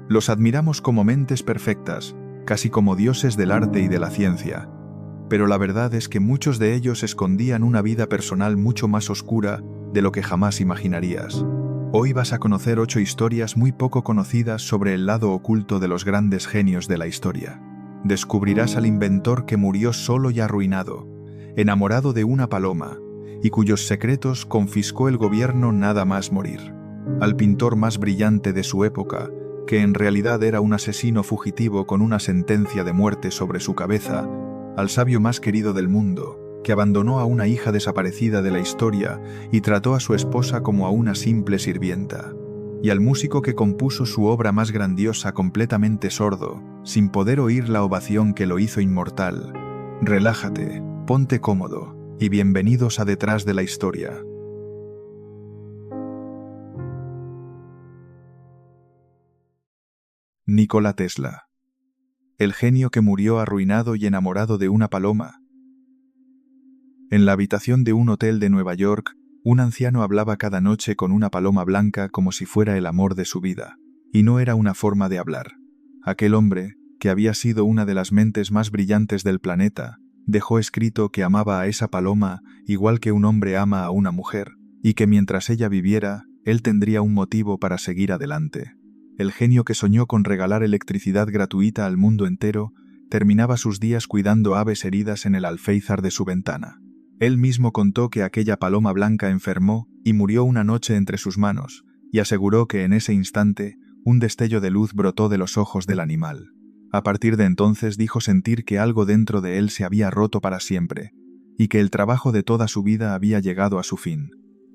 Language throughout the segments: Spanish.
Los admiramos como mentes perfectas, casi como dioses del arte y de la ciencia. Pero la verdad es que muchos de ellos escondían una vida personal mucho más oscura de lo que jamás imaginarías. Hoy vas a conocer 8 historias muy poco conocidas sobre el lado oculto de los grandes genios de la historia. Descubrirás al inventor que murió solo y arruinado, enamorado de una paloma, y cuyos secretos confiscó el gobierno nada más morir. Al pintor más brillante de su época, que en realidad era un asesino fugitivo con una sentencia de muerte sobre su cabeza, al sabio más querido del mundo, que abandonó a una hija desaparecida de la historia y trató a su esposa como a una simple sirvienta, y al músico que compuso su obra más grandiosa completamente sordo, sin poder oír la ovación que lo hizo inmortal. Relájate, ponte cómodo, y bienvenidos a Detrás de la Historia. Nikola Tesla. El genio que murió arruinado y enamorado de una paloma. En la habitación de un hotel de Nueva York, un anciano hablaba cada noche con una paloma blanca como si fuera el amor de su vida. Y no era una forma de hablar. Aquel hombre, que había sido una de las mentes más brillantes del planeta, dejó escrito que amaba a esa paloma igual que un hombre ama a una mujer, y que mientras ella viviera, él tendría un motivo para seguir adelante. El genio que soñó con regalar electricidad gratuita al mundo entero, terminaba sus días cuidando aves heridas en el alféizar de su ventana. Él mismo contó que aquella paloma blanca enfermó y murió una noche entre sus manos, y aseguró que en ese instante un destello de luz brotó de los ojos del animal. A partir de entonces dijo sentir que algo dentro de él se había roto para siempre, y que el trabajo de toda su vida había llegado a su fin.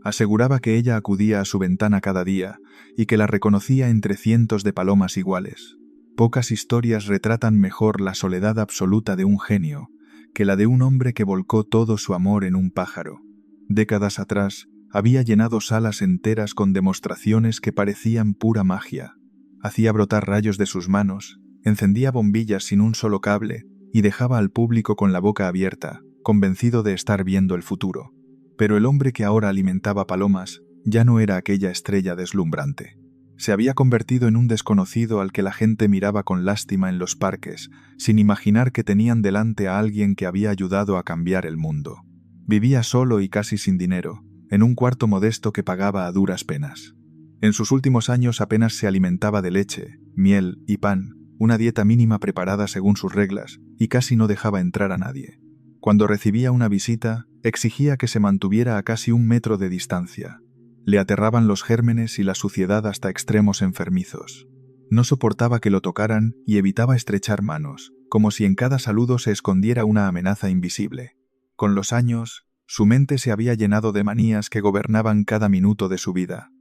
Aseguraba que ella acudía a su ventana cada día y que la reconocía entre cientos de palomas iguales. Pocas historias retratan mejor la soledad absoluta de un genio que la de un hombre que volcó todo su amor en un pájaro. Décadas atrás, había llenado salas enteras con demostraciones que parecían pura magia. Hacía brotar rayos de sus manos, encendía bombillas sin un solo cable y dejaba al público con la boca abierta, convencido de estar viendo el futuro. Pero el hombre que ahora alimentaba palomas ya no era aquella estrella deslumbrante. Se había convertido en un desconocido al que la gente miraba con lástima en los parques, sin imaginar que tenían delante a alguien que había ayudado a cambiar el mundo. Vivía solo y casi sin dinero, en un cuarto modesto que pagaba a duras penas. En sus últimos años apenas se alimentaba de leche, miel y pan, una dieta mínima preparada según sus reglas, y casi no dejaba entrar a nadie. Cuando recibía una visita, exigía que se mantuviera a casi 1 metro de distancia. Le aterraban los gérmenes y la suciedad hasta extremos enfermizos. No soportaba que lo tocaran y evitaba estrechar manos, como si en cada saludo se escondiera una amenaza invisible. Con los años, su mente se había llenado de manías que gobernaban cada minuto de su vida.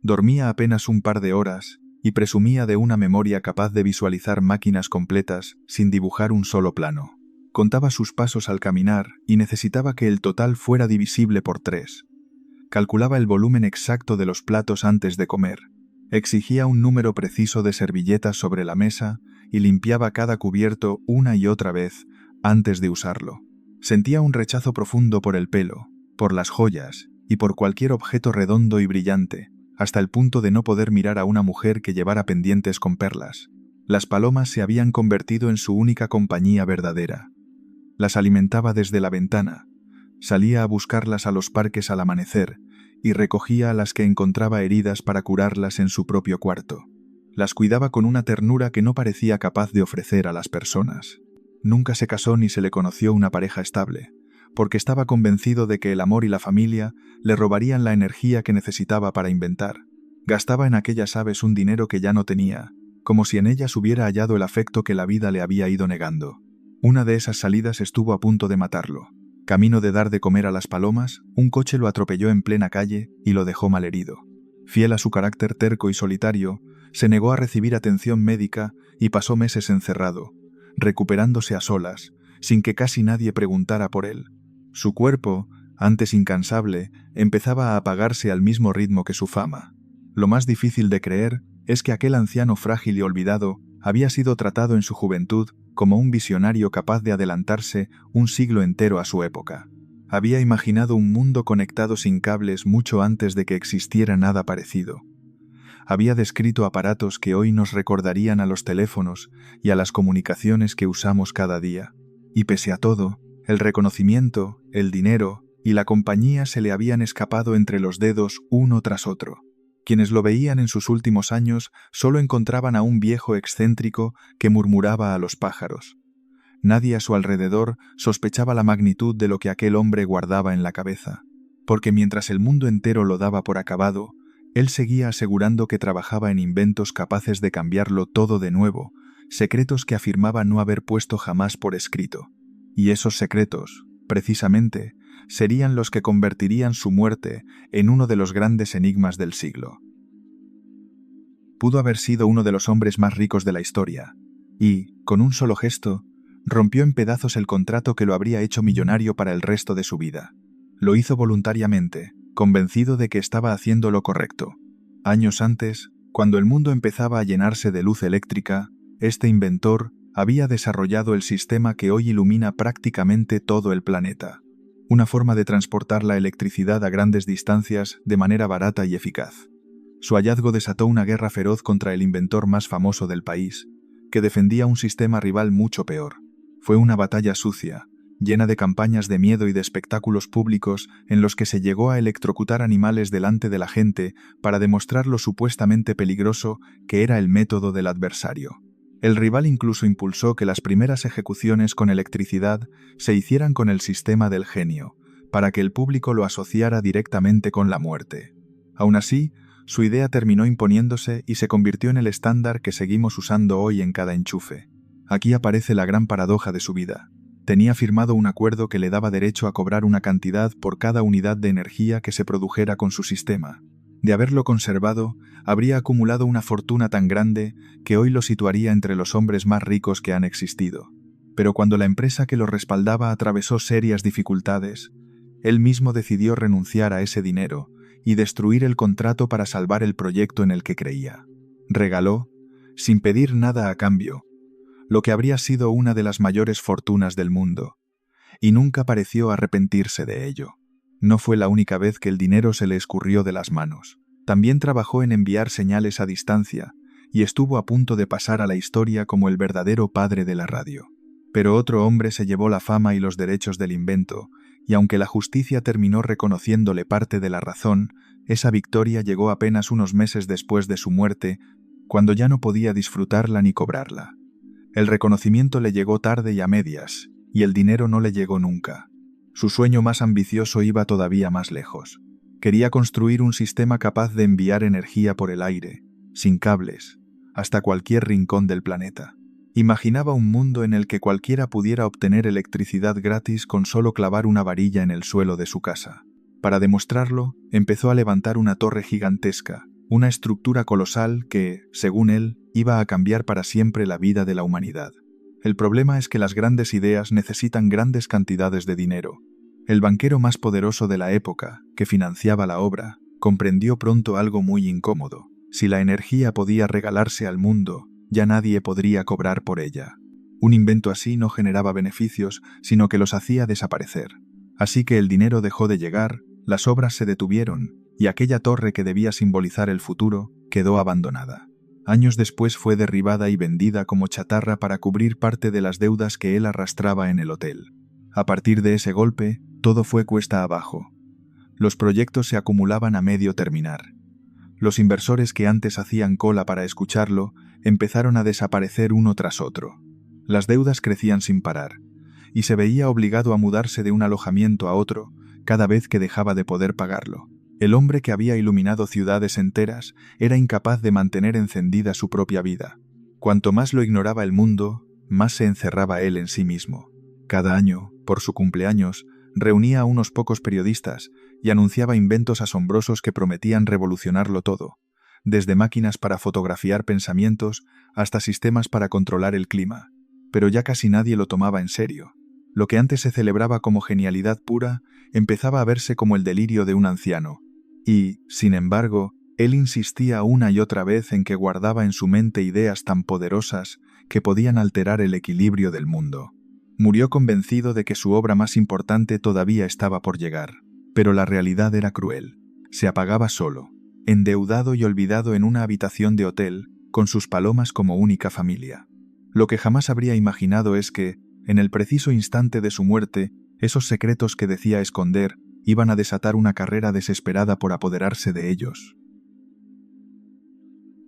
Dormía apenas un par de horas y presumía de una memoria capaz de visualizar máquinas completas sin dibujar un solo plano. Contaba sus pasos al caminar y necesitaba que el total fuera divisible por 3. Calculaba el volumen exacto de los platos antes de comer. Exigía un número preciso de servilletas sobre la mesa y limpiaba cada cubierto una y otra vez antes de usarlo. Sentía un rechazo profundo por el pelo, por las joyas y por cualquier objeto redondo y brillante, hasta el punto de no poder mirar a una mujer que llevara pendientes con perlas. Las palomas se habían convertido en su única compañía verdadera. Las alimentaba desde la ventana. Salía a buscarlas a los parques al amanecer y recogía a las que encontraba heridas para curarlas en su propio cuarto. Las cuidaba con una ternura que no parecía capaz de ofrecer a las personas. Nunca se casó ni se le conoció una pareja estable, porque estaba convencido de que el amor y la familia le robarían la energía que necesitaba para inventar. Gastaba en aquellas aves un dinero que ya no tenía, como si en ellas hubiera hallado el afecto que la vida le había ido negando. Una de esas salidas estuvo a punto de matarlo. Camino de dar de comer a las palomas, un coche lo atropelló en plena calle y lo dejó malherido. Fiel a su carácter terco y solitario, se negó a recibir atención médica y pasó meses encerrado, recuperándose a solas, sin que casi nadie preguntara por él. Su cuerpo, antes incansable, empezaba a apagarse al mismo ritmo que su fama. Lo más difícil de creer es que aquel anciano frágil y olvidado había sido tratado en su juventud como un visionario capaz de adelantarse un siglo entero a su época. Había imaginado un mundo conectado sin cables mucho antes de que existiera nada parecido. Había descrito aparatos que hoy nos recordarían a los teléfonos y a las comunicaciones que usamos cada día. Y pese a todo, el reconocimiento, el dinero y la compañía se le habían escapado entre los dedos uno tras otro. Quienes lo veían en sus últimos años solo encontraban a un viejo excéntrico que murmuraba a los pájaros. Nadie a su alrededor sospechaba la magnitud de lo que aquel hombre guardaba en la cabeza, porque mientras el mundo entero lo daba por acabado, él seguía asegurando que trabajaba en inventos capaces de cambiarlo todo de nuevo, secretos que afirmaba no haber puesto jamás por escrito. Y esos secretos, precisamente, serían los que convertirían su muerte en uno de los grandes enigmas del siglo. Pudo haber sido uno de los hombres más ricos de la historia, y, con un solo gesto, rompió en pedazos el contrato que lo habría hecho millonario para el resto de su vida. Lo hizo voluntariamente, convencido de que estaba haciendo lo correcto. Años antes, cuando el mundo empezaba a llenarse de luz eléctrica, este inventor había desarrollado el sistema que hoy ilumina prácticamente todo el planeta. Una forma de transportar la electricidad a grandes distancias de manera barata y eficaz. Su hallazgo desató una guerra feroz contra el inventor más famoso del país, que defendía un sistema rival mucho peor. Fue una batalla sucia, llena de campañas de miedo y de espectáculos públicos en los que se llegó a electrocutar animales delante de la gente para demostrar lo supuestamente peligroso que era el método del adversario. El rival incluso impulsó que las primeras ejecuciones con electricidad se hicieran con el sistema del genio, para que el público lo asociara directamente con la muerte. Aún así, su idea terminó imponiéndose y se convirtió en el estándar que seguimos usando hoy en cada enchufe. Aquí aparece la gran paradoja de su vida. Tenía firmado un acuerdo que le daba derecho a cobrar una cantidad por cada unidad de energía que se produjera con su sistema. De haberlo conservado, habría acumulado una fortuna tan grande que hoy lo situaría entre los hombres más ricos que han existido. Pero cuando la empresa que lo respaldaba atravesó serias dificultades, él mismo decidió renunciar a ese dinero y destruir el contrato para salvar el proyecto en el que creía. Regaló, sin pedir nada a cambio, lo que habría sido una de las mayores fortunas del mundo, y nunca pareció arrepentirse de ello. No fue la única vez que el dinero se le escurrió de las manos. También trabajó en enviar señales a distancia, y estuvo a punto de pasar a la historia como el verdadero padre de la radio. Pero otro hombre se llevó la fama y los derechos del invento, y aunque la justicia terminó reconociéndole parte de la razón, esa victoria llegó apenas unos meses después de su muerte, cuando ya no podía disfrutarla ni cobrarla. El reconocimiento le llegó tarde y a medias, y el dinero no le llegó nunca. Su sueño más ambicioso iba todavía más lejos. Quería construir un sistema capaz de enviar energía por el aire, sin cables, hasta cualquier rincón del planeta. Imaginaba un mundo en el que cualquiera pudiera obtener electricidad gratis con solo clavar una varilla en el suelo de su casa. Para demostrarlo, empezó a levantar una torre gigantesca, una estructura colosal que, según él, iba a cambiar para siempre la vida de la humanidad. El problema es que las grandes ideas necesitan grandes cantidades de dinero. El banquero más poderoso de la época, que financiaba la obra, comprendió pronto algo muy incómodo. Si la energía podía regalarse al mundo, ya nadie podría cobrar por ella. Un invento así no generaba beneficios, sino que los hacía desaparecer. Así que el dinero dejó de llegar, las obras se detuvieron, y aquella torre que debía simbolizar el futuro quedó abandonada. Años después fue derribada y vendida como chatarra para cubrir parte de las deudas que él arrastraba en el hotel. A partir de ese golpe, todo fue cuesta abajo. Los proyectos se acumulaban a medio terminar. Los inversores que antes hacían cola para escucharlo empezaron a desaparecer uno tras otro. Las deudas crecían sin parar, y se veía obligado a mudarse de un alojamiento a otro cada vez que dejaba de poder pagarlo. El hombre que había iluminado ciudades enteras era incapaz de mantener encendida su propia vida. Cuanto más lo ignoraba el mundo, más se encerraba él en sí mismo. Cada año, por su cumpleaños, reunía a unos pocos periodistas y anunciaba inventos asombrosos que prometían revolucionarlo todo, desde máquinas para fotografiar pensamientos hasta sistemas para controlar el clima. Pero ya casi nadie lo tomaba en serio. Lo que antes se celebraba como genialidad pura empezaba a verse como el delirio de un anciano. Y, sin embargo, él insistía una y otra vez en que guardaba en su mente ideas tan poderosas que podían alterar el equilibrio del mundo. Murió convencido de que su obra más importante todavía estaba por llegar. Pero la realidad era cruel. Se apagaba solo, endeudado y olvidado en una habitación de hotel, con sus palomas como única familia. Lo que jamás habría imaginado es que, en el preciso instante de su muerte, esos secretos que decía esconder iban a desatar una carrera desesperada por apoderarse de ellos.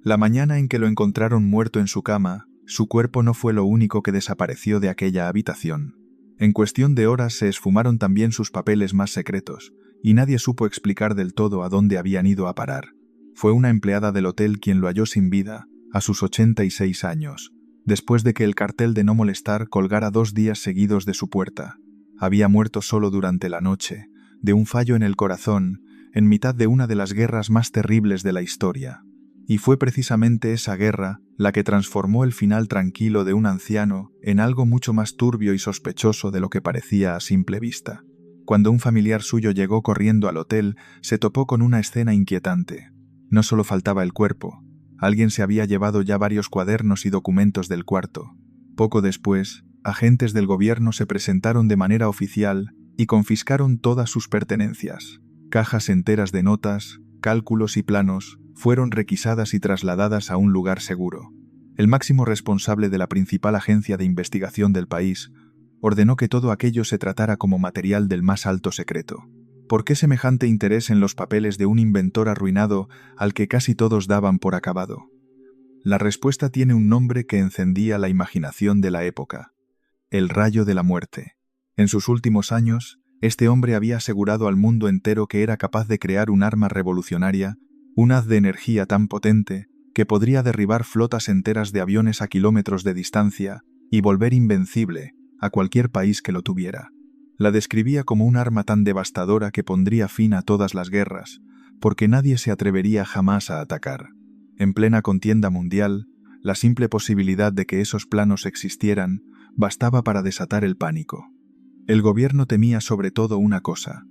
La mañana en que lo encontraron muerto en su cama, su cuerpo no fue lo único que desapareció de aquella habitación. En cuestión de horas se esfumaron también sus papeles más secretos, y nadie supo explicar del todo a dónde habían ido a parar. Fue una empleada del hotel quien lo halló sin vida, a sus 86 años, después de que el cartel de no molestar colgara 2 días seguidos de su puerta. Había muerto solo durante la noche, de un fallo en el corazón, en mitad de una de las guerras más terribles de la historia. Y fue precisamente esa guerra la que transformó el final tranquilo de un anciano en algo mucho más turbio y sospechoso de lo que parecía a simple vista. Cuando un familiar suyo llegó corriendo al hotel, se topó con una escena inquietante. No solo faltaba el cuerpo, alguien se había llevado ya varios cuadernos y documentos del cuarto. Poco después, agentes del gobierno se presentaron de manera oficial y confiscaron todas sus pertenencias. Cajas enteras de notas, cálculos y planos fueron requisadas y trasladadas a un lugar seguro. El máximo responsable de la principal agencia de investigación del país ordenó que todo aquello se tratara como material del más alto secreto. ¿Por qué semejante interés en los papeles de un inventor arruinado al que casi todos daban por acabado? La respuesta tiene un nombre que encendía la imaginación de la época: el rayo de la muerte. En sus últimos años, este hombre había asegurado al mundo entero que era capaz de crear un arma revolucionaria, un haz de energía tan potente que podría derribar flotas enteras de aviones a kilómetros de distancia y volver invencible a cualquier país que lo tuviera. La describía como un arma tan devastadora que pondría fin a todas las guerras, porque nadie se atrevería jamás a atacar. En plena contienda mundial, la simple posibilidad de que esos planos existieran bastaba para desatar el pánico. El gobierno temía sobre todo una cosa: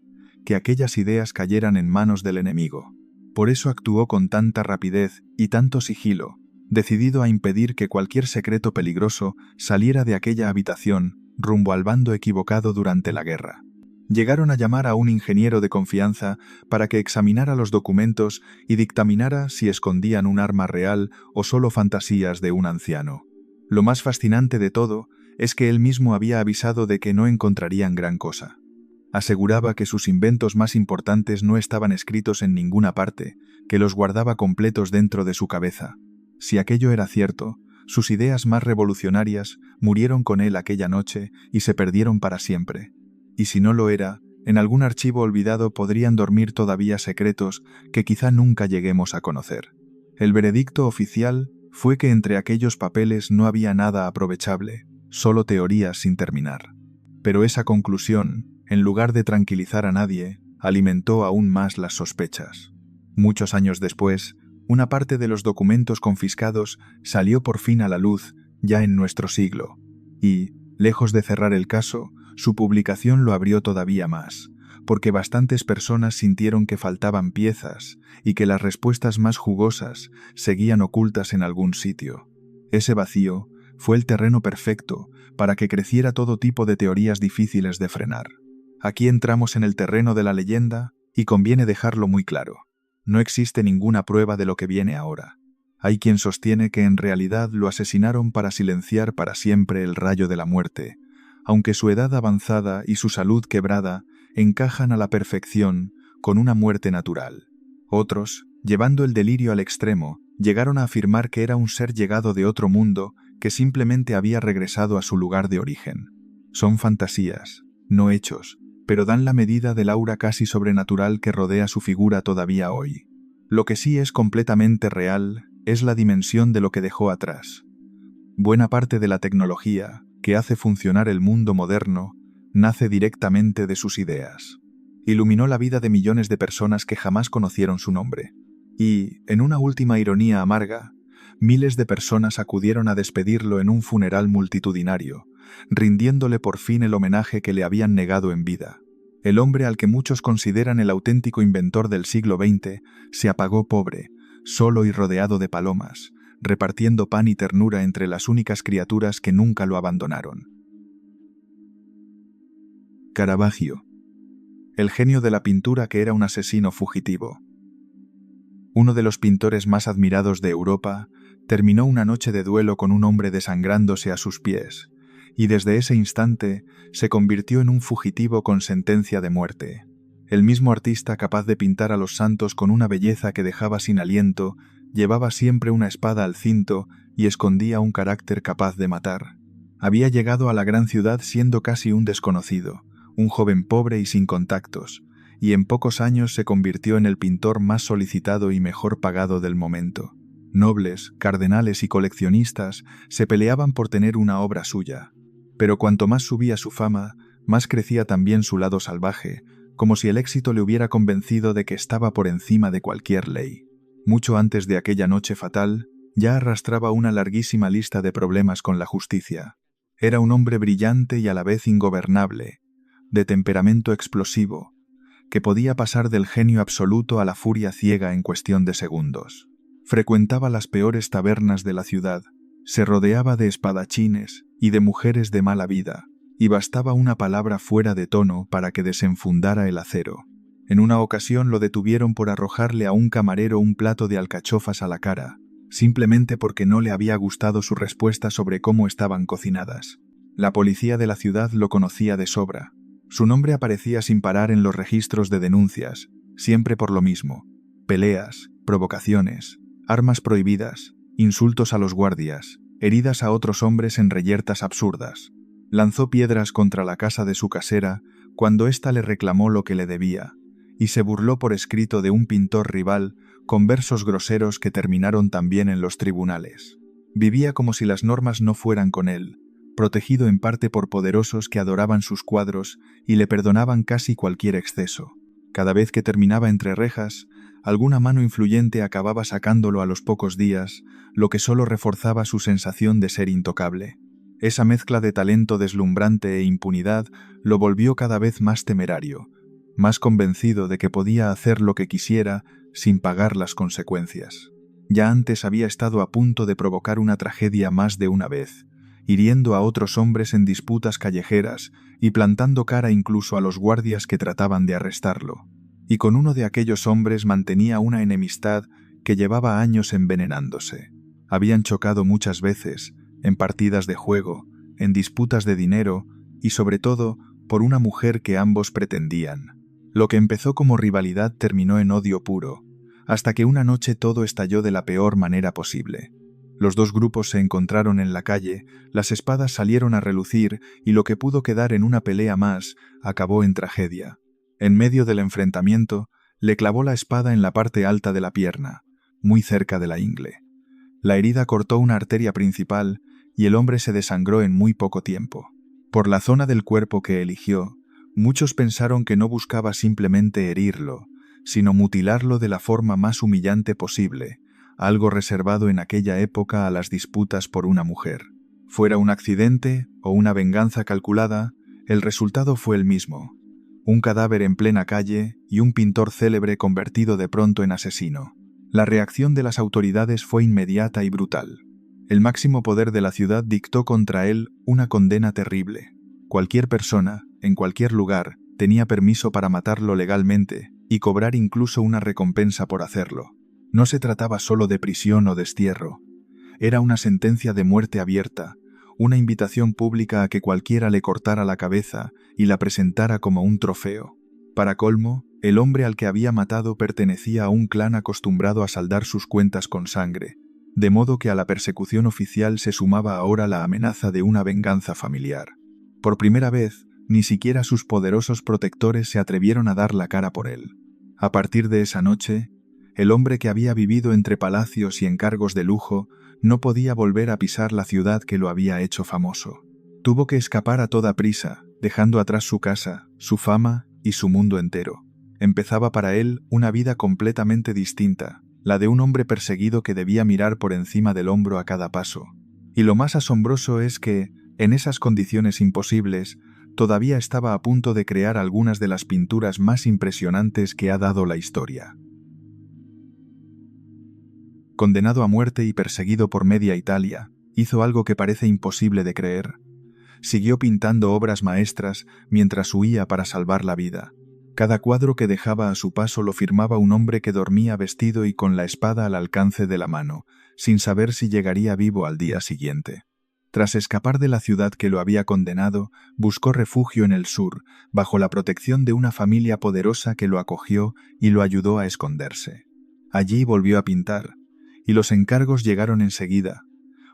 que aquellas ideas cayeran en manos del enemigo. Por eso actuó con tanta rapidez y tanto sigilo, decidido a impedir que cualquier secreto peligroso saliera de aquella habitación rumbo al bando equivocado durante la guerra. Llegaron a llamar a un ingeniero de confianza para que examinara los documentos y dictaminara si escondían un arma real o solo fantasías de un anciano. Lo más fascinante de todo es que él mismo había avisado de que no encontrarían gran cosa. Aseguraba que sus inventos más importantes no estaban escritos en ninguna parte, que los guardaba completos dentro de su cabeza. Si aquello era cierto, sus ideas más revolucionarias murieron con él aquella noche y se perdieron para siempre. Y si no lo era, en algún archivo olvidado podrían dormir todavía secretos que quizá nunca lleguemos a conocer. El veredicto oficial fue que entre aquellos papeles no había nada aprovechable, solo teorías sin terminar. Pero esa conclusión, en lugar de tranquilizar a nadie, alimentó aún más las sospechas. Muchos años después, una parte de los documentos confiscados salió por fin a la luz ya en nuestro siglo, y, lejos de cerrar el caso, su publicación lo abrió todavía más, porque bastantes personas sintieron que faltaban piezas y que las respuestas más jugosas seguían ocultas en algún sitio. Ese vacío fue el terreno perfecto para que creciera todo tipo de teorías difíciles de frenar. Aquí entramos en el terreno de la leyenda y conviene dejarlo muy claro. No existe ninguna prueba de lo que viene ahora. Hay quien sostiene que en realidad lo asesinaron para silenciar para siempre el rayo de la muerte, aunque su edad avanzada y su salud quebrada encajan a la perfección con una muerte natural. Otros, llevando el delirio al extremo, llegaron a afirmar que era un ser llegado de otro mundo que simplemente había regresado a su lugar de origen. Son fantasías, no hechos, pero dan la medida del aura casi sobrenatural que rodea su figura todavía hoy. Lo que sí es completamente real es la dimensión de lo que dejó atrás. Buena parte de la tecnología que hace funcionar el mundo moderno nace directamente de sus ideas. Iluminó la vida de millones de personas que jamás conocieron su nombre. Y, en una última ironía amarga, miles de personas acudieron a despedirlo en un funeral multitudinario, rindiéndole por fin el homenaje que le habían negado en vida. El hombre al que muchos consideran el auténtico inventor del siglo XX se apagó pobre, solo y rodeado de palomas, repartiendo pan y ternura entre las únicas criaturas que nunca lo abandonaron. Caravaggio, el genio de la pintura que era un asesino fugitivo. Uno de los pintores más admirados de Europa terminó una noche de duelo con un hombre desangrándose a sus pies, y desde ese instante se convirtió en un fugitivo con sentencia de muerte. El mismo artista capaz de pintar a los santos con una belleza que dejaba sin aliento, llevaba siempre una espada al cinto y escondía un carácter capaz de matar. Había llegado a la gran ciudad siendo casi un desconocido, un joven pobre y sin contactos, y en pocos años se convirtió en el pintor más solicitado y mejor pagado del momento. Nobles, cardenales y coleccionistas se peleaban por tener una obra suya, pero cuanto más subía su fama, más crecía también su lado salvaje, como si el éxito le hubiera convencido de que estaba por encima de cualquier ley. Mucho antes de aquella noche fatal, ya arrastraba una larguísima lista de problemas con la justicia. Era un hombre brillante y a la vez ingobernable, de temperamento explosivo, que podía pasar del genio absoluto a la furia ciega en cuestión de segundos. Frecuentaba las peores tabernas de la ciudad, se rodeaba de espadachines y de mujeres de mala vida, y bastaba una palabra fuera de tono para que desenfundara el acero. En una ocasión lo detuvieron por arrojarle a un camarero un plato de alcachofas a la cara, simplemente porque no le había gustado su respuesta sobre cómo estaban cocinadas. La policía de la ciudad lo conocía de sobra. Su nombre aparecía sin parar en los registros de denuncias, siempre por lo mismo: peleas, provocaciones, armas prohibidas, insultos a los guardias, heridas a otros hombres en reyertas absurdas. Lanzó piedras contra la casa de su casera cuando ésta le reclamó lo que le debía, y se burló por escrito de un pintor rival con versos groseros que terminaron también en los tribunales. Vivía como si las normas no fueran con él, protegido en parte por poderosos que adoraban sus cuadros y le perdonaban casi cualquier exceso. Cada vez que terminaba entre rejas, alguna mano influyente acababa sacándolo a los pocos días, lo que solo reforzaba su sensación de ser intocable. Esa mezcla de talento deslumbrante e impunidad lo volvió cada vez más temerario, más convencido de que podía hacer lo que quisiera sin pagar las consecuencias. Ya antes había estado a punto de provocar una tragedia más de una vez, hiriendo a otros hombres en disputas callejeras y plantando cara incluso a los guardias que trataban de arrestarlo. Y con uno de aquellos hombres mantenía una enemistad que llevaba años envenenándose. Habían chocado muchas veces, en partidas de juego, en disputas de dinero y sobre todo por una mujer que ambos pretendían. Lo que empezó como rivalidad terminó en odio puro, hasta que una noche todo estalló de la peor manera posible. Los dos grupos se encontraron en la calle, las espadas salieron a relucir y lo que pudo quedar en una pelea más acabó en tragedia. En medio del enfrentamiento, le clavó la espada en la parte alta de la pierna, muy cerca de la ingle. La herida cortó una arteria principal y el hombre se desangró en muy poco tiempo. Por la zona del cuerpo que eligió, muchos pensaron que no buscaba simplemente herirlo, sino mutilarlo de la forma más humillante posible, algo reservado en aquella época a las disputas por una mujer. Fuera un accidente o una venganza calculada, el resultado fue el mismo: un cadáver en plena calle y un pintor célebre convertido de pronto en asesino. La reacción de las autoridades fue inmediata y brutal. El máximo poder de la ciudad dictó contra él una condena terrible. Cualquier persona, en cualquier lugar, tenía permiso para matarlo legalmente y cobrar incluso una recompensa por hacerlo. No se trataba solo de prisión o destierro. Era una sentencia de muerte abierta, una invitación pública a que cualquiera le cortara la cabeza y la presentara como un trofeo. Para colmo, el hombre al que había matado pertenecía a un clan acostumbrado a saldar sus cuentas con sangre, de modo que a la persecución oficial se sumaba ahora la amenaza de una venganza familiar. Por primera vez, ni siquiera sus poderosos protectores se atrevieron a dar la cara por él. A partir de esa noche, el hombre que había vivido entre palacios y encargos de lujo no podía volver a pisar la ciudad que lo había hecho famoso. Tuvo que escapar a toda prisa, dejando atrás su casa, su fama y su mundo entero. Empezaba para él una vida completamente distinta, la de un hombre perseguido que debía mirar por encima del hombro a cada paso. Y lo más asombroso es que, en esas condiciones imposibles, todavía estaba a punto de crear algunas de las pinturas más impresionantes que ha dado la historia. Condenado a muerte y perseguido por media Italia, hizo algo que parece imposible de creer. Siguió pintando obras maestras mientras huía para salvar la vida. Cada cuadro que dejaba a su paso lo firmaba un hombre que dormía vestido y con la espada al alcance de la mano, sin saber si llegaría vivo al día siguiente. Tras escapar de la ciudad que lo había condenado, buscó refugio en el sur, bajo la protección de una familia poderosa que lo acogió y lo ayudó a esconderse. Allí volvió a pintar, y los encargos llegaron enseguida,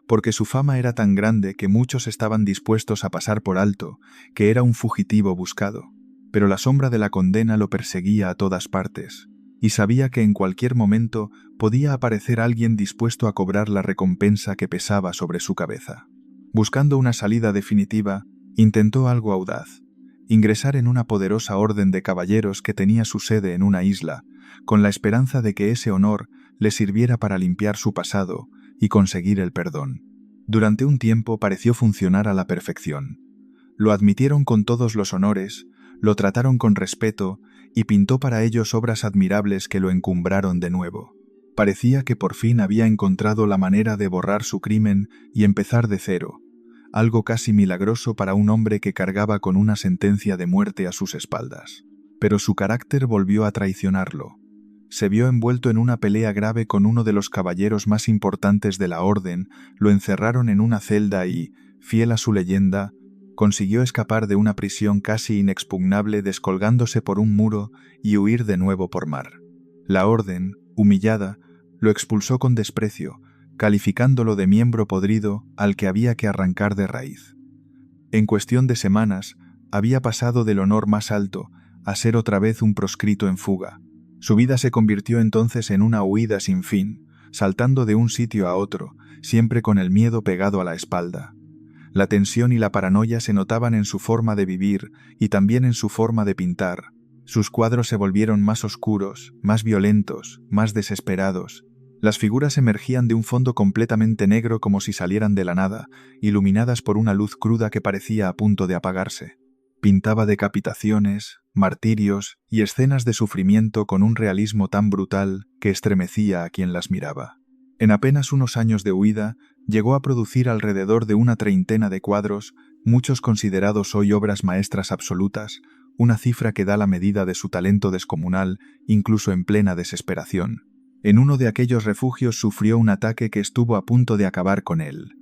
porque su fama era tan grande que muchos estaban dispuestos a pasar por alto, que era un fugitivo buscado. Pero la sombra de la condena lo perseguía a todas partes, y sabía que en cualquier momento podía aparecer alguien dispuesto a cobrar la recompensa que pesaba sobre su cabeza. Buscando una salida definitiva, intentó algo audaz: ingresar en una poderosa orden de caballeros que tenía su sede en una isla, con la esperanza de que ese honor le sirviera para limpiar su pasado y conseguir el perdón. Durante un tiempo pareció funcionar a la perfección. Lo admitieron con todos los honores, lo trataron con respeto y pintó para ellos obras admirables que lo encumbraron de nuevo. Parecía que por fin había encontrado la manera de borrar su crimen y empezar de cero, algo casi milagroso para un hombre que cargaba con una sentencia de muerte a sus espaldas. Pero su carácter volvió a traicionarlo. Se vio envuelto en una pelea grave con uno de los caballeros más importantes de la orden, lo encerraron en una celda y, fiel a su leyenda, consiguió escapar de una prisión casi inexpugnable descolgándose por un muro y huir de nuevo por mar. La orden, humillada, lo expulsó con desprecio, calificándolo de miembro podrido al que había que arrancar de raíz. En cuestión de semanas, había pasado del honor más alto a ser otra vez un proscrito en fuga. Su vida se convirtió entonces en una huida sin fin, saltando de un sitio a otro, siempre con el miedo pegado a la espalda. La tensión y la paranoia se notaban en su forma de vivir y también en su forma de pintar. Sus cuadros se volvieron más oscuros, más violentos, más desesperados. Las figuras emergían de un fondo completamente negro como si salieran de la nada, iluminadas por una luz cruda que parecía a punto de apagarse. Pintaba decapitaciones, martirios y escenas de sufrimiento con un realismo tan brutal que estremecía a quien las miraba. En apenas unos años de huida, llegó a producir alrededor de una treintena de cuadros, muchos considerados hoy obras maestras absolutas, una cifra que da la medida de su talento descomunal, incluso en plena desesperación. En uno de aquellos refugios sufrió un ataque que estuvo a punto de acabar con él.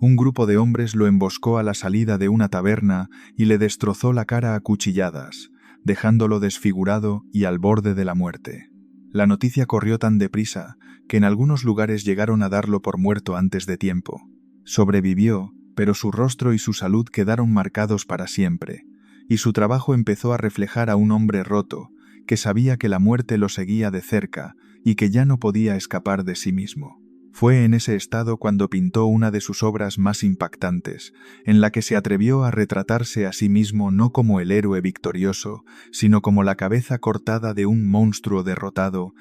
Un grupo de hombres lo emboscó a la salida de una taberna y le destrozó la cara a cuchilladas, dejándolo desfigurado y al borde de la muerte. La noticia corrió tan deprisa que en algunos lugares llegaron a darlo por muerto antes de tiempo. Sobrevivió, pero su rostro y su salud quedaron marcados para siempre, y su trabajo empezó a reflejar a un hombre roto, que sabía que la muerte lo seguía de cerca y que ya no podía escapar de sí mismo. Fue en ese estado cuando pintó una de sus obras más impactantes, en la que se atrevió a retratarse a sí mismo no como el héroe victorioso, sino como la cabeza cortada de un monstruo derrotado,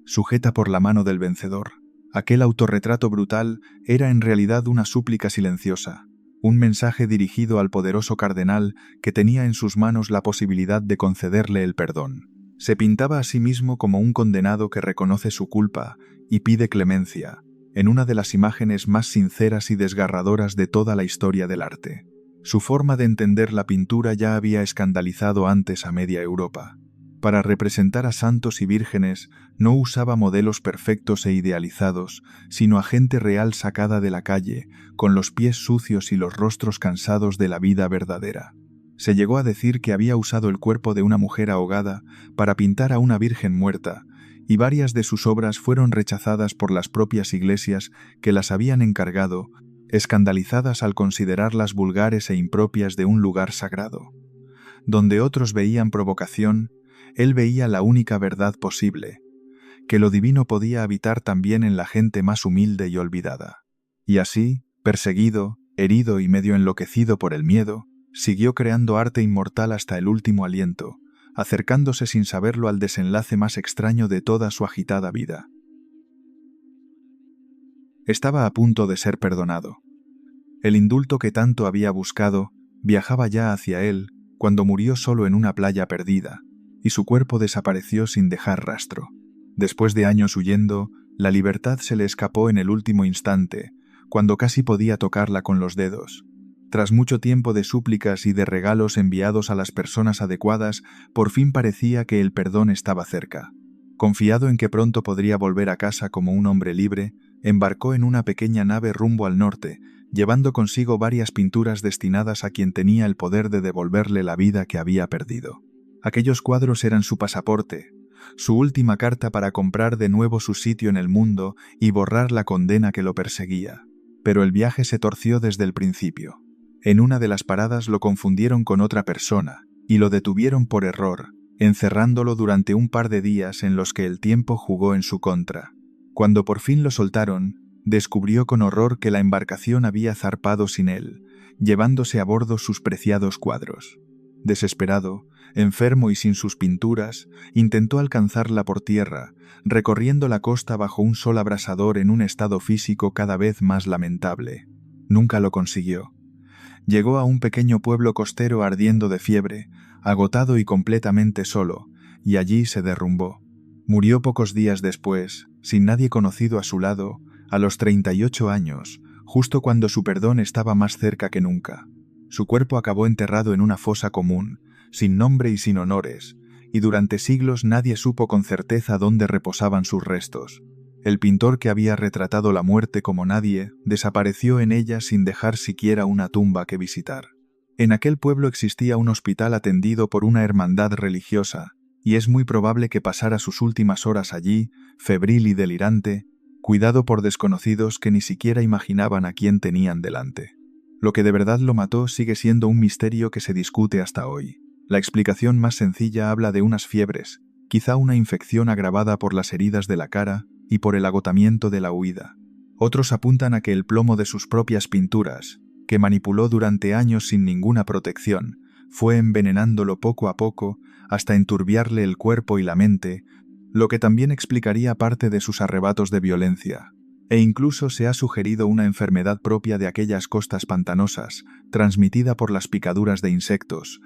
sujeta por la mano del vencedor. Aquel autorretrato brutal era en realidad una súplica silenciosa, un mensaje dirigido al poderoso cardenal que tenía en sus manos la posibilidad de concederle el perdón. Se pintaba a sí mismo como un condenado que reconoce su culpa y pide clemencia, en una de las imágenes más sinceras y desgarradoras de toda la historia del arte. Su forma de entender la pintura ya había escandalizado antes a media Europa. Para representar a santos y vírgenes no usaba modelos perfectos e idealizados, sino a gente real sacada de la calle, con los pies sucios y los rostros cansados de la vida verdadera. Se llegó a decir que había usado el cuerpo de una mujer ahogada para pintar a una virgen muerta, y varias de sus obras fueron rechazadas por las propias iglesias que las habían encargado, escandalizadas al considerarlas vulgares e impropias de un lugar sagrado. Donde otros veían provocación, él veía la única verdad posible, que lo divino podía habitar también en la gente más humilde y olvidada. Y así, perseguido, herido y medio enloquecido por el miedo, siguió creando arte inmortal hasta el último aliento, acercándose sin saberlo al desenlace más extraño de toda su agitada vida. Estaba a punto de ser perdonado. El indulto que tanto había buscado viajaba ya hacia él cuando murió solo en una playa perdida, y su cuerpo desapareció sin dejar rastro. Después de años huyendo, la libertad se le escapó en el último instante, cuando casi podía tocarla con los dedos. Tras mucho tiempo de súplicas y de regalos enviados a las personas adecuadas, por fin parecía que el perdón estaba cerca. Confiado en que pronto podría volver a casa como un hombre libre, embarcó en una pequeña nave rumbo al norte, llevando consigo varias pinturas destinadas a quien tenía el poder de devolverle la vida que había perdido. Aquellos cuadros eran su pasaporte, su última carta para comprar de nuevo su sitio en el mundo y borrar la condena que lo perseguía. Pero el viaje se torció desde el principio. En una de las paradas lo confundieron con otra persona y lo detuvieron por error, encerrándolo durante un par de días en los que el tiempo jugó en su contra. Cuando por fin lo soltaron, descubrió con horror que la embarcación había zarpado sin él, llevándose a bordo sus preciados cuadros. Desesperado, enfermo y sin sus pinturas, intentó alcanzarla por tierra, recorriendo la costa bajo un sol abrasador en un estado físico cada vez más lamentable. Nunca lo consiguió. Llegó a un pequeño pueblo costero ardiendo de fiebre, agotado y completamente solo, y allí se derrumbó. Murió pocos días después, sin nadie conocido a su lado, a los 38 años, justo cuando su perdón estaba más cerca que nunca. Su cuerpo acabó enterrado en una fosa común, sin nombre y sin honores, y durante siglos nadie supo con certeza dónde reposaban sus restos. El pintor que había retratado la muerte como nadie desapareció en ella sin dejar siquiera una tumba que visitar. En aquel pueblo existía un hospital atendido por una hermandad religiosa, y es muy probable que pasara sus últimas horas allí, febril y delirante, cuidado por desconocidos que ni siquiera imaginaban a quién tenían delante. Lo que de verdad lo mató sigue siendo un misterio que se discute hasta hoy. La explicación más sencilla habla de unas fiebres, quizá una infección agravada por las heridas de la cara y por el agotamiento de la huida. Otros apuntan a que el plomo de sus propias pinturas, que manipuló durante años sin ninguna protección, fue envenenándolo poco a poco hasta enturbiarle el cuerpo y la mente, lo que también explicaría parte de sus arrebatos de violencia. E incluso se ha sugerido una enfermedad propia de aquellas costas pantanosas, transmitida por las picaduras de insectos.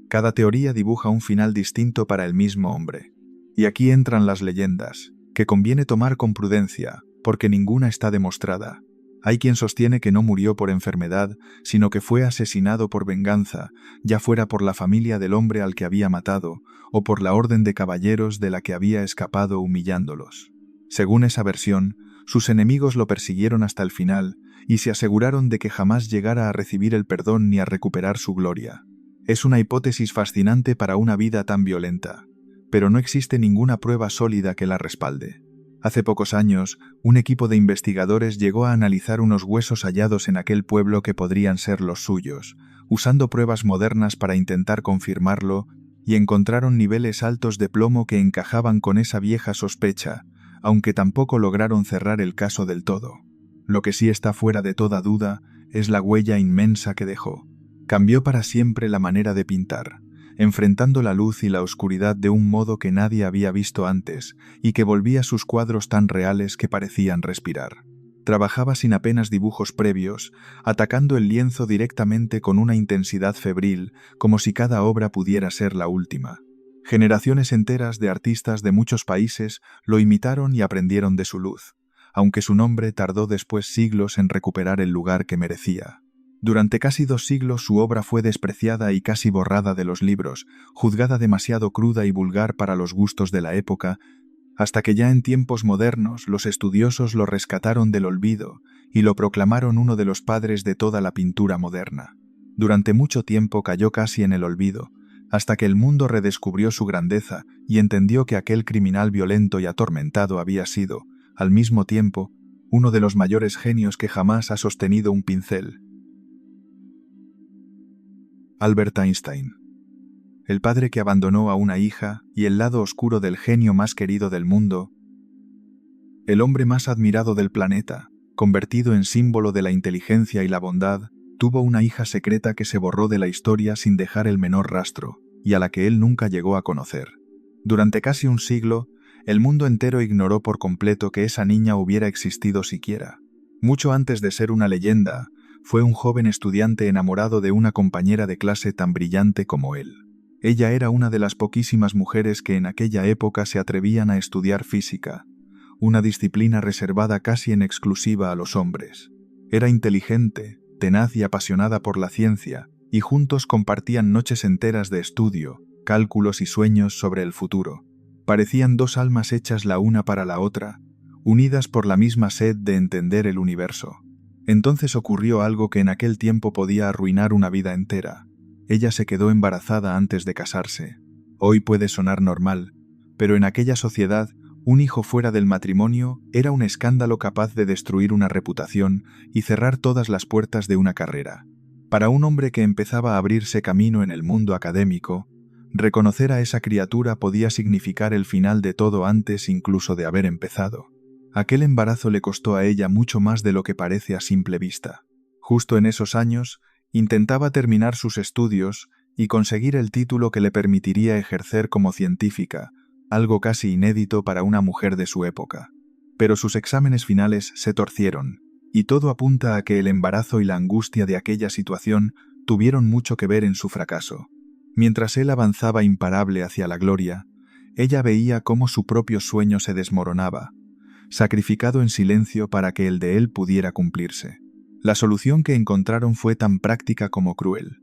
Cada teoría dibuja un final distinto para el mismo hombre. Y aquí entran las leyendas, que conviene tomar con prudencia, porque ninguna está demostrada. Hay quien sostiene que no murió por enfermedad, sino que fue asesinado por venganza, ya fuera por la familia del hombre al que había matado, o por la orden de caballeros de la que había escapado humillándolos. Según esa versión, sus enemigos lo persiguieron hasta el final, y se aseguraron de que jamás llegara a recibir el perdón ni a recuperar su gloria. Es una hipótesis fascinante para una vida tan violenta, pero no existe ninguna prueba sólida que la respalde. Hace pocos años, un equipo de investigadores llegó a analizar unos huesos hallados en aquel pueblo que podrían ser los suyos, usando pruebas modernas para intentar confirmarlo, y encontraron niveles altos de plomo que encajaban con esa vieja sospecha, aunque tampoco lograron cerrar el caso del todo. Lo que sí está fuera de toda duda es la huella inmensa que dejó. Cambió para siempre la manera de pintar, enfrentando la luz y la oscuridad de un modo que nadie había visto antes y que volvía sus cuadros tan reales que parecían respirar. Trabajaba sin apenas dibujos previos, atacando el lienzo directamente con una intensidad febril, como si cada obra pudiera ser la última. Generaciones enteras de artistas de muchos países lo imitaron y aprendieron de su luz, aunque su nombre tardó después siglos en recuperar el lugar que merecía. Durante casi 2 siglos su obra fue despreciada y casi borrada de los libros, juzgada demasiado cruda y vulgar para los gustos de la época, hasta que ya en tiempos modernos los estudiosos lo rescataron del olvido y lo proclamaron uno de los padres de toda la pintura moderna. Durante mucho tiempo cayó casi en el olvido, hasta que el mundo redescubrió su grandeza y entendió que aquel criminal violento y atormentado había sido, al mismo tiempo, uno de los mayores genios que jamás ha sostenido un pincel. Albert Einstein. El padre que abandonó a una hija y el lado oscuro del genio más querido del mundo. El hombre más admirado del planeta, convertido en símbolo de la inteligencia y la bondad, tuvo una hija secreta que se borró de la historia sin dejar el menor rastro, y a la que él nunca llegó a conocer. Durante casi un siglo, el mundo entero ignoró por completo que esa niña hubiera existido siquiera. Mucho antes de ser una leyenda, fue un joven estudiante enamorado de una compañera de clase tan brillante como él. Ella era una de las poquísimas mujeres que en aquella época se atrevían a estudiar física, una disciplina reservada casi en exclusiva a los hombres. Era inteligente, tenaz y apasionada por la ciencia, y juntos compartían noches enteras de estudio, cálculos y sueños sobre el futuro. Parecían dos almas hechas la una para la otra, unidas por la misma sed de entender el universo. Entonces ocurrió algo que en aquel tiempo podía arruinar una vida entera. Ella se quedó embarazada antes de casarse. Hoy puede sonar normal, pero en aquella sociedad, un hijo fuera del matrimonio era un escándalo capaz de destruir una reputación y cerrar todas las puertas de una carrera. Para un hombre que empezaba a abrirse camino en el mundo académico, reconocer a esa criatura podía significar el final de todo antes incluso de haber empezado. Aquel embarazo le costó a ella mucho más de lo que parece a simple vista. Justo en esos años, intentaba terminar sus estudios y conseguir el título que le permitiría ejercer como científica, algo casi inédito para una mujer de su época. Pero sus exámenes finales se torcieron, y todo apunta a que el embarazo y la angustia de aquella situación tuvieron mucho que ver en su fracaso. Mientras él avanzaba imparable hacia la gloria, ella veía cómo su propio sueño se desmoronaba, sacrificado en silencio para que el de él pudiera cumplirse. La solución que encontraron fue tan práctica como cruel.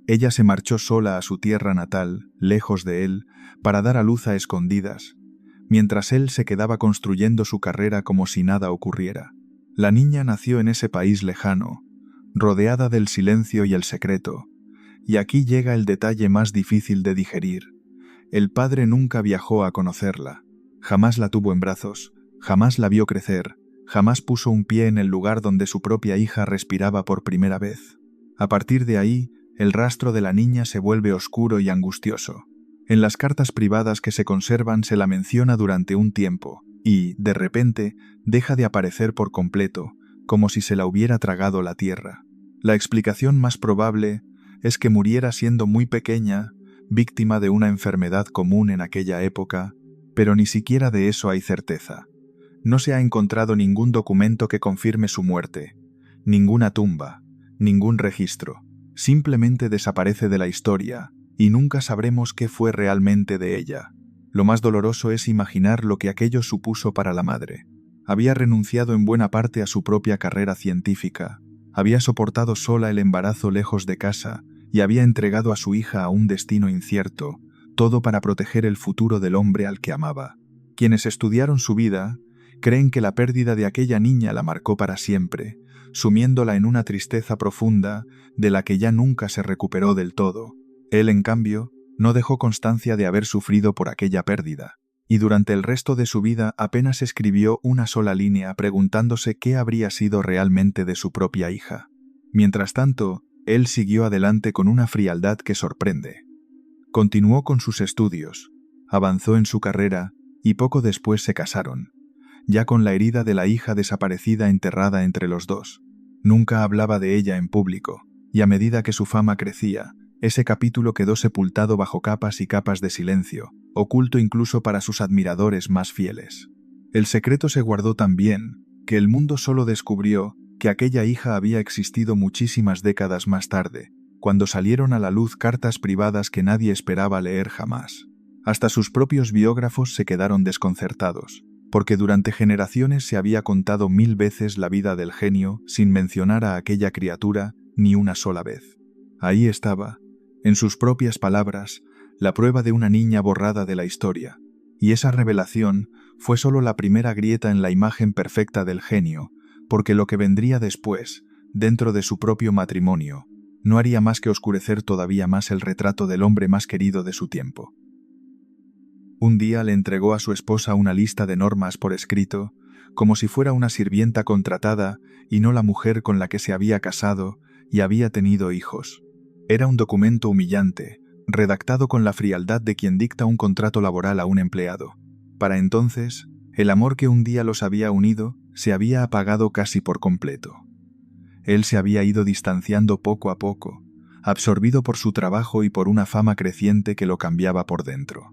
Ella se marchó sola a su tierra natal, lejos de él, para dar a luz a escondidas, mientras él se quedaba construyendo su carrera como si nada ocurriera. La niña nació en ese país lejano, rodeada del silencio y el secreto, y aquí llega el detalle más difícil de digerir. El padre nunca viajó a conocerla, jamás la tuvo en brazos, jamás la vio crecer, jamás puso un pie en el lugar donde su propia hija respiraba por primera vez. A partir de ahí, el rastro de la niña se vuelve oscuro y angustioso. En las cartas privadas que se conservan se la menciona durante un tiempo, y, de repente, deja de aparecer por completo, como si se la hubiera tragado la tierra. La explicación más probable es que muriera siendo muy pequeña, víctima de una enfermedad común en aquella época, pero ni siquiera de eso hay certeza. No se ha encontrado ningún documento que confirme su muerte, ninguna tumba, ningún registro. Simplemente desaparece de la historia y nunca sabremos qué fue realmente de ella. Lo más doloroso es imaginar lo que aquello supuso para la madre. Había renunciado en buena parte a su propia carrera científica, había soportado sola el embarazo lejos de casa y había entregado a su hija a un destino incierto, todo para proteger el futuro del hombre al que amaba. Quienes estudiaron su vida creen que la pérdida de aquella niña la marcó para siempre, sumiéndola en una tristeza profunda de la que ya nunca se recuperó del todo. Él, en cambio, no dejó constancia de haber sufrido por aquella pérdida, y durante el resto de su vida apenas escribió una sola línea preguntándose qué habría sido realmente de su propia hija. Mientras tanto, él siguió adelante con una frialdad que sorprende. Continuó con sus estudios, avanzó en su carrera y poco después se casaron, ya con la herida de la hija desaparecida enterrada entre los dos. Nunca hablaba de ella en público, y a medida que su fama crecía, ese capítulo quedó sepultado bajo capas y capas de silencio, oculto incluso para sus admiradores más fieles. El secreto se guardó tan bien que el mundo solo descubrió que aquella hija había existido muchísimas décadas más tarde, cuando salieron a la luz cartas privadas que nadie esperaba leer jamás. Hasta sus propios biógrafos se quedaron desconcertados, porque durante generaciones se había contado 1000 veces la vida del genio sin mencionar a aquella criatura ni una sola vez. Ahí estaba, en sus propias palabras, la prueba de una niña borrada de la historia, y esa revelación fue solo la primera grieta en la imagen perfecta del genio, porque lo que vendría después, dentro de su propio matrimonio, no haría más que oscurecer todavía más el retrato del hombre más querido de su tiempo. Un día le entregó a su esposa una lista de normas por escrito, como si fuera una sirvienta contratada y no la mujer con la que se había casado y había tenido hijos. Era un documento humillante, redactado con la frialdad de quien dicta un contrato laboral a un empleado. Para entonces, el amor que un día los había unido se había apagado casi por completo. Él se había ido distanciando poco a poco, absorbido por su trabajo y por una fama creciente que lo cambiaba por dentro.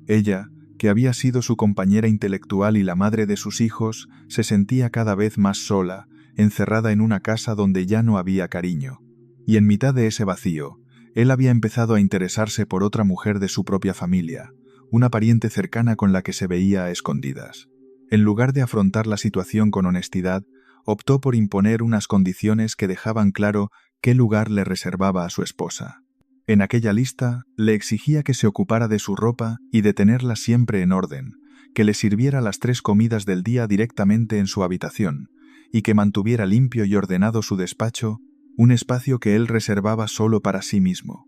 Ella, que había sido su compañera intelectual y la madre de sus hijos, se sentía cada vez más sola, encerrada en una casa donde ya no había cariño. Y en mitad de ese vacío, él había empezado a interesarse por otra mujer de su propia familia, una pariente cercana con la que se veía a escondidas. En lugar de afrontar la situación con honestidad, optó por imponer unas condiciones que dejaban claro qué lugar le reservaba a su esposa. En aquella lista le exigía que se ocupara de su ropa y de tenerla siempre en orden, que le sirviera las 3 comidas del día directamente en su habitación y que mantuviera limpio y ordenado su despacho, un espacio que él reservaba solo para sí mismo.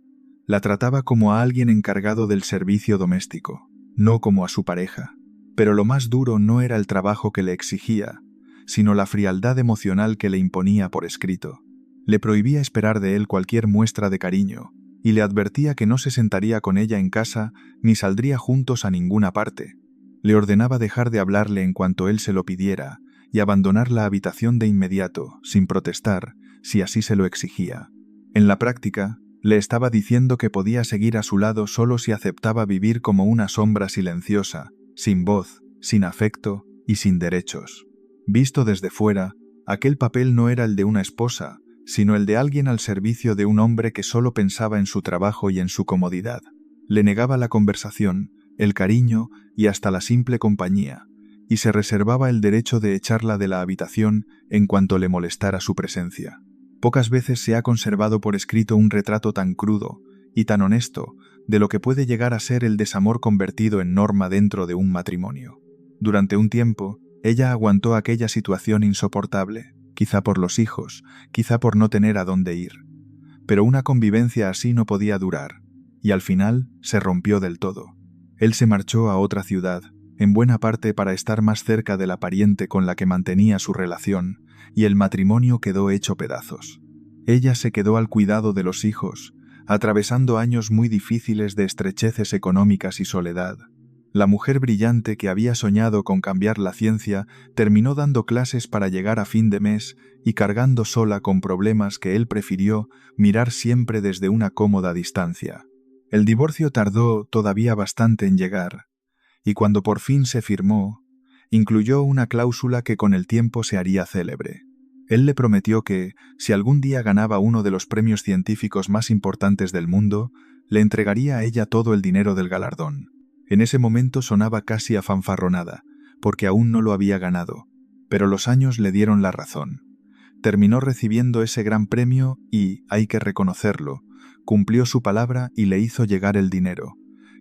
La trataba como a alguien encargado del servicio doméstico, no como a su pareja. Pero lo más duro no era el trabajo que le exigía, sino la frialdad emocional que le imponía por escrito. Le prohibía esperar de él cualquier muestra de cariño, y le advertía que no se sentaría con ella en casa ni saldría juntos a ninguna parte. Le ordenaba dejar de hablarle en cuanto él se lo pidiera y abandonar la habitación de inmediato, sin protestar, si así se lo exigía. En la práctica, le estaba diciendo que podía seguir a su lado solo si aceptaba vivir como una sombra silenciosa, sin voz, sin afecto y sin derechos. Visto desde fuera, aquel papel no era el de una esposa, sino el de alguien al servicio de un hombre que solo pensaba en su trabajo y en su comodidad. Le negaba la conversación, el cariño y hasta la simple compañía, y se reservaba el derecho de echarla de la habitación en cuanto le molestara su presencia. Pocas veces se ha conservado por escrito un retrato tan crudo y tan honesto de lo que puede llegar a ser el desamor convertido en norma dentro de un matrimonio. Durante un tiempo, ella aguantó aquella situación insoportable, quizá por los hijos, quizá por no tener a dónde ir. Pero una convivencia así no podía durar, y al final se rompió del todo. Él se marchó a otra ciudad, en buena parte para estar más cerca de la pariente con la que mantenía su relación, y el matrimonio quedó hecho pedazos. Ella se quedó al cuidado de los hijos, atravesando años muy difíciles de estrecheces económicas y soledad. La mujer brillante que había soñado con cambiar la ciencia terminó dando clases para llegar a fin de mes y cargando sola con problemas que él prefirió mirar siempre desde una cómoda distancia. El divorcio tardó todavía bastante en llegar, y cuando por fin se firmó, incluyó una cláusula que con el tiempo se haría célebre. Él le prometió que, si algún día ganaba uno de los premios científicos más importantes del mundo, le entregaría a ella todo el dinero del galardón. En ese momento sonaba casi a fanfarronada, porque aún no lo había ganado, pero los años le dieron la razón. Terminó recibiendo ese gran premio y, hay que reconocerlo, cumplió su palabra y le hizo llegar el dinero,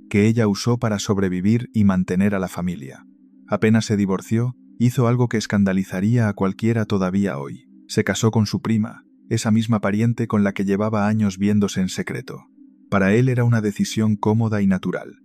que ella usó para sobrevivir y mantener a la familia. Apenas se divorció, hizo algo que escandalizaría a cualquiera todavía hoy. Se casó con su prima, esa misma pariente con la que llevaba años viéndose en secreto. Para él era una decisión cómoda y natural.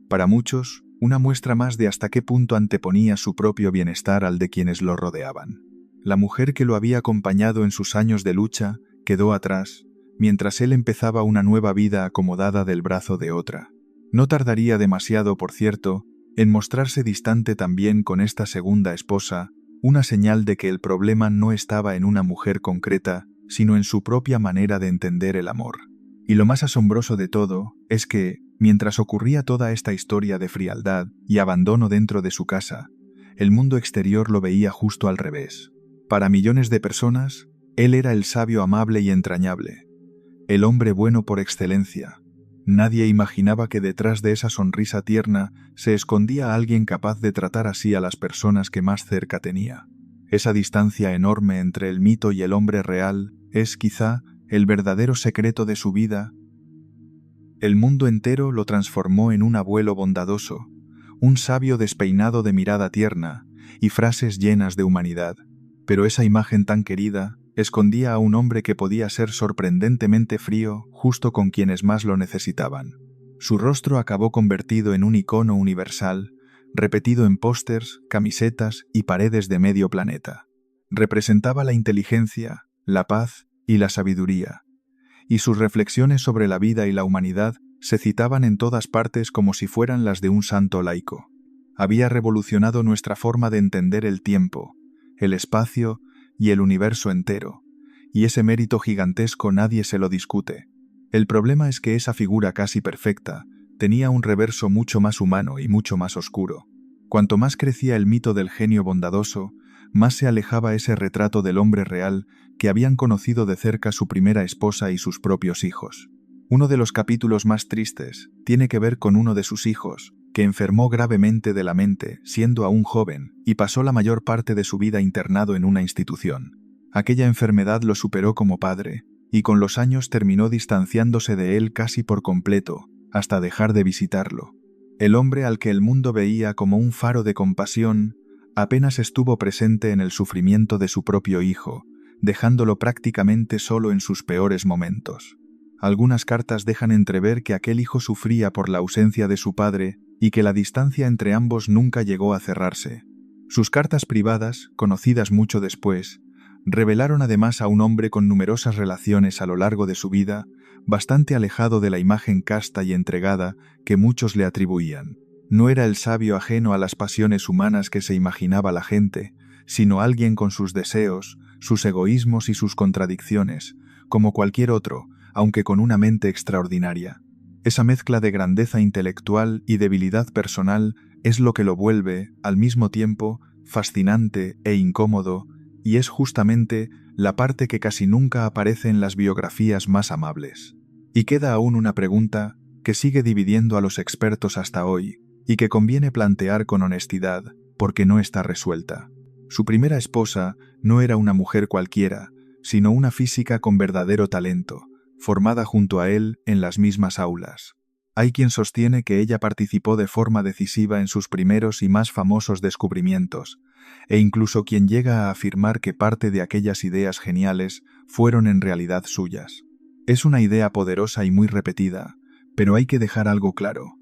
Para muchos, una muestra más de hasta qué punto anteponía su propio bienestar al de quienes lo rodeaban. La mujer que lo había acompañado en sus años de lucha quedó atrás, mientras él empezaba una nueva vida acomodada del brazo de otra. No tardaría demasiado, por cierto, en mostrarse distante también con esta segunda esposa, una señal de que el problema no estaba en una mujer concreta, sino en su propia manera de entender el amor. Y lo más asombroso de todo es que, mientras ocurría toda esta historia de frialdad y abandono dentro de su casa, el mundo exterior lo veía justo al revés. Para millones de personas, él era el sabio amable y entrañable, el hombre bueno por excelencia. Nadie imaginaba que detrás de esa sonrisa tierna se escondía alguien capaz de tratar así a las personas que más cerca tenía. Esa distancia enorme entre el mito y el hombre real es, quizá, el verdadero secreto de su vida. El mundo entero lo transformó en un abuelo bondadoso, un sabio despeinado de mirada tierna y frases llenas de humanidad. Pero esa imagen tan querida escondía a un hombre que podía ser sorprendentemente frío justo con quienes más lo necesitaban. Su rostro acabó convertido en un icono universal, repetido en pósters, camisetas y paredes de medio planeta. Representaba la inteligencia, la paz y la sabiduría, y sus reflexiones sobre la vida y la humanidad se citaban en todas partes como si fueran las de un santo laico. Había revolucionado nuestra forma de entender el tiempo, el espacio y el universo entero, y ese mérito gigantesco nadie se lo discute. El problema es que esa figura casi perfecta tenía un reverso mucho más humano y mucho más oscuro. Cuanto más crecía el mito del genio bondadoso, más se alejaba ese retrato del hombre real que habían conocido de cerca su primera esposa y sus propios hijos. Uno de los capítulos más tristes tiene que ver con uno de sus hijos, que enfermó gravemente de la mente siendo aún joven y pasó la mayor parte de su vida internado en una institución. Aquella enfermedad lo superó como padre, y con los años terminó distanciándose de él casi por completo, hasta dejar de visitarlo. El hombre al que el mundo veía como un faro de compasión, apenas estuvo presente en el sufrimiento de su propio hijo, dejándolo prácticamente solo en sus peores momentos. Algunas cartas dejan entrever que aquel hijo sufría por la ausencia de su padre y que la distancia entre ambos nunca llegó a cerrarse. Sus cartas privadas, conocidas mucho después, revelaron además a un hombre con numerosas relaciones a lo largo de su vida, bastante alejado de la imagen casta y entregada que muchos le atribuían. No era el sabio ajeno a las pasiones humanas que se imaginaba la gente, sino alguien con sus deseos, sus egoísmos y sus contradicciones, como cualquier otro, aunque con una mente extraordinaria. Esa mezcla de grandeza intelectual y debilidad personal es lo que lo vuelve, al mismo tiempo, fascinante e incómodo, y es justamente la parte que casi nunca aparece en las biografías más amables. Y queda aún una pregunta que sigue dividiendo a los expertos hasta hoy, y que conviene plantear con honestidad, porque no está resuelta. Su primera esposa no era una mujer cualquiera, sino una física con verdadero talento, formada junto a él en las mismas aulas. Hay quien sostiene que ella participó de forma decisiva en sus primeros y más famosos descubrimientos, e incluso quien llega a afirmar que parte de aquellas ideas geniales fueron en realidad suyas. Es una idea poderosa y muy repetida, pero hay que dejar algo claro.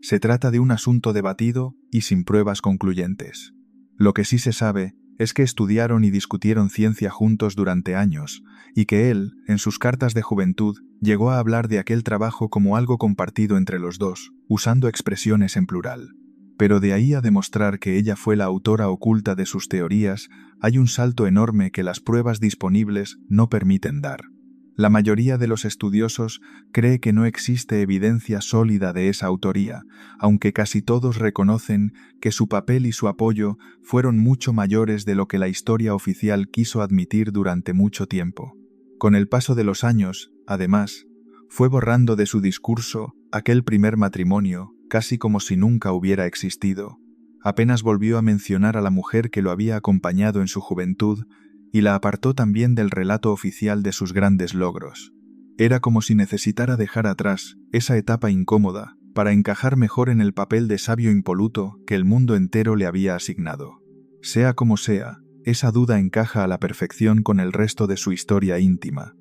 Se trata de un asunto debatido y sin pruebas concluyentes. Lo que sí se sabe es que estudiaron y discutieron ciencia juntos durante años, y que él, en sus cartas de juventud, llegó a hablar de aquel trabajo como algo compartido entre los dos, usando expresiones en plural. Pero de ahí a demostrar que ella fue la autora oculta de sus teorías, hay un salto enorme que las pruebas disponibles no permiten dar. La mayoría de los estudiosos cree que no existe evidencia sólida de esa autoría, aunque casi todos reconocen que su papel y su apoyo fueron mucho mayores de lo que la historia oficial quiso admitir durante mucho tiempo. Con el paso de los años, además, fue borrando de su discurso aquel primer matrimonio, casi como si nunca hubiera existido. Apenas volvió a mencionar a la mujer que lo había acompañado en su juventud, y la apartó también del relato oficial de sus grandes logros. Era como si necesitara dejar atrás esa etapa incómoda para encajar mejor en el papel de sabio impoluto que el mundo entero le había asignado. Sea como sea, esa duda encaja a la perfección con el resto de su historia íntima,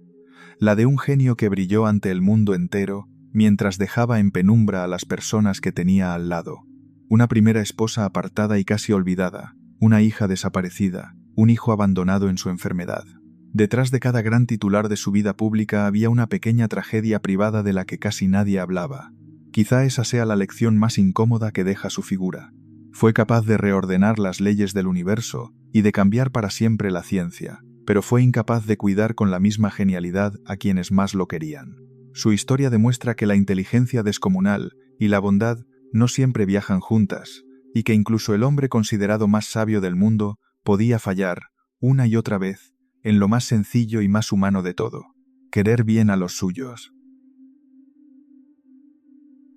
la de un genio que brilló ante el mundo entero mientras dejaba en penumbra a las personas que tenía al lado. Una primera esposa apartada y casi olvidada, una hija desaparecida, un hijo abandonado en su enfermedad. Detrás de cada gran titular de su vida pública había una pequeña tragedia privada de la que casi nadie hablaba. Quizá esa sea la lección más incómoda que deja su figura. Fue capaz de reordenar las leyes del universo y de cambiar para siempre la ciencia, pero fue incapaz de cuidar con la misma genialidad a quienes más lo querían. Su historia demuestra que la inteligencia descomunal y la bondad no siempre viajan juntas, y que incluso el hombre considerado más sabio del mundo podía fallar, una y otra vez, en lo más sencillo y más humano de todo: querer bien a los suyos.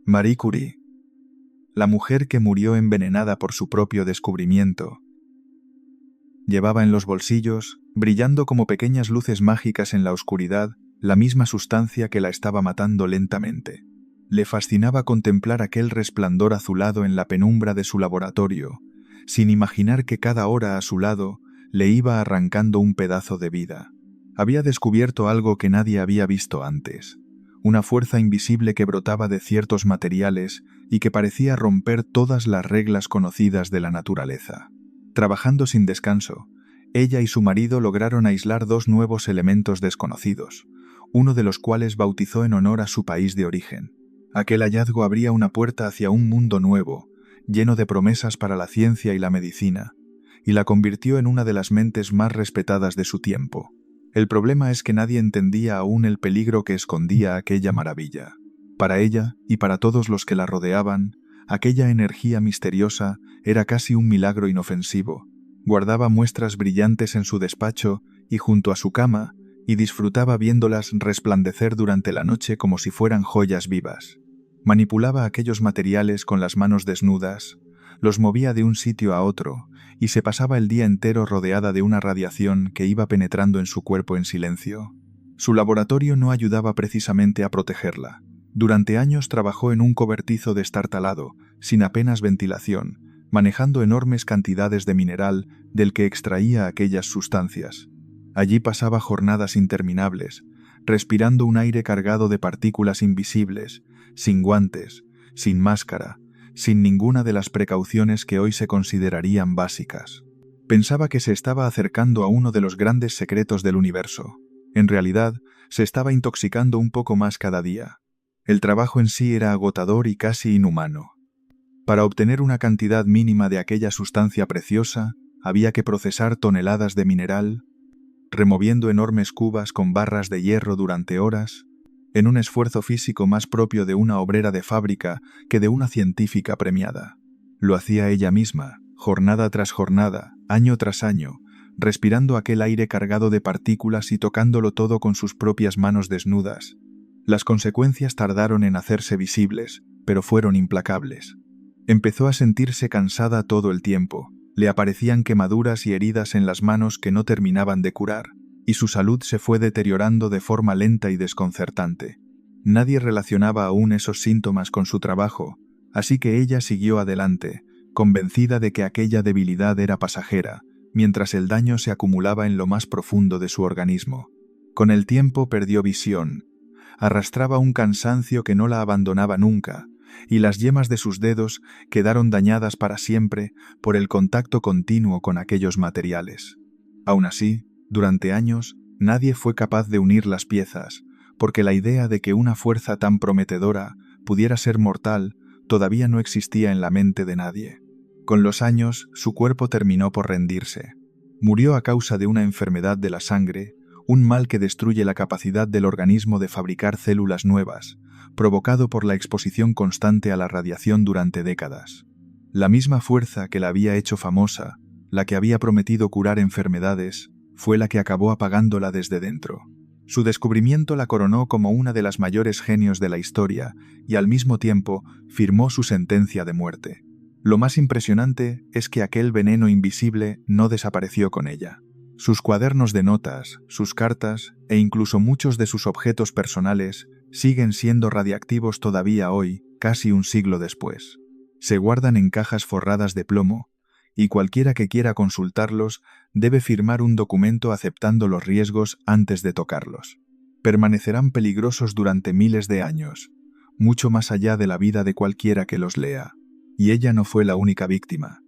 Marie Curie, la mujer que murió envenenada por su propio descubrimiento. Llevaba en los bolsillos, brillando como pequeñas luces mágicas en la oscuridad, la misma sustancia que la estaba matando lentamente. Le fascinaba contemplar aquel resplandor azulado en la penumbra de su laboratorio, sin imaginar que cada hora a su lado le iba arrancando un pedazo de vida. Había descubierto algo que nadie había visto antes, una fuerza invisible que brotaba de ciertos materiales y que parecía romper todas las reglas conocidas de la naturaleza. Trabajando sin descanso, ella y su marido lograron aislar dos nuevos elementos desconocidos, uno de los cuales bautizó en honor a su país de origen. Aquel hallazgo abría una puerta hacia un mundo nuevo, lleno de promesas para la ciencia y la medicina, y la convirtió en una de las mentes más respetadas de su tiempo. El problema es que nadie entendía aún el peligro que escondía aquella maravilla. Para ella, y para todos los que la rodeaban, aquella energía misteriosa era casi un milagro inofensivo. Guardaba muestras brillantes en su despacho y junto a su cama, y disfrutaba viéndolas resplandecer durante la noche como si fueran joyas vivas. Manipulaba aquellos materiales con las manos desnudas, los movía de un sitio a otro y se pasaba el día entero rodeada de una radiación que iba penetrando en su cuerpo en silencio. Su laboratorio no ayudaba precisamente a protegerla. Durante años trabajó en un cobertizo destartalado, sin apenas ventilación, manejando enormes cantidades de mineral del que extraía aquellas sustancias. Allí pasaba jornadas interminables, respirando un aire cargado de partículas invisibles, sin guantes, sin máscara, sin ninguna de las precauciones que hoy se considerarían básicas. Pensaba que se estaba acercando a uno de los grandes secretos del universo. En realidad, se estaba intoxicando un poco más cada día. El trabajo en sí era agotador y casi inhumano. Para obtener una cantidad mínima de aquella sustancia preciosa, había que procesar toneladas de mineral, removiendo enormes cubas con barras de hierro durante horas, en un esfuerzo físico más propio de una obrera de fábrica que de una científica premiada. Lo hacía ella misma, jornada tras jornada, año tras año, respirando aquel aire cargado de partículas y tocándolo todo con sus propias manos desnudas. Las consecuencias tardaron en hacerse visibles, pero fueron implacables. Empezó a sentirse cansada todo el tiempo, le aparecían quemaduras y heridas en las manos que no terminaban de curar, y su salud se fue deteriorando de forma lenta y desconcertante. Nadie relacionaba aún esos síntomas con su trabajo, así que ella siguió adelante, convencida de que aquella debilidad era pasajera, mientras el daño se acumulaba en lo más profundo de su organismo. Con el tiempo perdió visión, arrastraba un cansancio que no la abandonaba nunca, y las yemas de sus dedos quedaron dañadas para siempre por el contacto continuo con aquellos materiales. Aún así, durante años, nadie fue capaz de unir las piezas, porque la idea de que una fuerza tan prometedora pudiera ser mortal todavía no existía en la mente de nadie. Con los años, su cuerpo terminó por rendirse. Murió a causa de una enfermedad de la sangre, un mal que destruye la capacidad del organismo de fabricar células nuevas, provocado por la exposición constante a la radiación durante décadas. La misma fuerza que la había hecho famosa, la que había prometido curar enfermedades, fue la que acabó apagándola desde dentro. Su descubrimiento la coronó como una de las mayores genios de la historia y al mismo tiempo firmó su sentencia de muerte. Lo más impresionante es que aquel veneno invisible no desapareció con ella. Sus cuadernos de notas, sus cartas e incluso muchos de sus objetos personales siguen siendo radiactivos todavía hoy, casi un siglo después. Se guardan en cajas forradas de plomo, y cualquiera que quiera consultarlos debe firmar un documento aceptando los riesgos antes de tocarlos. Permanecerán peligrosos durante miles de años, mucho más allá de la vida de cualquiera que los lea. Y ella no fue la única víctima.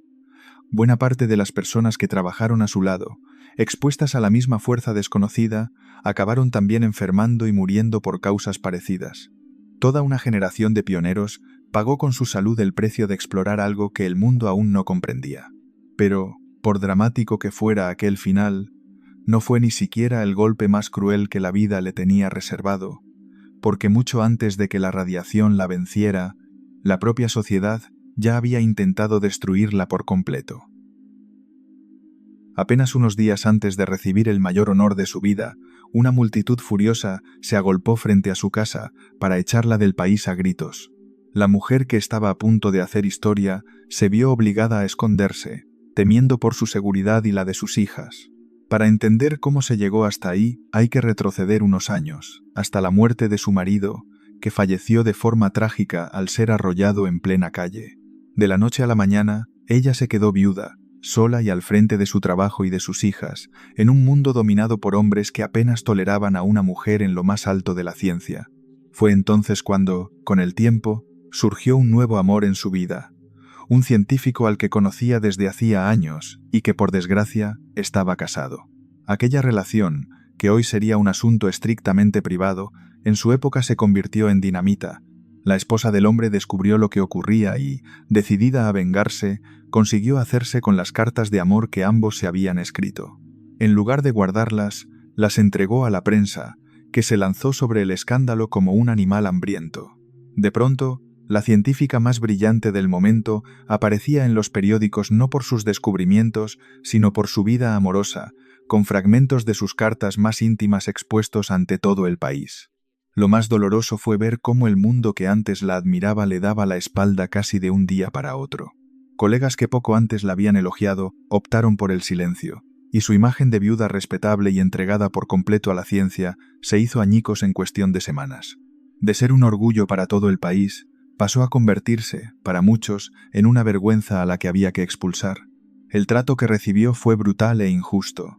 Buena parte de las personas que trabajaron a su lado, expuestas a la misma fuerza desconocida, acabaron también enfermando y muriendo por causas parecidas. Toda una generación de pioneros pagó con su salud el precio de explorar algo que el mundo aún no comprendía. Pero, por dramático que fuera aquel final, no fue ni siquiera el golpe más cruel que la vida le tenía reservado, porque mucho antes de que la radiación la venciera, la propia sociedad ya había intentado destruirla por completo. Apenas unos días antes de recibir el mayor honor de su vida, una multitud furiosa se agolpó frente a su casa para echarla del país a gritos. La mujer que estaba a punto de hacer historia se vio obligada a esconderse, temiendo por su seguridad y la de sus hijas. Para entender cómo se llegó hasta ahí, hay que retroceder unos años, hasta la muerte de su marido, que falleció de forma trágica al ser arrollado en plena calle. De la noche a la mañana, ella se quedó viuda, sola y al frente de su trabajo y de sus hijas, en un mundo dominado por hombres que apenas toleraban a una mujer en lo más alto de la ciencia. Fue entonces cuando, con el tiempo, surgió un nuevo amor en su vida, un científico al que conocía desde hacía años y que, por desgracia, estaba casado. Aquella relación, que hoy sería un asunto estrictamente privado, en su época se convirtió en dinamita. La esposa del hombre descubrió lo que ocurría y, decidida a vengarse, consiguió hacerse con las cartas de amor que ambos se habían escrito. En lugar de guardarlas, las entregó a la prensa, que se lanzó sobre el escándalo como un animal hambriento. De pronto, la científica más brillante del momento aparecía en los periódicos no por sus descubrimientos, sino por su vida amorosa, con fragmentos de sus cartas más íntimas expuestos ante todo el país. Lo más doloroso fue ver cómo el mundo que antes la admiraba le daba la espalda casi de un día para otro. Colegas que poco antes la habían elogiado optaron por el silencio, y su imagen de viuda respetable y entregada por completo a la ciencia se hizo añicos en cuestión de semanas. De ser un orgullo para todo el país, pasó a convertirse, para muchos, en una vergüenza a la que había que expulsar. El trato que recibió fue brutal e injusto.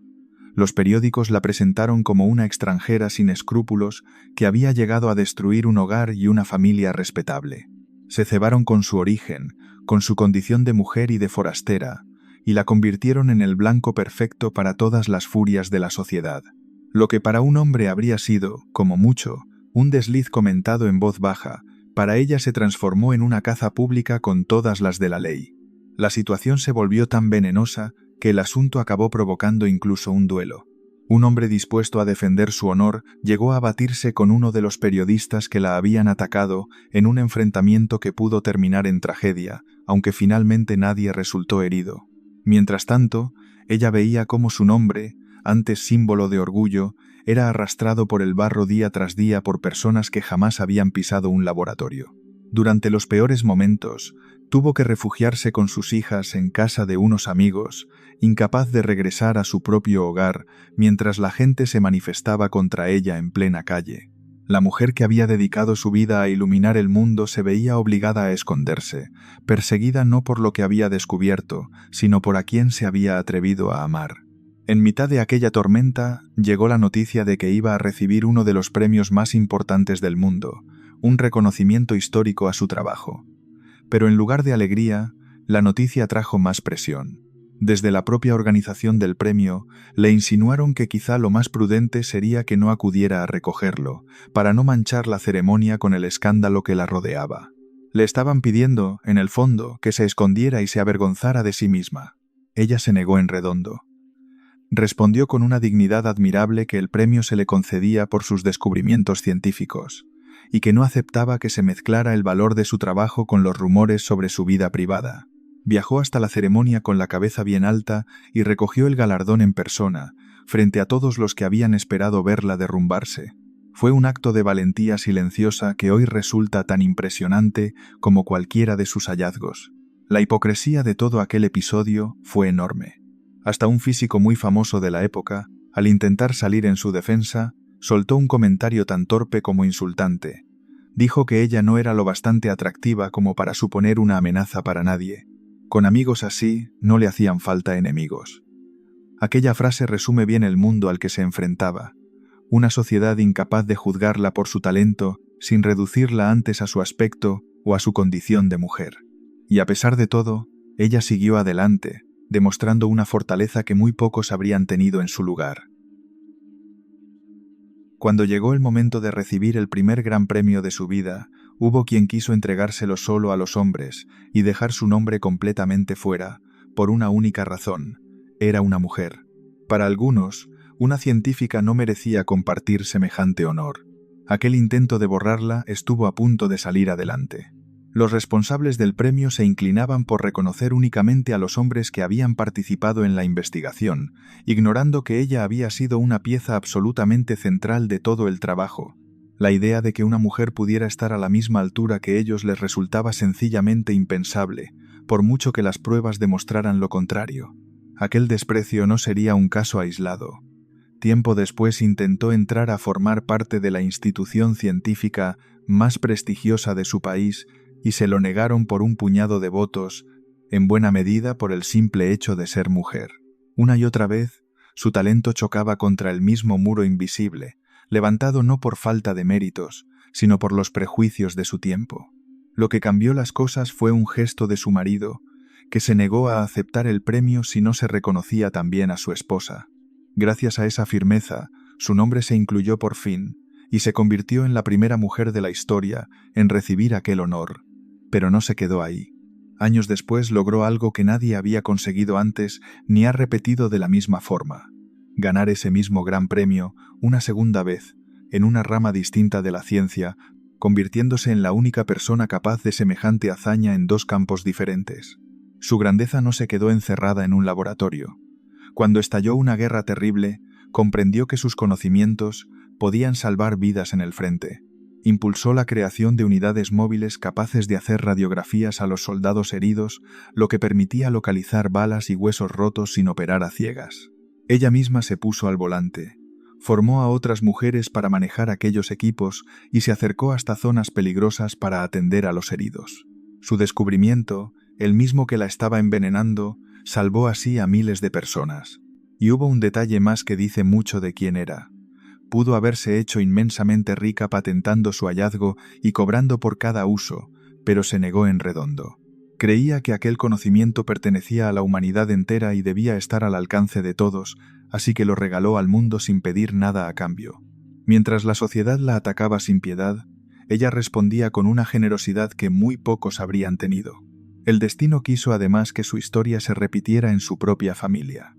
Los periódicos la presentaron como una extranjera sin escrúpulos que había llegado a destruir un hogar y una familia respetable. Se cebaron con su origen, con su condición de mujer y de forastera, y la convirtieron en el blanco perfecto para todas las furias de la sociedad. Lo que para un hombre habría sido, como mucho, un desliz comentado en voz baja, para ella se transformó en una caza pública con todas las de la ley. La situación se volvió tan venenosa que el asunto acabó provocando incluso un duelo. Un hombre dispuesto a defender su honor llegó a batirse con uno de los periodistas que la habían atacado en un enfrentamiento que pudo terminar en tragedia, aunque finalmente nadie resultó herido. Mientras tanto, ella veía cómo su nombre, antes símbolo de orgullo, era arrastrado por el barro día tras día por personas que jamás habían pisado un laboratorio. Durante los peores momentos, tuvo que refugiarse con sus hijas en casa de unos amigos, incapaz de regresar a su propio hogar mientras la gente se manifestaba contra ella en plena calle. La mujer que había dedicado su vida a iluminar el mundo se veía obligada a esconderse, perseguida no por lo que había descubierto, sino por a quien se había atrevido a amar. En mitad de aquella tormenta, llegó la noticia de que iba a recibir uno de los premios más importantes del mundo, un reconocimiento histórico a su trabajo. Pero en lugar de alegría, la noticia trajo más presión. Desde la propia organización del premio, le insinuaron que quizá lo más prudente sería que no acudiera a recogerlo, para no manchar la ceremonia con el escándalo que la rodeaba. Le estaban pidiendo, en el fondo, que se escondiera y se avergonzara de sí misma. Ella se negó en redondo. Respondió con una dignidad admirable que el premio se le concedía por sus descubrimientos científicos, y que no aceptaba que se mezclara el valor de su trabajo con los rumores sobre su vida privada. Viajó hasta la ceremonia con la cabeza bien alta y recogió el galardón en persona, frente a todos los que habían esperado verla derrumbarse. Fue un acto de valentía silenciosa que hoy resulta tan impresionante como cualquiera de sus hallazgos. La hipocresía de todo aquel episodio fue enorme. Hasta un físico muy famoso de la época, al intentar salir en su defensa, soltó un comentario tan torpe como insultante. Dijo que ella no era lo bastante atractiva como para suponer una amenaza para nadie. Con amigos así, no le hacían falta enemigos. Aquella frase resume bien el mundo al que se enfrentaba. Una sociedad incapaz de juzgarla por su talento, sin reducirla antes a su aspecto o a su condición de mujer. Y a pesar de todo, ella siguió adelante, demostrando una fortaleza que muy pocos habrían tenido en su lugar. Cuando llegó el momento de recibir el primer gran premio de su vida, hubo quien quiso entregárselo solo a los hombres y dejar su nombre completamente fuera, por una única razón: era una mujer. Para algunos, una científica no merecía compartir semejante honor. Aquel intento de borrarla estuvo a punto de salir adelante. Los responsables del premio se inclinaban por reconocer únicamente a los hombres que habían participado en la investigación, ignorando que ella había sido una pieza absolutamente central de todo el trabajo. La idea de que una mujer pudiera estar a la misma altura que ellos les resultaba sencillamente impensable, por mucho que las pruebas demostraran lo contrario. Aquel desprecio no sería un caso aislado. Tiempo después intentó entrar a formar parte de la institución científica más prestigiosa de su país y se lo negaron por un puñado de votos, en buena medida por el simple hecho de ser mujer. Una y otra vez, su talento chocaba contra el mismo muro invisible, levantado no por falta de méritos, sino por los prejuicios de su tiempo. Lo que cambió las cosas fue un gesto de su marido, que se negó a aceptar el premio si no se reconocía también a su esposa. Gracias a esa firmeza, su nombre se incluyó por fin, y se convirtió en la primera mujer de la historia en recibir aquel honor. Pero no se quedó ahí. Años después logró algo que nadie había conseguido antes ni ha repetido de la misma forma: ganar ese mismo gran premio una segunda vez, en una rama distinta de la ciencia, convirtiéndose en la única persona capaz de semejante hazaña en dos campos diferentes. Su grandeza no se quedó encerrada en un laboratorio. Cuando estalló una guerra terrible, comprendió que sus conocimientos podían salvar vidas en el frente. Impulsó la creación de unidades móviles capaces de hacer radiografías a los soldados heridos, lo que permitía localizar balas y huesos rotos sin operar a ciegas. Ella misma se puso al volante, formó a otras mujeres para manejar aquellos equipos y se acercó hasta zonas peligrosas para atender a los heridos. Su descubrimiento, el mismo que la estaba envenenando, salvó así a miles de personas. Y hubo un detalle más que dice mucho de quién era. Pudo haberse hecho inmensamente rica patentando su hallazgo y cobrando por cada uso, pero se negó en redondo. Creía que aquel conocimiento pertenecía a la humanidad entera y debía estar al alcance de todos, así que lo regaló al mundo sin pedir nada a cambio. Mientras la sociedad la atacaba sin piedad, ella respondía con una generosidad que muy pocos habrían tenido. El destino quiso además que su historia se repitiera en su propia familia.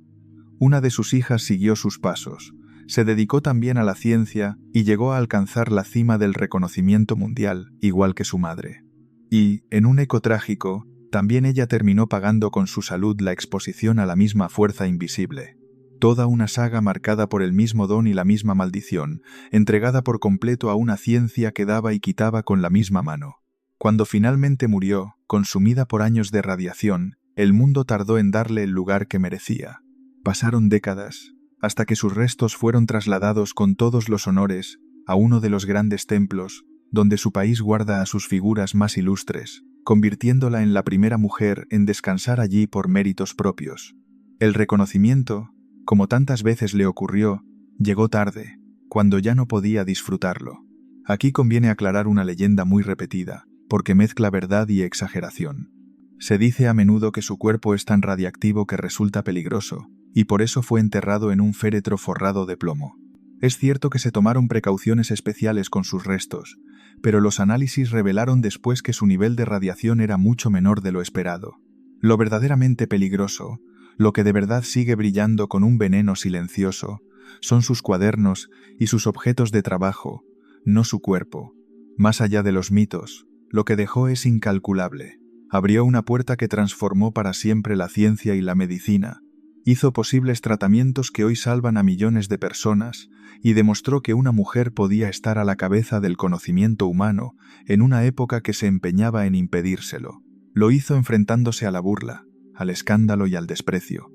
Una de sus hijas siguió sus pasos, se dedicó también a la ciencia y llegó a alcanzar la cima del reconocimiento mundial, igual que su madre. Y, en un eco trágico, también ella terminó pagando con su salud la exposición a la misma fuerza invisible. Toda una saga marcada por el mismo don y la misma maldición, entregada por completo a una ciencia que daba y quitaba con la misma mano. Cuando finalmente murió, consumida por años de radiación, el mundo tardó en darle el lugar que merecía. Pasaron décadas, hasta que sus restos fueron trasladados con todos los honores a uno de los grandes templos, donde su país guarda a sus figuras más ilustres, convirtiéndola en la primera mujer en descansar allí por méritos propios. El reconocimiento, como tantas veces le ocurrió, llegó tarde, cuando ya no podía disfrutarlo. Aquí conviene aclarar una leyenda muy repetida, porque mezcla verdad y exageración. Se dice a menudo que su cuerpo es tan radiactivo que resulta peligroso, y por eso fue enterrado en un féretro forrado de plomo. Es cierto que se tomaron precauciones especiales con sus restos, pero los análisis revelaron después que su nivel de radiación era mucho menor de lo esperado. Lo verdaderamente peligroso, lo que de verdad sigue brillando con un veneno silencioso, son sus cuadernos y sus objetos de trabajo, no su cuerpo. Más allá de los mitos, lo que dejó es incalculable. Abrió una puerta que transformó para siempre la ciencia y la medicina, hizo posibles tratamientos que hoy salvan a millones de personas y demostró que una mujer podía estar a la cabeza del conocimiento humano en una época que se empeñaba en impedírselo. Lo hizo enfrentándose a la burla, al escándalo y al desprecio,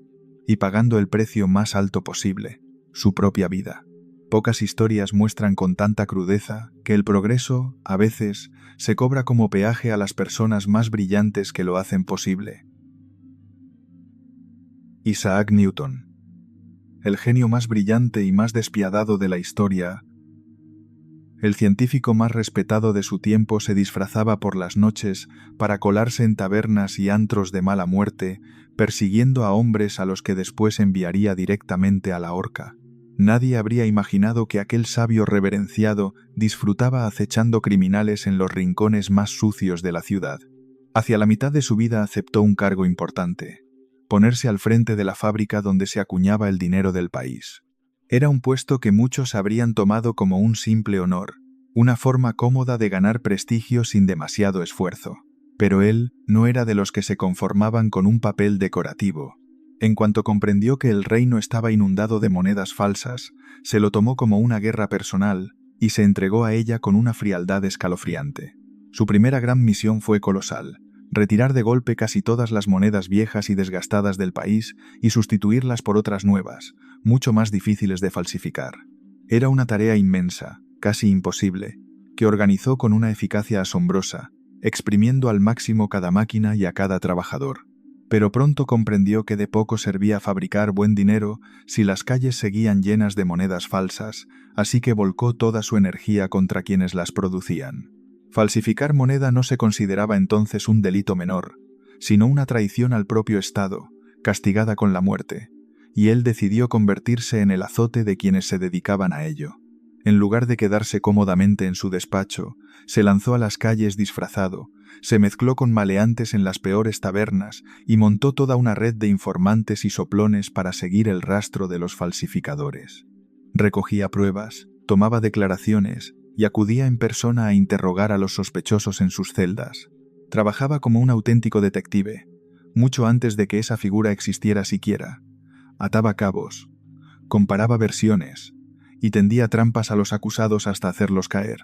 y pagando el precio más alto posible, su propia vida. Pocas historias muestran con tanta crudeza que el progreso, a veces, se cobra como peaje a las personas más brillantes que lo hacen posible. Isaac Newton, el genio más brillante y más despiadado de la historia, el científico más respetado de su tiempo, se disfrazaba por las noches para colarse en tabernas y antros de mala muerte, persiguiendo a hombres a los que después enviaría directamente a la horca. Nadie habría imaginado que aquel sabio reverenciado disfrutaba acechando criminales en los rincones más sucios de la ciudad. Hacia la mitad de su vida aceptó un cargo importante: ponerse al frente de la fábrica donde se acuñaba el dinero del país. Era un puesto que muchos habrían tomado como un simple honor, una forma cómoda de ganar prestigio sin demasiado esfuerzo. Pero él no era de los que se conformaban con un papel decorativo. En cuanto comprendió que el reino estaba inundado de monedas falsas, se lo tomó como una guerra personal y se entregó a ella con una frialdad escalofriante. Su primera gran misión fue colosal: retirar de golpe casi todas las monedas viejas y desgastadas del país y sustituirlas por otras nuevas, mucho más difíciles de falsificar. Era una tarea inmensa, casi imposible, que organizó con una eficacia asombrosa, exprimiendo al máximo cada máquina y a cada trabajador. Pero pronto comprendió que de poco servía fabricar buen dinero si las calles seguían llenas de monedas falsas, así que volcó toda su energía contra quienes las producían. Falsificar moneda no se consideraba entonces un delito menor, sino una traición al propio Estado, castigada con la muerte, y él decidió convertirse en el azote de quienes se dedicaban a ello. En lugar de quedarse cómodamente en su despacho, se lanzó a las calles disfrazado, se mezcló con maleantes en las peores tabernas y montó toda una red de informantes y soplones para seguir el rastro de los falsificadores. Recogía pruebas, tomaba declaraciones y acudía en persona a interrogar a los sospechosos en sus celdas. Trabajaba como un auténtico detective, mucho antes de que esa figura existiera siquiera. Ataba cabos, comparaba versiones y tendía trampas a los acusados hasta hacerlos caer.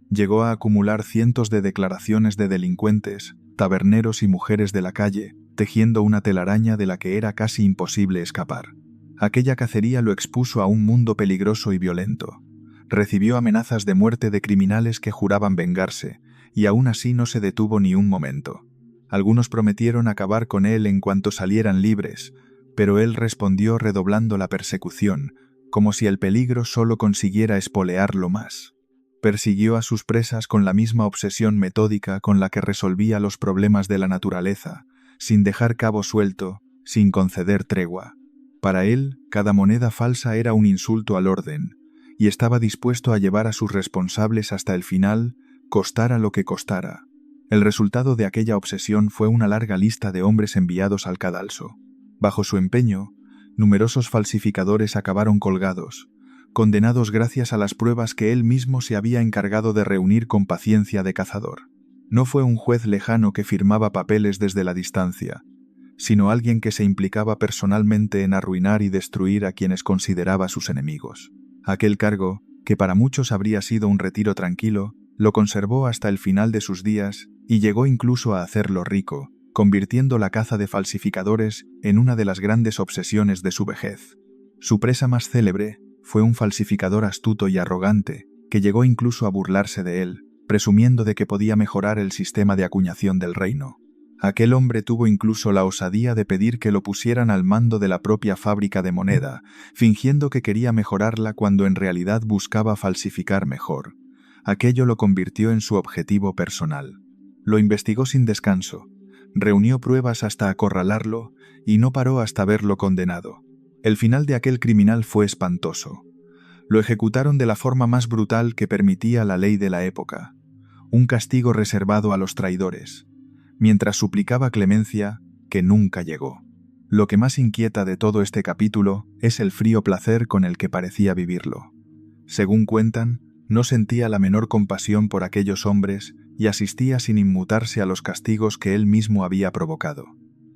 Llegó a acumular cientos de declaraciones de delincuentes, taberneros y mujeres de la calle, tejiendo una telaraña de la que era casi imposible escapar. Aquella cacería lo expuso a un mundo peligroso y violento. Recibió amenazas de muerte de criminales que juraban vengarse, y aún así no se detuvo ni un momento. Algunos prometieron acabar con él en cuanto salieran libres, pero él respondió redoblando la persecución, como si el peligro solo consiguiera espolearlo más. Persiguió a sus presas con la misma obsesión metódica con la que resolvía los problemas de la naturaleza, sin dejar cabo suelto, sin conceder tregua. Para él, cada moneda falsa era un insulto al orden, y estaba dispuesto a llevar a sus responsables hasta el final, costara lo que costara. El resultado de aquella obsesión fue una larga lista de hombres enviados al cadalso. Bajo su empeño, numerosos falsificadores acabaron colgados, condenados gracias a las pruebas que él mismo se había encargado de reunir con paciencia de cazador. No fue un juez lejano que firmaba papeles desde la distancia, sino alguien que se implicaba personalmente en arruinar y destruir a quienes consideraba sus enemigos. Aquel cargo, que para muchos habría sido un retiro tranquilo, lo conservó hasta el final de sus días y llegó incluso a hacerlo rico, convirtiendo la caza de falsificadores en una de las grandes obsesiones de su vejez. Su presa más célebre fue un falsificador astuto y arrogante, que llegó incluso a burlarse de él, presumiendo de que podía mejorar el sistema de acuñación del reino. Aquel hombre tuvo incluso la osadía de pedir que lo pusieran al mando de la propia fábrica de moneda, fingiendo que quería mejorarla cuando en realidad buscaba falsificar mejor. Aquello lo convirtió en su objetivo personal. Lo investigó sin descanso, reunió pruebas hasta acorralarlo y no paró hasta verlo condenado. El final de aquel criminal fue espantoso. Lo ejecutaron de la forma más brutal que permitía la ley de la época, un castigo reservado a los traidores, mientras suplicaba clemencia que nunca llegó. Lo que más inquieta de todo este capítulo es el frío placer con el que parecía vivirlo. Según cuentan, no sentía la menor compasión por aquellos hombres y asistía sin inmutarse a los castigos que él mismo había provocado.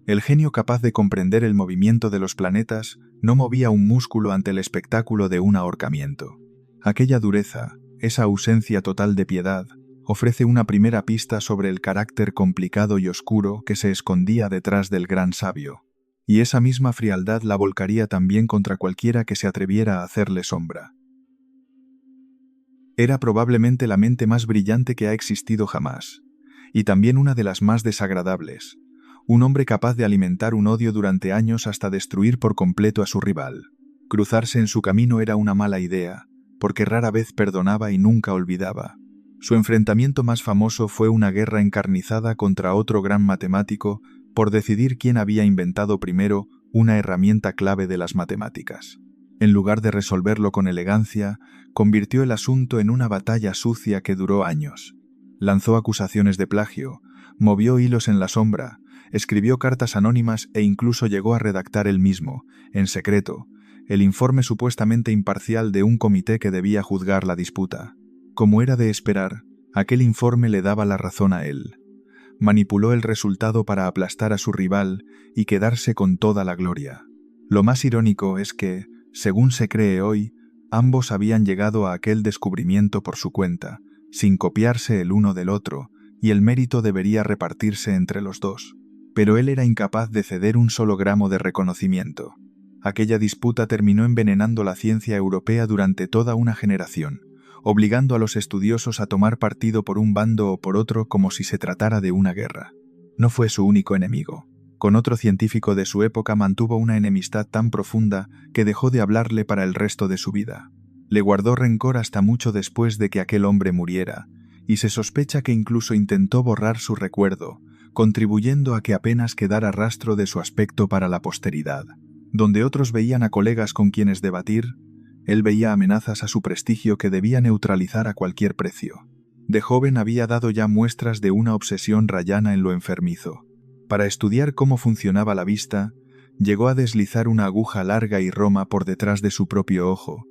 El genio capaz de comprender el movimiento de los planetas no movía un músculo ante el espectáculo de un ahorcamiento. Aquella dureza, esa ausencia total de piedad, ofrece una primera pista sobre el carácter complicado y oscuro que se escondía detrás del gran sabio, y esa misma frialdad la volcaría también contra cualquiera que se atreviera a hacerle sombra. Era probablemente la mente más brillante que ha existido jamás, y también una de las más desagradables, un hombre capaz de alimentar un odio durante años hasta destruir por completo a su rival. Cruzarse en su camino era una mala idea, porque rara vez perdonaba y nunca olvidaba. Su enfrentamiento más famoso fue una guerra encarnizada contra otro gran matemático por decidir quién había inventado primero una herramienta clave de las matemáticas. En lugar de resolverlo con elegancia, convirtió el asunto en una batalla sucia que duró años. Lanzó acusaciones de plagio, movió hilos en la sombra, escribió cartas anónimas e incluso llegó a redactar él mismo, en secreto, el informe supuestamente imparcial de un comité que debía juzgar la disputa. Como era de esperar, aquel informe le daba la razón a él. Manipuló el resultado para aplastar a su rival y quedarse con toda la gloria. Lo más irónico es que, según se cree hoy, ambos habían llegado a aquel descubrimiento por su cuenta, sin copiarse el uno del otro, y el mérito debería repartirse entre los dos. Pero él era incapaz de ceder un solo gramo de reconocimiento. Aquella disputa terminó envenenando la ciencia europea durante toda una generación, obligando a los estudiosos a tomar partido por un bando o por otro como si se tratara de una guerra. No fue su único enemigo. Con otro científico de su época mantuvo una enemistad tan profunda que dejó de hablarle para el resto de su vida. Le guardó rencor hasta mucho después de que aquel hombre muriera, y se sospecha que incluso intentó borrar su recuerdo, contribuyendo a que apenas quedara rastro de su aspecto para la posteridad. Donde otros veían a colegas con quienes debatir, él veía amenazas a su prestigio que debía neutralizar a cualquier precio. De joven había dado ya muestras de una obsesión rayana en lo enfermizo. Para estudiar cómo funcionaba la vista, llegó a deslizar una aguja larga y roma por detrás de su propio ojo,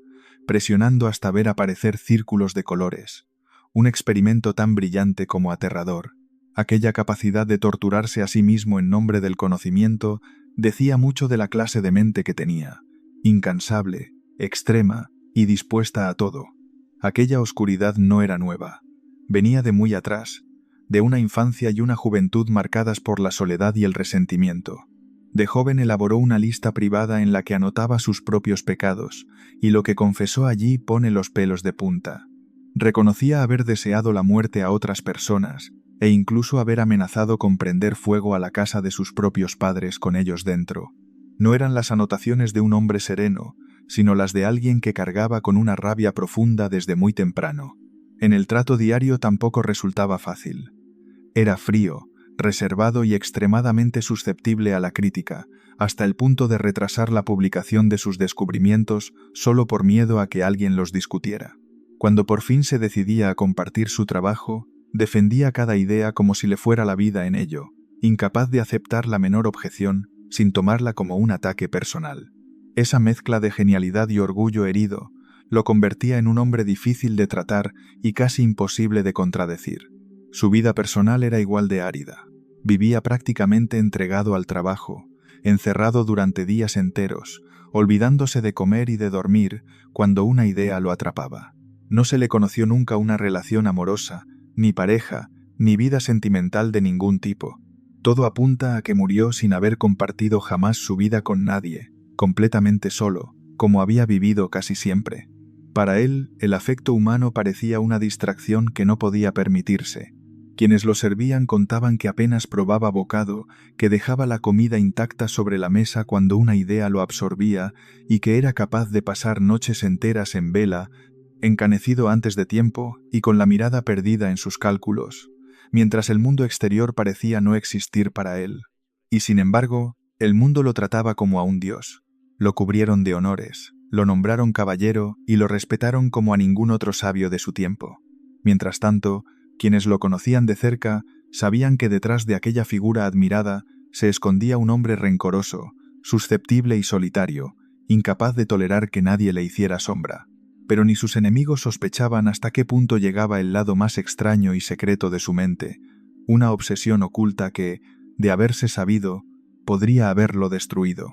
presionando hasta ver aparecer círculos de colores. Un experimento tan brillante como aterrador. Aquella capacidad de torturarse a sí mismo en nombre del conocimiento decía mucho de la clase de mente que tenía, incansable, extrema y dispuesta a todo. Aquella oscuridad no era nueva. Venía de muy atrás, de una infancia y una juventud marcadas por la soledad y el resentimiento. De joven elaboró una lista privada en la que anotaba sus propios pecados, y lo que confesó allí pone los pelos de punta. Reconocía haber deseado la muerte a otras personas, e incluso haber amenazado con prender fuego a la casa de sus propios padres con ellos dentro. No eran las anotaciones de un hombre sereno, sino las de alguien que cargaba con una rabia profunda desde muy temprano. En el trato diario tampoco resultaba fácil. Era frío, reservado y extremadamente susceptible a la crítica, hasta el punto de retrasar la publicación de sus descubrimientos solo por miedo a que alguien los discutiera. Cuando por fin se decidía a compartir su trabajo, defendía cada idea como si le fuera la vida en ello, incapaz de aceptar la menor objeción sin tomarla como un ataque personal. Esa mezcla de genialidad y orgullo herido lo convertía en un hombre difícil de tratar y casi imposible de contradecir. Su vida personal era igual de árida. Vivía prácticamente entregado al trabajo, encerrado durante días enteros, olvidándose de comer y de dormir cuando una idea lo atrapaba. No se le conoció nunca una relación amorosa, ni pareja, ni vida sentimental de ningún tipo. Todo apunta a que murió sin haber compartido jamás su vida con nadie, completamente solo, como había vivido casi siempre. Para él, el afecto humano parecía una distracción que no podía permitirse. Quienes lo servían contaban que apenas probaba bocado, que dejaba la comida intacta sobre la mesa cuando una idea lo absorbía y que era capaz de pasar noches enteras en vela, encanecido antes de tiempo y con la mirada perdida en sus cálculos, mientras el mundo exterior parecía no existir para él. Y sin embargo, el mundo lo trataba como a un dios. Lo cubrieron de honores, lo nombraron caballero y lo respetaron como a ningún otro sabio de su tiempo. Mientras tanto, quienes lo conocían de cerca sabían que detrás de aquella figura admirada se escondía un hombre rencoroso, susceptible y solitario, incapaz de tolerar que nadie le hiciera sombra. Pero ni sus enemigos sospechaban hasta qué punto llegaba el lado más extraño y secreto de su mente, una obsesión oculta que, de haberse sabido, podría haberlo destruido.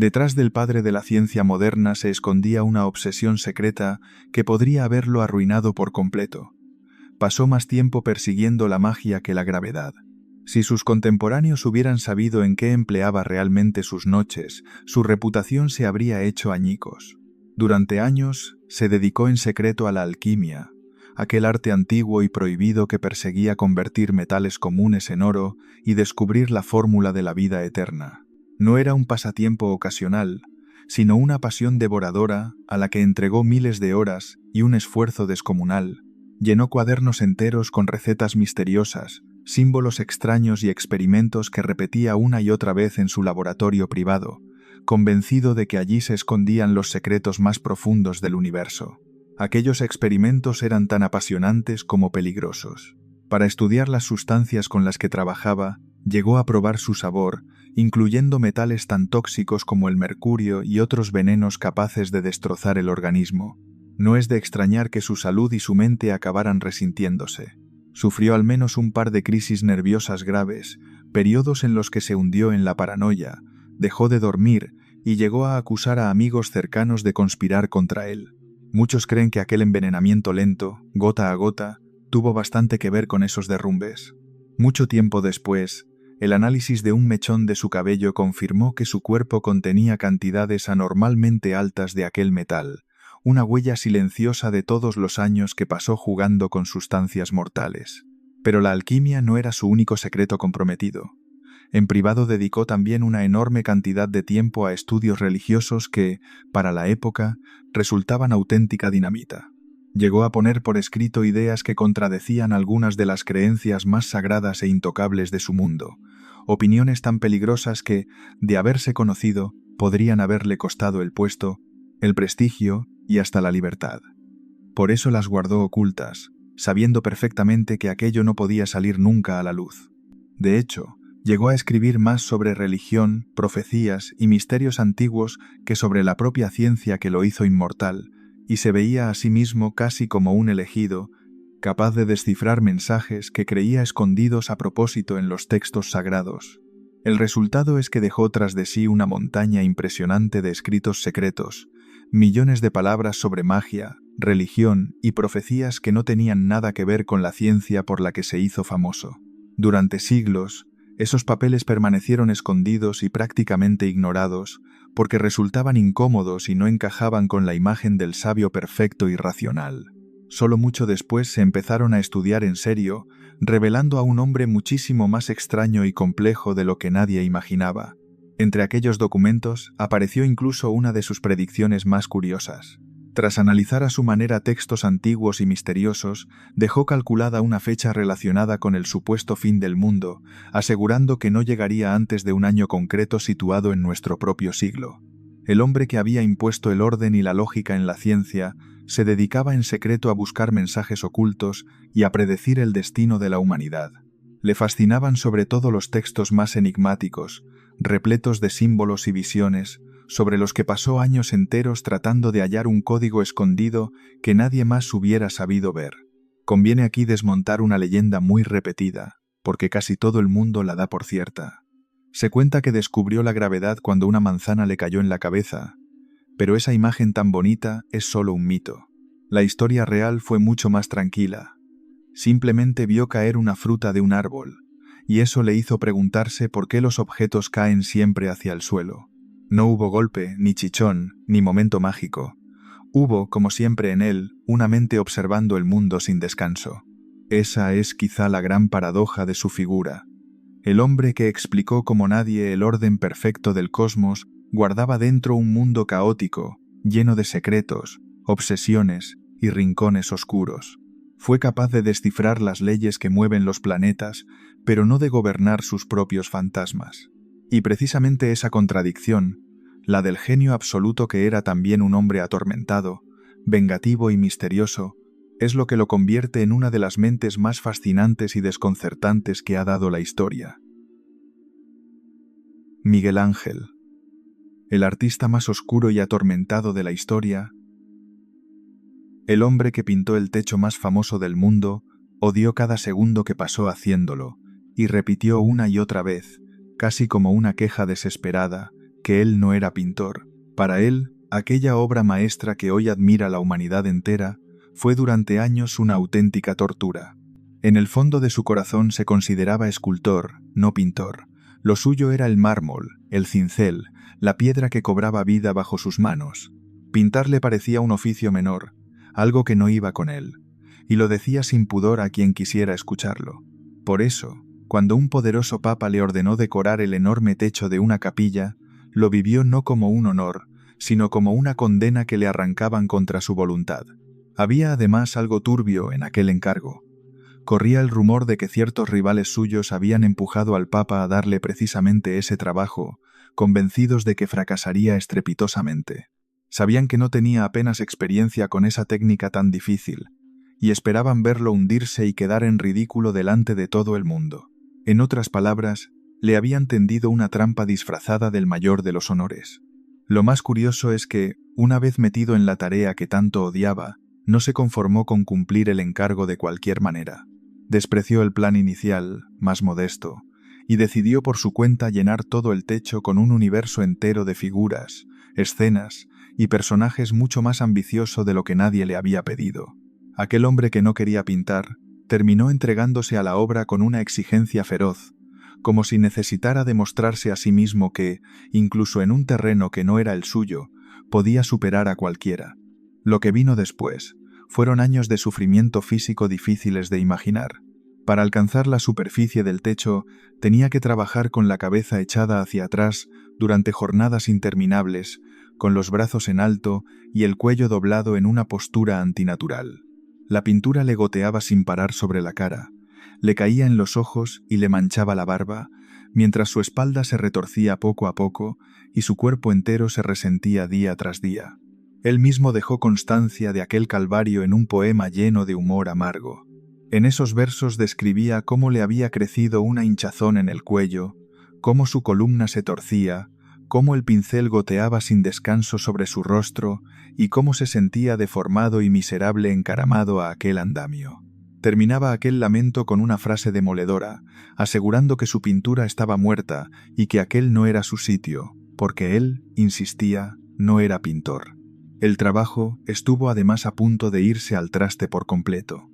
Detrás del padre de la ciencia moderna se escondía una obsesión secreta que podría haberlo arruinado por completo. Pasó más tiempo persiguiendo la magia que la gravedad. Si sus contemporáneos hubieran sabido en qué empleaba realmente sus noches, su reputación se habría hecho añicos. Durante años se dedicó en secreto a la alquimia, aquel arte antiguo y prohibido que perseguía convertir metales comunes en oro y descubrir la fórmula de la vida eterna. No era un pasatiempo ocasional, sino una pasión devoradora a la que entregó miles de horas y un esfuerzo descomunal. Llenó cuadernos enteros con recetas misteriosas, símbolos extraños y experimentos que repetía una y otra vez en su laboratorio privado, convencido de que allí se escondían los secretos más profundos del universo. Aquellos experimentos eran tan apasionantes como peligrosos. Para estudiar las sustancias con las que trabajaba, llegó a probar su sabor, incluyendo metales tan tóxicos como el mercurio y otros venenos capaces de destrozar el organismo. No es de extrañar que su salud y su mente acabaran resintiéndose. Sufrió al menos un par de crisis nerviosas graves, periodos en los que se hundió en la paranoia, dejó de dormir y llegó a acusar a amigos cercanos de conspirar contra él. Muchos creen que aquel envenenamiento lento, gota a gota, tuvo bastante que ver con esos derrumbes. Mucho tiempo después, el análisis de un mechón de su cabello confirmó que su cuerpo contenía cantidades anormalmente altas de aquel metal, una huella silenciosa de todos los años que pasó jugando con sustancias mortales. Pero la alquimia no era su único secreto comprometido. En privado dedicó también una enorme cantidad de tiempo a estudios religiosos que, para la época, resultaban auténtica dinamita. Llegó a poner por escrito ideas que contradecían algunas de las creencias más sagradas e intocables de su mundo, opiniones tan peligrosas que, de haberse conocido, podrían haberle costado el puesto, el prestigio y hasta la libertad. Por eso las guardó ocultas, sabiendo perfectamente que aquello no podía salir nunca a la luz. De hecho, llegó a escribir más sobre religión, profecías y misterios antiguos que sobre la propia ciencia que lo hizo inmortal, y se veía a sí mismo casi como un elegido, capaz de descifrar mensajes que creía escondidos a propósito en los textos sagrados. El resultado es que dejó tras de sí una montaña impresionante de escritos secretos, millones de palabras sobre magia, religión y profecías que no tenían nada que ver con la ciencia por la que se hizo famoso. Durante siglos, esos papeles permanecieron escondidos y prácticamente ignorados porque resultaban incómodos y no encajaban con la imagen del sabio perfecto y racional. Solo mucho después se empezaron a estudiar en serio, revelando a un hombre muchísimo más extraño y complejo de lo que nadie imaginaba. Entre aquellos documentos apareció incluso una de sus predicciones más curiosas. Tras analizar a su manera textos antiguos y misteriosos, dejó calculada una fecha relacionada con el supuesto fin del mundo, asegurando que no llegaría antes de un año concreto situado en nuestro propio siglo. El hombre que había impuesto el orden y la lógica en la ciencia se dedicaba en secreto a buscar mensajes ocultos y a predecir el destino de la humanidad. Le fascinaban sobre todo los textos más enigmáticos, repletos de símbolos y visiones, sobre los que pasó años enteros tratando de hallar un código escondido que nadie más hubiera sabido ver. Conviene aquí desmontar una leyenda muy repetida, porque casi todo el mundo la da por cierta. Se cuenta que descubrió la gravedad cuando una manzana le cayó en la cabeza, pero esa imagen tan bonita es solo un mito. La historia real fue mucho más tranquila. Simplemente vio caer una fruta de un árbol, y eso le hizo preguntarse por qué los objetos caen siempre hacia el suelo. No hubo golpe, ni chichón, ni momento mágico. Hubo, como siempre en él, una mente observando el mundo sin descanso. Esa es quizá la gran paradoja de su figura. El hombre que explicó como nadie el orden perfecto del cosmos guardaba dentro un mundo caótico, lleno de secretos, obsesiones y rincones oscuros. Fue capaz de descifrar las leyes que mueven los planetas, pero no de gobernar sus propios fantasmas. Y precisamente esa contradicción, la del genio absoluto que era también un hombre atormentado, vengativo y misterioso, es lo que lo convierte en una de las mentes más fascinantes y desconcertantes que ha dado la historia. Miguel Ángel, el artista más oscuro y atormentado de la historia, el hombre que pintó el techo más famoso del mundo, odió cada segundo que pasó haciéndolo, y repitió una y otra vez, casi como una queja desesperada, que él no era pintor. Para él, aquella obra maestra que hoy admira la humanidad entera, fue durante años una auténtica tortura. En el fondo de su corazón se consideraba escultor, no pintor. Lo suyo era el mármol, el cincel, la piedra que cobraba vida bajo sus manos. Pintar le parecía un oficio menor, algo que no iba con él, y lo decía sin pudor a quien quisiera escucharlo. Por eso, cuando un poderoso papa le ordenó decorar el enorme techo de una capilla, lo vivió no como un honor, sino como una condena que le arrancaban contra su voluntad. Había además algo turbio en aquel encargo. Corría el rumor de que ciertos rivales suyos habían empujado al Papa a darle precisamente ese trabajo, convencidos de que fracasaría estrepitosamente. Sabían que no tenía apenas experiencia con esa técnica tan difícil, y esperaban verlo hundirse y quedar en ridículo delante de todo el mundo. En otras palabras, le habían tendido una trampa disfrazada del mayor de los honores. Lo más curioso es que, una vez metido en la tarea que tanto odiaba, no se conformó con cumplir el encargo de cualquier manera. Despreció el plan inicial, más modesto, y decidió por su cuenta llenar todo el techo con un universo entero de figuras, escenas y personajes mucho más ambicioso de lo que nadie le había pedido. Aquel hombre que no quería pintar terminó entregándose a la obra con una exigencia feroz, como si necesitara demostrarse a sí mismo que, incluso en un terreno que no era el suyo, podía superar a cualquiera. Lo que vino después fueron años de sufrimiento físico difíciles de imaginar. Para alcanzar la superficie del techo, tenía que trabajar con la cabeza echada hacia atrás durante jornadas interminables, con los brazos en alto y el cuello doblado en una postura antinatural. La pintura le goteaba sin parar sobre la cara, le caía en los ojos y le manchaba la barba, mientras su espalda se retorcía poco a poco y su cuerpo entero se resentía día tras día. Él mismo dejó constancia de aquel calvario en un poema lleno de humor amargo. En esos versos describía cómo le había crecido una hinchazón en el cuello, cómo su columna se torcía, cómo el pincel goteaba sin descanso sobre su rostro y cómo se sentía deformado y miserable encaramado a aquel andamio. Terminaba aquel lamento con una frase demoledora, asegurando que su pintura estaba muerta y que aquel no era su sitio, porque él, insistía, no era pintor. El trabajo estuvo además a punto de irse al traste por completo.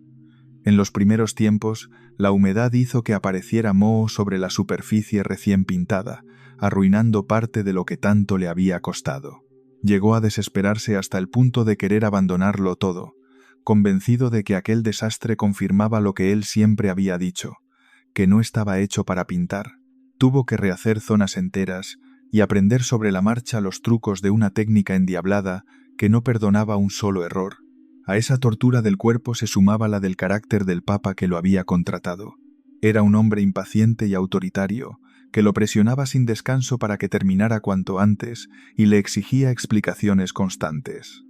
En los primeros tiempos, la humedad hizo que apareciera moho sobre la superficie recién pintada, arruinando parte de lo que tanto le había costado. Llegó a desesperarse hasta el punto de querer abandonarlo todo, convencido de que aquel desastre confirmaba lo que él siempre había dicho, que no estaba hecho para pintar. Tuvo que rehacer zonas enteras y aprender sobre la marcha los trucos de una técnica endiablada que no perdonaba un solo error. A esa tortura del cuerpo se sumaba la del carácter del papa que lo había contratado. Era un hombre impaciente y autoritario, que lo presionaba sin descanso para que terminara cuanto antes y le exigía explicaciones constantes.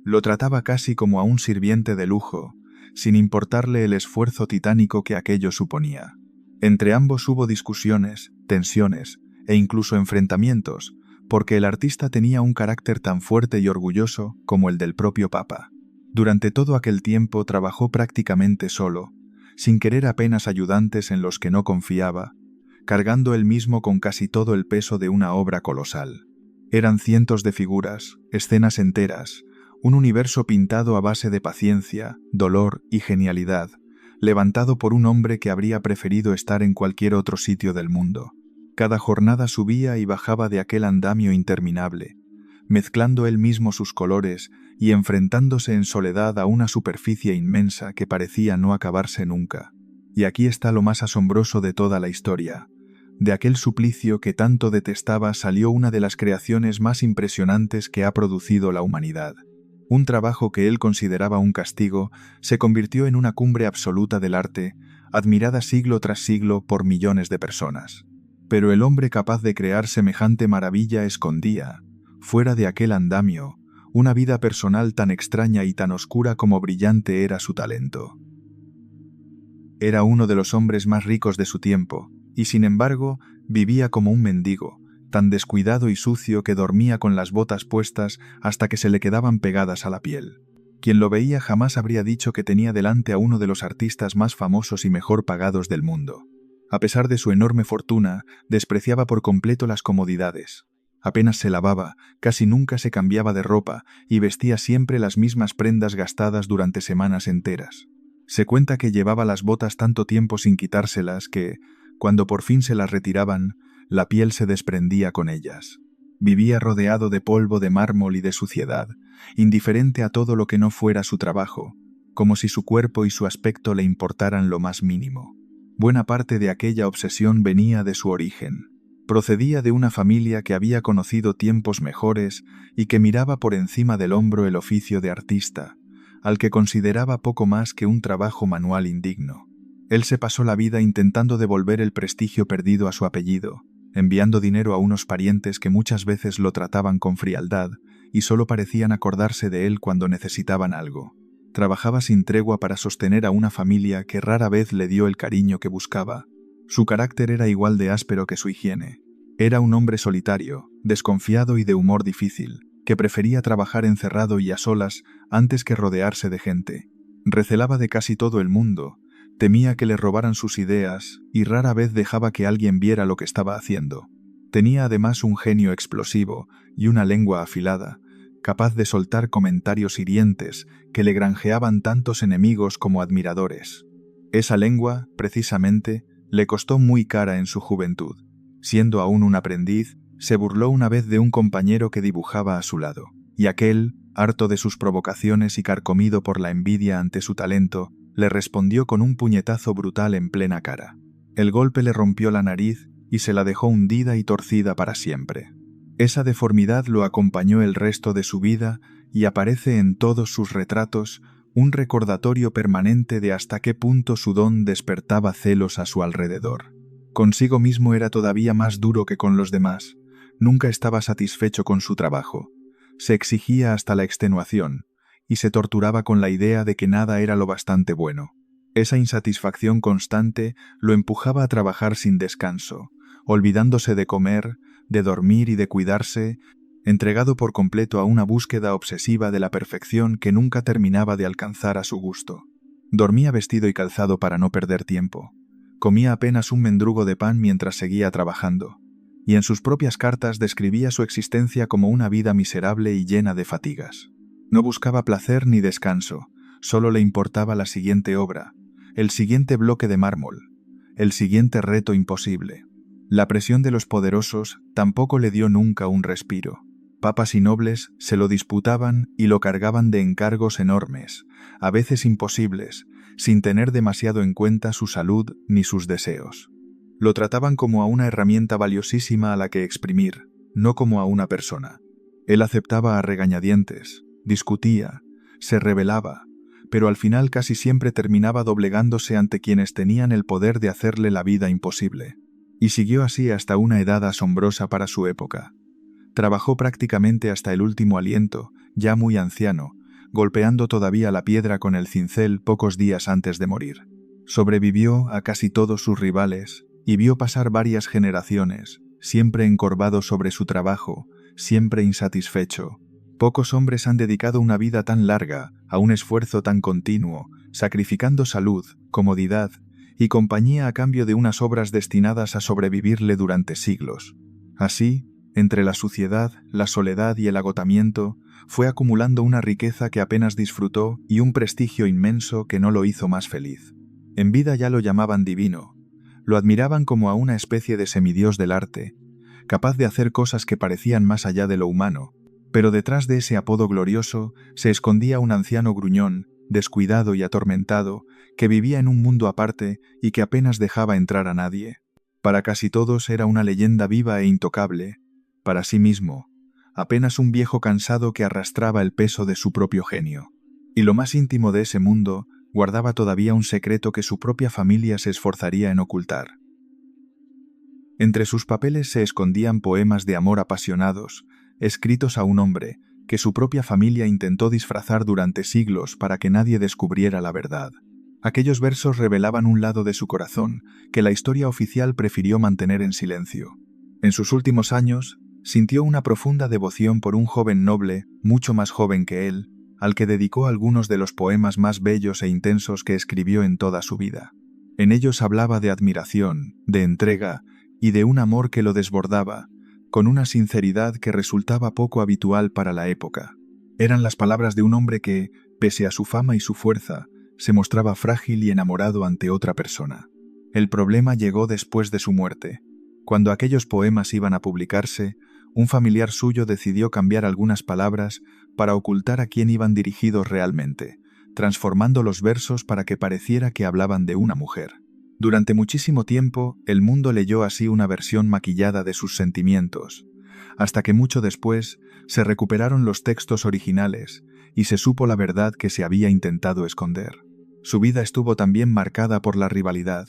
Lo trataba casi como a un sirviente de lujo, sin importarle el esfuerzo titánico que aquello suponía. Entre ambos hubo discusiones, tensiones e incluso enfrentamientos, porque el artista tenía un carácter tan fuerte y orgulloso como el del propio papa. Durante todo aquel tiempo trabajó prácticamente solo, sin querer apenas ayudantes en los que no confiaba, cargando él mismo con casi todo el peso de una obra colosal. Eran cientos de figuras, escenas enteras, un universo pintado a base de paciencia, dolor y genialidad, levantado por un hombre que habría preferido estar en cualquier otro sitio del mundo. Cada jornada subía y bajaba de aquel andamio interminable, mezclando él mismo sus colores y enfrentándose en soledad a una superficie inmensa que parecía no acabarse nunca. Y aquí está lo más asombroso de toda la historia. De aquel suplicio que tanto detestaba salió una de las creaciones más impresionantes que ha producido la humanidad. Un trabajo que él consideraba un castigo se convirtió en una cumbre absoluta del arte, admirada siglo tras siglo por millones de personas. Pero el hombre capaz de crear semejante maravilla escondía, fuera de aquel andamio, una vida personal tan extraña y tan oscura como brillante era su talento. Era uno de los hombres más ricos de su tiempo, y sin embargo vivía como un mendigo, tan descuidado y sucio que dormía con las botas puestas hasta que se le quedaban pegadas a la piel. Quien lo veía jamás habría dicho que tenía delante a uno de los artistas más famosos y mejor pagados del mundo. A pesar de su enorme fortuna, despreciaba por completo las comodidades. Apenas se lavaba, casi nunca se cambiaba de ropa y vestía siempre las mismas prendas gastadas durante semanas enteras. Se cuenta que llevaba las botas tanto tiempo sin quitárselas que, cuando por fin se las retiraban, la piel se desprendía con ellas. Vivía rodeado de polvo de mármol y de suciedad, indiferente a todo lo que no fuera su trabajo, como si su cuerpo y su aspecto le importaran lo más mínimo. Buena parte de aquella obsesión venía de su origen. Procedía de una familia que había conocido tiempos mejores y que miraba por encima del hombro el oficio de artista, al que consideraba poco más que un trabajo manual indigno. Él se pasó la vida intentando devolver el prestigio perdido a su apellido, enviando dinero a unos parientes que muchas veces lo trataban con frialdad y solo parecían acordarse de él cuando necesitaban algo. Trabajaba sin tregua para sostener a una familia que rara vez le dio el cariño que buscaba. Su carácter era igual de áspero que su higiene. Era un hombre solitario, desconfiado y de humor difícil, que prefería trabajar encerrado y a solas antes que rodearse de gente. Recelaba de casi todo el mundo, temía que le robaran sus ideas y rara vez dejaba que alguien viera lo que estaba haciendo. Tenía además un genio explosivo y una lengua afilada, capaz de soltar comentarios hirientes que le granjeaban tantos enemigos como admiradores. Esa lengua, precisamente, le costó muy cara en su juventud. Siendo aún un aprendiz, se burló una vez de un compañero que dibujaba a su lado, y aquel, harto de sus provocaciones y carcomido por la envidia ante su talento, le respondió con un puñetazo brutal en plena cara. El golpe le rompió la nariz y se la dejó hundida y torcida para siempre. Esa deformidad lo acompañó el resto de su vida y aparece en todos sus retratos, un recordatorio permanente de hasta qué punto su don despertaba celos a su alrededor. Consigo mismo era todavía más duro que con los demás. Nunca estaba satisfecho con su trabajo. Se exigía hasta la extenuación y se torturaba con la idea de que nada era lo bastante bueno. Esa insatisfacción constante lo empujaba a trabajar sin descanso, olvidándose de comer, de dormir y de cuidarse, entregado por completo a una búsqueda obsesiva de la perfección que nunca terminaba de alcanzar a su gusto. Dormía vestido y calzado para no perder tiempo. Comía apenas un mendrugo de pan mientras seguía trabajando, y en sus propias cartas describía su existencia como una vida miserable y llena de fatigas. No buscaba placer ni descanso, solo le importaba la siguiente obra, el siguiente bloque de mármol, el siguiente reto imposible. La presión de los poderosos tampoco le dio nunca un respiro. Papas y nobles se lo disputaban y lo cargaban de encargos enormes, a veces imposibles, sin tener demasiado en cuenta su salud ni sus deseos. Lo trataban como a una herramienta valiosísima a la que exprimir, no como a una persona. Él aceptaba a regañadientes, discutía, se rebelaba, pero al final casi siempre terminaba doblegándose ante quienes tenían el poder de hacerle la vida imposible. Y siguió así hasta una edad asombrosa para su época. Trabajó prácticamente hasta el último aliento, ya muy anciano, golpeando todavía la piedra con el cincel pocos días antes de morir. Sobrevivió a casi todos sus rivales y vio pasar varias generaciones, siempre encorvado sobre su trabajo, siempre insatisfecho. Pocos hombres han dedicado una vida tan larga a un esfuerzo tan continuo, sacrificando salud, comodidad y compañía a cambio de unas obras destinadas a sobrevivirle durante siglos. Así, entre la suciedad, la soledad y el agotamiento, fue acumulando una riqueza que apenas disfrutó y un prestigio inmenso que no lo hizo más feliz. En vida ya lo llamaban divino. Lo admiraban como a una especie de semidios del arte, capaz de hacer cosas que parecían más allá de lo humano, pero detrás de ese apodo glorioso se escondía un anciano gruñón, descuidado y atormentado, que vivía en un mundo aparte y que apenas dejaba entrar a nadie. Para casi todos era una leyenda viva e intocable. Para sí mismo, apenas un viejo cansado que arrastraba el peso de su propio genio. Y lo más íntimo de ese mundo guardaba todavía un secreto que su propia familia se esforzaría en ocultar. Entre sus papeles se escondían poemas de amor apasionados, escritos a un hombre, que su propia familia intentó disfrazar durante siglos para que nadie descubriera la verdad. Aquellos versos revelaban un lado de su corazón que la historia oficial prefirió mantener en silencio. En sus últimos años, sintió una profunda devoción por un joven noble, mucho más joven que él, al que dedicó algunos de los poemas más bellos e intensos que escribió en toda su vida. En ellos hablaba de admiración, de entrega y de un amor que lo desbordaba, con una sinceridad que resultaba poco habitual para la época. Eran las palabras de un hombre que, pese a su fama y su fuerza, se mostraba frágil y enamorado ante otra persona. El problema llegó después de su muerte. Cuando aquellos poemas iban a publicarse, un familiar suyo decidió cambiar algunas palabras para ocultar a quién iban dirigidos realmente, transformando los versos para que pareciera que hablaban de una mujer. Durante muchísimo tiempo, el mundo leyó así una versión maquillada de sus sentimientos, hasta que mucho después se recuperaron los textos originales y se supo la verdad que se había intentado esconder. Su vida estuvo también marcada por la rivalidad.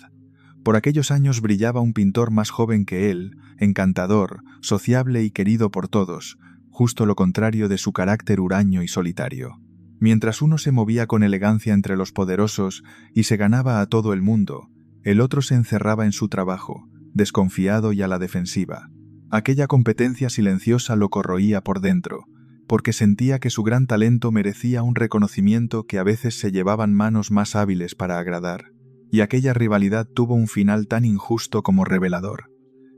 Por aquellos años brillaba un pintor más joven que él, encantador, sociable y querido por todos, justo lo contrario de su carácter huraño y solitario. Mientras uno se movía con elegancia entre los poderosos y se ganaba a todo el mundo, el otro se encerraba en su trabajo, desconfiado y a la defensiva. Aquella competencia silenciosa lo corroía por dentro, porque sentía que su gran talento merecía un reconocimiento que a veces se llevaban manos más hábiles para agradar. Y aquella rivalidad tuvo un final tan injusto como revelador.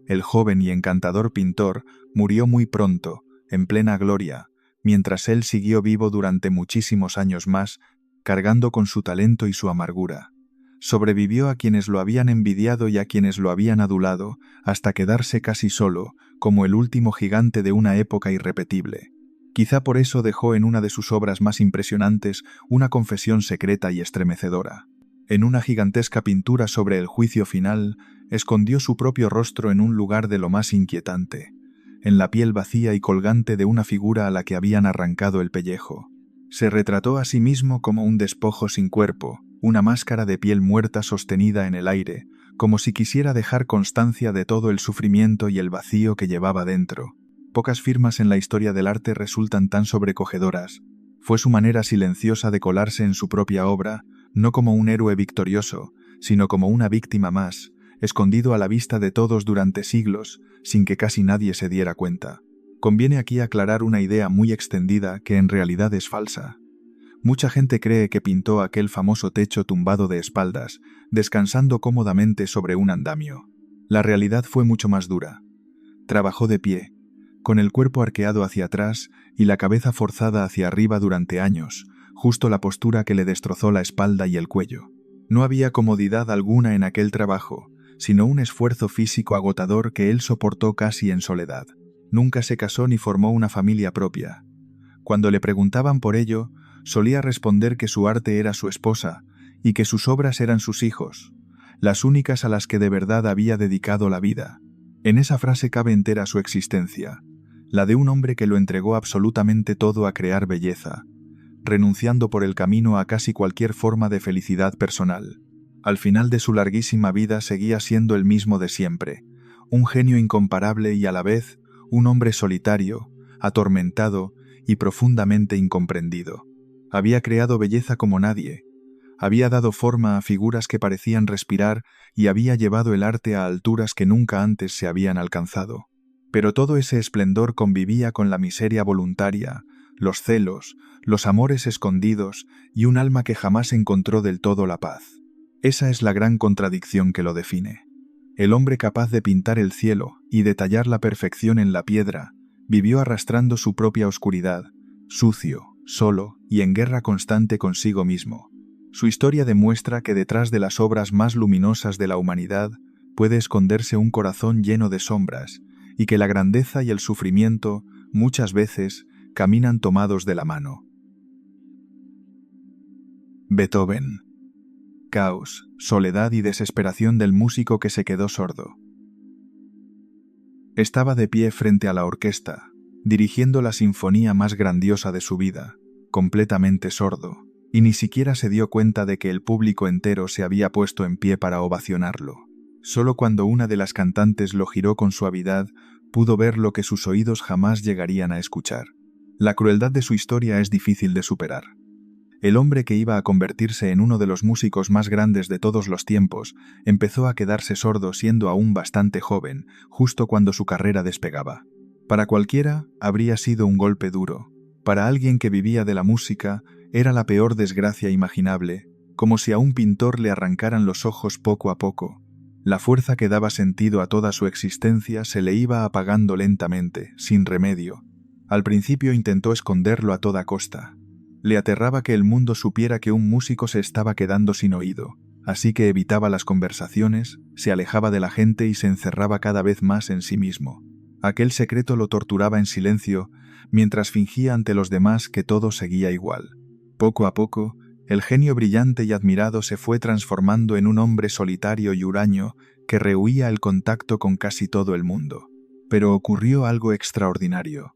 El joven y encantador pintor murió muy pronto, en plena gloria, mientras él siguió vivo durante muchísimos años más, cargando con su talento y su amargura. Sobrevivió a quienes lo habían envidiado y a quienes lo habían adulado, hasta quedarse casi solo, como el último gigante de una época irrepetible. Quizá por eso dejó en una de sus obras más impresionantes una confesión secreta y estremecedora. En una gigantesca pintura sobre el juicio final, escondió su propio rostro en un lugar de lo más inquietante, en la piel vacía y colgante de una figura a la que habían arrancado el pellejo. Se retrató a sí mismo como un despojo sin cuerpo, una máscara de piel muerta sostenida en el aire, como si quisiera dejar constancia de todo el sufrimiento y el vacío que llevaba dentro. Pocas firmas en la historia del arte resultan tan sobrecogedoras. Fue su manera silenciosa de colarse en su propia obra, no como un héroe victorioso, sino como una víctima más, escondido a la vista de todos durante siglos, sin que casi nadie se diera cuenta. Conviene aquí aclarar una idea muy extendida que en realidad es falsa. Mucha gente cree que pintó aquel famoso techo tumbado de espaldas, descansando cómodamente sobre un andamio. La realidad fue mucho más dura. Trabajó de pie, con el cuerpo arqueado hacia atrás y la cabeza forzada hacia arriba durante años, justo la postura que le destrozó la espalda y el cuello. No había comodidad alguna en aquel trabajo, sino un esfuerzo físico agotador que él soportó casi en soledad. Nunca se casó ni formó una familia propia. Cuando le preguntaban por ello, solía responder que su arte era su esposa y que sus obras eran sus hijos, las únicas a las que de verdad había dedicado la vida. En esa frase cabe entera su existencia, la de un hombre que lo entregó absolutamente todo a crear belleza, renunciando por el camino a casi cualquier forma de felicidad personal. Al final de su larguísima vida seguía siendo el mismo de siempre, un genio incomparable y a la vez un hombre solitario, atormentado y profundamente incomprendido. Había creado belleza como nadie, había dado forma a figuras que parecían respirar y había llevado el arte a alturas que nunca antes se habían alcanzado. Pero todo ese esplendor convivía con la miseria voluntaria, los celos, los amores escondidos y un alma que jamás encontró del todo la paz. Esa es la gran contradicción que lo define. El hombre capaz de pintar el cielo y de tallar la perfección en la piedra, vivió arrastrando su propia oscuridad, sucio, solo y en guerra constante consigo mismo. Su historia demuestra que detrás de las obras más luminosas de la humanidad puede esconderse un corazón lleno de sombras y que la grandeza y el sufrimiento, muchas veces, caminan tomados de la mano. Beethoven. Caos, soledad y desesperación del músico que se quedó sordo. Estaba de pie frente a la orquesta, dirigiendo la sinfonía más grandiosa de su vida, completamente sordo, y ni siquiera se dio cuenta de que el público entero se había puesto en pie para ovacionarlo. Solo cuando una de las cantantes lo giró con suavidad, pudo ver lo que sus oídos jamás llegarían a escuchar. La crueldad de su historia es difícil de superar. El hombre que iba a convertirse en uno de los músicos más grandes de todos los tiempos empezó a quedarse sordo siendo aún bastante joven, justo cuando su carrera despegaba. Para cualquiera, habría sido un golpe duro. Para alguien que vivía de la música, era la peor desgracia imaginable, como si a un pintor le arrancaran los ojos poco a poco. La fuerza que daba sentido a toda su existencia se le iba apagando lentamente, sin remedio. Al principio intentó esconderlo a toda costa. Le aterraba que el mundo supiera que un músico se estaba quedando sin oído, así que evitaba las conversaciones, se alejaba de la gente y se encerraba cada vez más en sí mismo. Aquel secreto lo torturaba en silencio, mientras fingía ante los demás que todo seguía igual. Poco a poco, el genio brillante y admirado se fue transformando en un hombre solitario y huraño que rehuía el contacto con casi todo el mundo. Pero ocurrió algo extraordinario.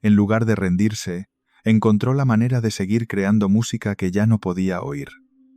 En lugar de rendirse, encontró la manera de seguir creando música que ya no podía oír.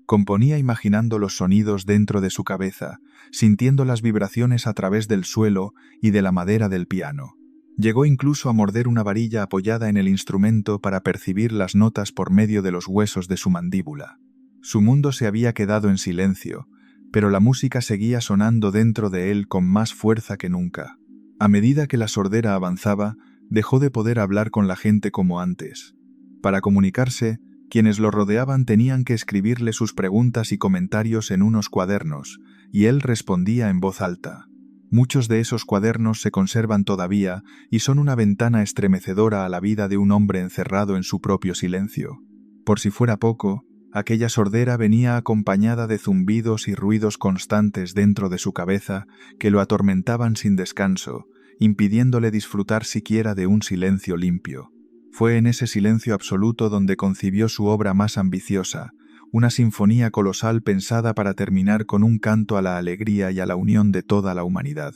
Componía imaginando los sonidos dentro de su cabeza, sintiendo las vibraciones a través del suelo y de la madera del piano. Llegó incluso a morder una varilla apoyada en el instrumento para percibir las notas por medio de los huesos de su mandíbula. Su mundo se había quedado en silencio, pero la música seguía sonando dentro de él con más fuerza que nunca. A medida que la sordera avanzaba, dejó de poder hablar con la gente como antes. Para comunicarse, quienes lo rodeaban tenían que escribirle sus preguntas y comentarios en unos cuadernos, y él respondía en voz alta. Muchos de esos cuadernos se conservan todavía y son una ventana estremecedora a la vida de un hombre encerrado en su propio silencio. Por si fuera poco, aquella sordera venía acompañada de zumbidos y ruidos constantes dentro de su cabeza que lo atormentaban sin descanso, impidiéndole disfrutar siquiera de un silencio limpio. Fue en ese silencio absoluto donde concibió su obra más ambiciosa, una sinfonía colosal pensada para terminar con un canto a la alegría y a la unión de toda la humanidad.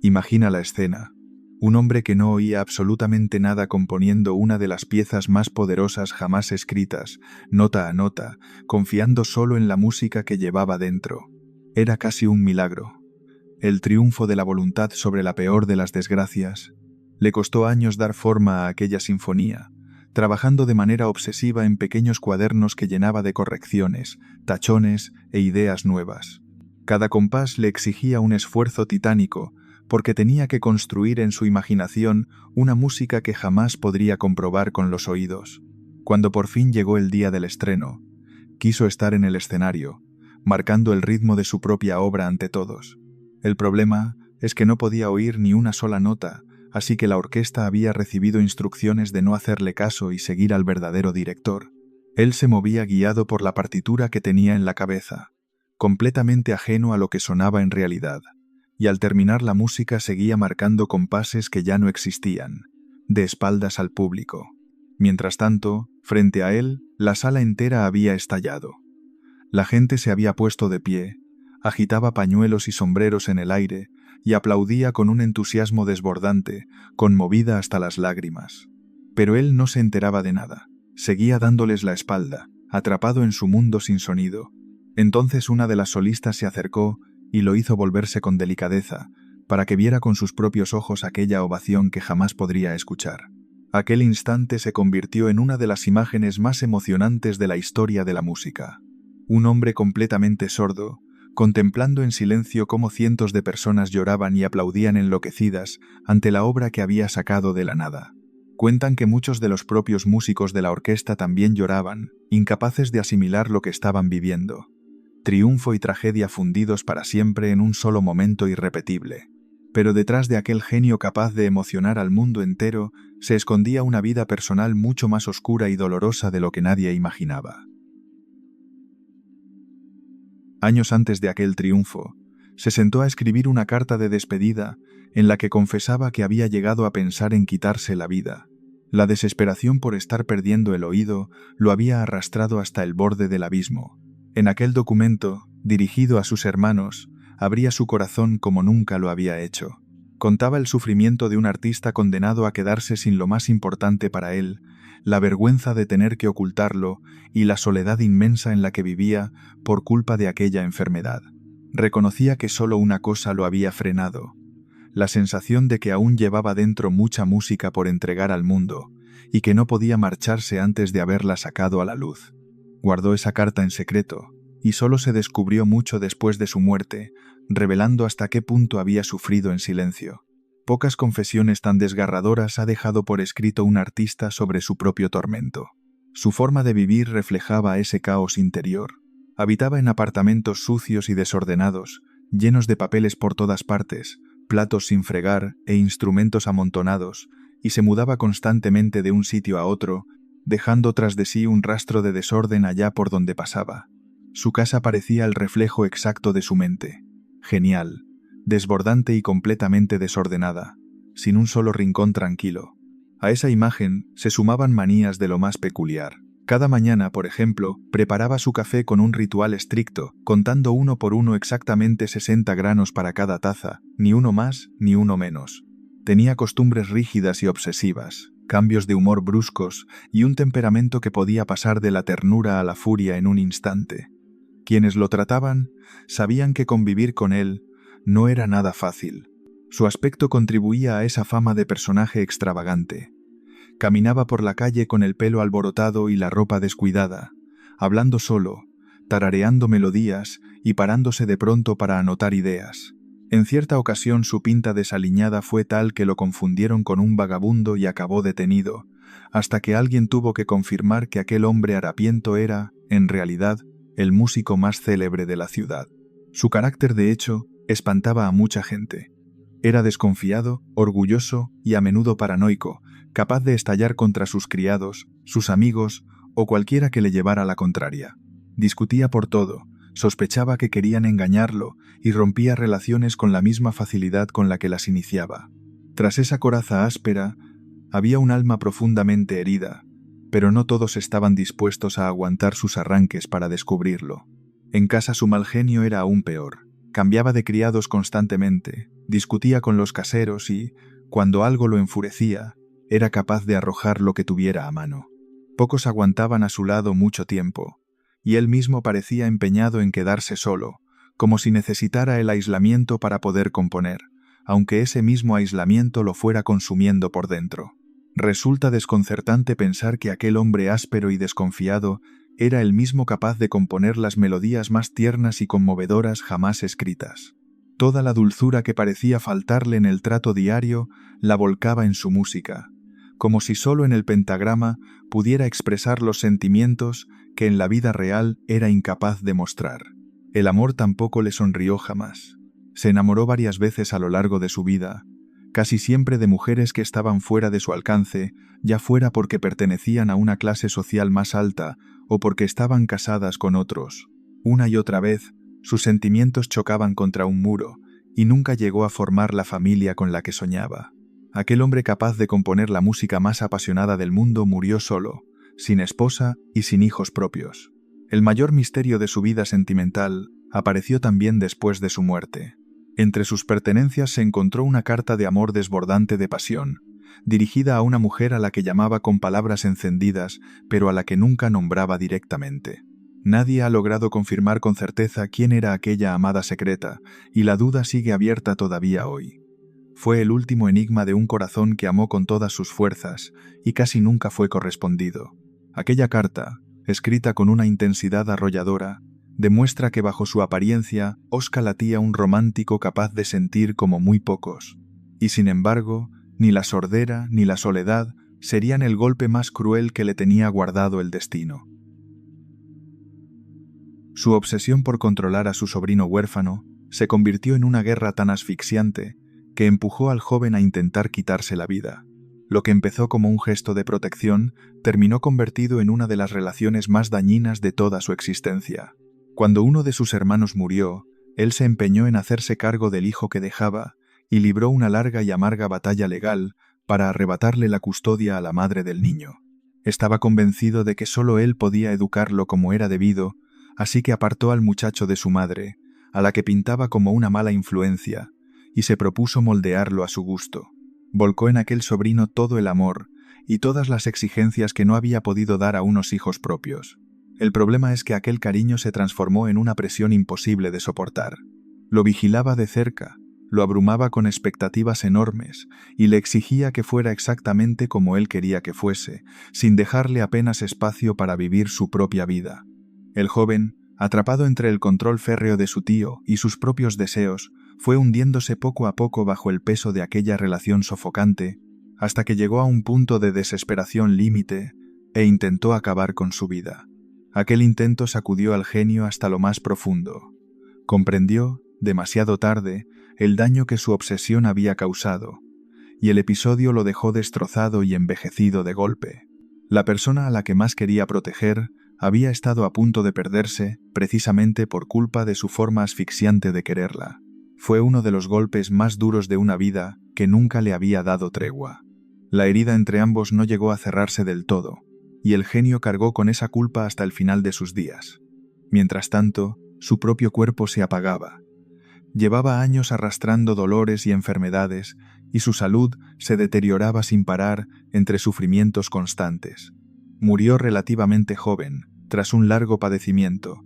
Imagina la escena. Un hombre que no oía absolutamente nada componiendo una de las piezas más poderosas jamás escritas, nota a nota, confiando solo en la música que llevaba dentro. Era casi un milagro. El triunfo de la voluntad sobre la peor de las desgracias. Le costó años dar forma a aquella sinfonía, trabajando de manera obsesiva en pequeños cuadernos que llenaba de correcciones, tachones e ideas nuevas. Cada compás le exigía un esfuerzo titánico, porque tenía que construir en su imaginación una música que jamás podría comprobar con los oídos. Cuando por fin llegó el día del estreno, quiso estar en el escenario, marcando el ritmo de su propia obra ante todos. El problema es que no podía oír ni una sola nota, así que la orquesta había recibido instrucciones de no hacerle caso y seguir al verdadero director. Él se movía guiado por la partitura que tenía en la cabeza, completamente ajeno a lo que sonaba en realidad, y al terminar la música seguía marcando compases que ya no existían, de espaldas al público. Mientras tanto, frente a él, la sala entera había estallado. La gente se había puesto de pie, agitaba pañuelos y sombreros en el aire y aplaudía con un entusiasmo desbordante, conmovida hasta las lágrimas. Pero él no se enteraba de nada. Seguía dándoles la espalda, atrapado en su mundo sin sonido. Entonces una de las solistas se acercó y lo hizo volverse con delicadeza, para que viera con sus propios ojos aquella ovación que jamás podría escuchar. Aquel instante se convirtió en una de las imágenes más emocionantes de la historia de la música. Un hombre completamente sordo, contemplando en silencio cómo cientos de personas lloraban y aplaudían enloquecidas ante la obra que había sacado de la nada. Cuentan que muchos de los propios músicos de la orquesta también lloraban, incapaces de asimilar lo que estaban viviendo. Triunfo y tragedia fundidos para siempre en un solo momento irrepetible. Pero detrás de aquel genio capaz de emocionar al mundo entero se escondía una vida personal mucho más oscura y dolorosa de lo que nadie imaginaba. Años antes de aquel triunfo, se sentó a escribir una carta de despedida en la que confesaba que había llegado a pensar en quitarse la vida. La desesperación por estar perdiendo el oído lo había arrastrado hasta el borde del abismo. En aquel documento, dirigido a sus hermanos, abría su corazón como nunca lo había hecho. Contaba el sufrimiento de un artista condenado a quedarse sin lo más importante para él, la vergüenza de tener que ocultarlo y la soledad inmensa en la que vivía por culpa de aquella enfermedad. Reconocía que solo una cosa lo había frenado: la sensación de que aún llevaba dentro mucha música por entregar al mundo y que no podía marcharse antes de haberla sacado a la luz. Guardó esa carta en secreto y solo se descubrió mucho después de su muerte, revelando hasta qué punto había sufrido en silencio. Pocas confesiones tan desgarradoras ha dejado por escrito un artista sobre su propio tormento. Su forma de vivir reflejaba ese caos interior. Habitaba en apartamentos sucios y desordenados, llenos de papeles por todas partes, platos sin fregar e instrumentos amontonados, y se mudaba constantemente de un sitio a otro, dejando tras de sí un rastro de desorden allá por donde pasaba. Su casa parecía el reflejo exacto de su mente. Genial, desbordante y completamente desordenada, sin un solo rincón tranquilo. A esa imagen se sumaban manías de lo más peculiar. Cada mañana, por ejemplo, preparaba su café con un ritual estricto, contando uno por uno exactamente 60 granos para cada taza, ni uno más ni uno menos. Tenía costumbres rígidas y obsesivas, cambios de humor bruscos y un temperamento que podía pasar de la ternura a la furia en un instante. Quienes lo trataban sabían que convivir con él no era nada fácil. Su aspecto contribuía a esa fama de personaje extravagante. Caminaba por la calle con el pelo alborotado y la ropa descuidada, hablando solo, tarareando melodías y parándose de pronto para anotar ideas. En cierta ocasión su pinta desaliñada fue tal que lo confundieron con un vagabundo y acabó detenido, hasta que alguien tuvo que confirmar que aquel hombre harapiento era, en realidad, el músico más célebre de la ciudad. Su carácter, de hecho, espantaba a mucha gente. Era desconfiado, orgulloso y a menudo paranoico, capaz de estallar contra sus criados, sus amigos o cualquiera que le llevara la contraria. Discutía por todo, sospechaba que querían engañarlo y rompía relaciones con la misma facilidad con la que las iniciaba. Tras esa coraza áspera, había un alma profundamente herida, pero no todos estaban dispuestos a aguantar sus arranques para descubrirlo. En casa su mal genio era aún peor. Cambiaba de criados constantemente, discutía con los caseros y, cuando algo lo enfurecía, era capaz de arrojar lo que tuviera a mano. Pocos aguantaban a su lado mucho tiempo, y él mismo parecía empeñado en quedarse solo, como si necesitara el aislamiento para poder componer, aunque ese mismo aislamiento lo fuera consumiendo por dentro. Resulta desconcertante pensar que aquel hombre áspero y desconfiado era el mismo capaz de componer las melodías más tiernas y conmovedoras jamás escritas. Toda la dulzura que parecía faltarle en el trato diario la volcaba en su música, como si solo en el pentagrama pudiera expresar los sentimientos que en la vida real era incapaz de mostrar. El amor tampoco le sonrió jamás. Se enamoró varias veces a lo largo de su vida, casi siempre de mujeres que estaban fuera de su alcance, ya fuera porque pertenecían a una clase social más alta o porque estaban casadas con otros. Una y otra vez, sus sentimientos chocaban contra un muro, y nunca llegó a formar la familia con la que soñaba. Aquel hombre capaz de componer la música más apasionada del mundo murió solo, sin esposa y sin hijos propios. El mayor misterio de su vida sentimental apareció también después de su muerte. Entre sus pertenencias se encontró una carta de amor desbordante de pasión, dirigida a una mujer a la que llamaba con palabras encendidas, pero a la que nunca nombraba directamente. Nadie ha logrado confirmar con certeza quién era aquella amada secreta, y la duda sigue abierta todavía hoy. Fue el último enigma de un corazón que amó con todas sus fuerzas y casi nunca fue correspondido. Aquella carta, escrita con una intensidad arrolladora, demuestra que bajo su apariencia Oscar latía un romántico capaz de sentir como muy pocos. Y sin embargo, ni la sordera ni la soledad serían el golpe más cruel que le tenía guardado el destino. Su obsesión por controlar a su sobrino huérfano se convirtió en una guerra tan asfixiante que empujó al joven a intentar quitarse la vida. Lo que empezó como un gesto de protección terminó convertido en una de las relaciones más dañinas de toda su existencia. Cuando uno de sus hermanos murió, él se empeñó en hacerse cargo del hijo que dejaba y libró una larga y amarga batalla legal para arrebatarle la custodia a la madre del niño. Estaba convencido de que solo él podía educarlo como era debido, así que apartó al muchacho de su madre, a la que pintaba como una mala influencia, y se propuso moldearlo a su gusto. Volcó en aquel sobrino todo el amor y todas las exigencias que no había podido dar a unos hijos propios. El problema es que aquel cariño se transformó en una presión imposible de soportar. Lo vigilaba de cerca, lo abrumaba con expectativas enormes y le exigía que fuera exactamente como él quería que fuese, sin dejarle apenas espacio para vivir su propia vida. El joven, atrapado entre el control férreo de su tío y sus propios deseos, fue hundiéndose poco a poco bajo el peso de aquella relación sofocante, hasta que llegó a un punto de desesperación límite e intentó acabar con su vida. Aquel intento sacudió al genio hasta lo más profundo. Comprendió, demasiado tarde, el daño que su obsesión había causado, y el episodio lo dejó destrozado y envejecido de golpe. La persona a la que más quería proteger había estado a punto de perderse precisamente por culpa de su forma asfixiante de quererla. Fue uno de los golpes más duros de una vida que nunca le había dado tregua. La herida entre ambos no llegó a cerrarse del todo, y el genio cargó con esa culpa hasta el final de sus días. Mientras tanto, su propio cuerpo se apagaba. Llevaba años arrastrando dolores y enfermedades, y su salud se deterioraba sin parar entre sufrimientos constantes. Murió relativamente joven, tras un largo padecimiento,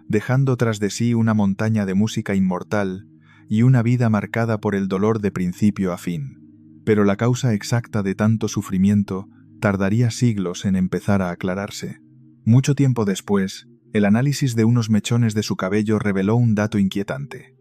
dejando tras de sí una montaña de música inmortal y una vida marcada por el dolor de principio a fin. Pero la causa exacta de tanto sufrimiento tardaría siglos en empezar a aclararse. Mucho tiempo después, el análisis de unos mechones de su cabello reveló un dato inquietante.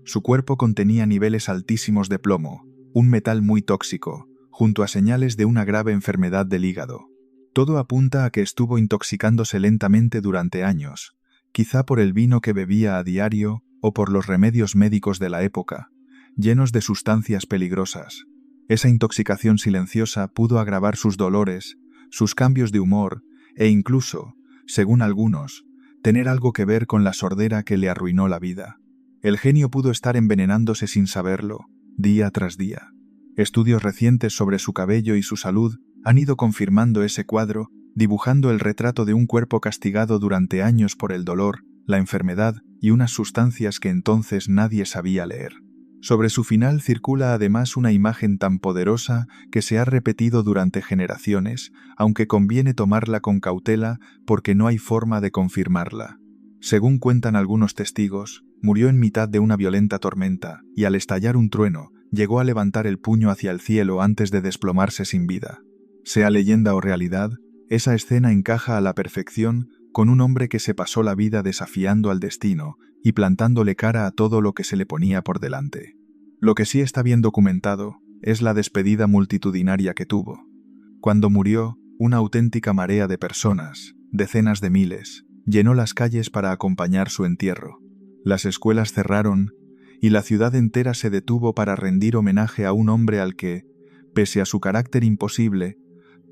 Su cuerpo contenía niveles altísimos de plomo, un metal muy tóxico, junto a señales de una grave enfermedad del hígado. Todo apunta a que estuvo intoxicándose lentamente durante años, quizá por el vino que bebía a diario o por los remedios médicos de la época, llenos de sustancias peligrosas. Esa intoxicación silenciosa pudo agravar sus dolores, sus cambios de humor e incluso, según algunos, tener algo que ver con la sordera que le arruinó la vida. El genio pudo estar envenenándose sin saberlo, día tras día. Estudios recientes sobre su cabello y su salud han ido confirmando ese cuadro, dibujando el retrato de un cuerpo castigado durante años por el dolor, la enfermedad y unas sustancias que entonces nadie sabía leer. Sobre su final circula además una imagen tan poderosa que se ha repetido durante generaciones, aunque conviene tomarla con cautela porque no hay forma de confirmarla. Según cuentan algunos testigos, murió en mitad de una violenta tormenta y al estallar un trueno, llegó a levantar el puño hacia el cielo antes de desplomarse sin vida. Sea leyenda o realidad, esa escena encaja a la perfección con un hombre que se pasó la vida desafiando al destino y plantándole cara a todo lo que se le ponía por delante. Lo que sí está bien documentado es la despedida multitudinaria que tuvo. Cuando murió, una auténtica marea de personas, decenas de miles, llenó las calles para acompañar su entierro. Las escuelas cerraron y la ciudad entera se detuvo para rendir homenaje a un hombre al que, pese a su carácter imposible,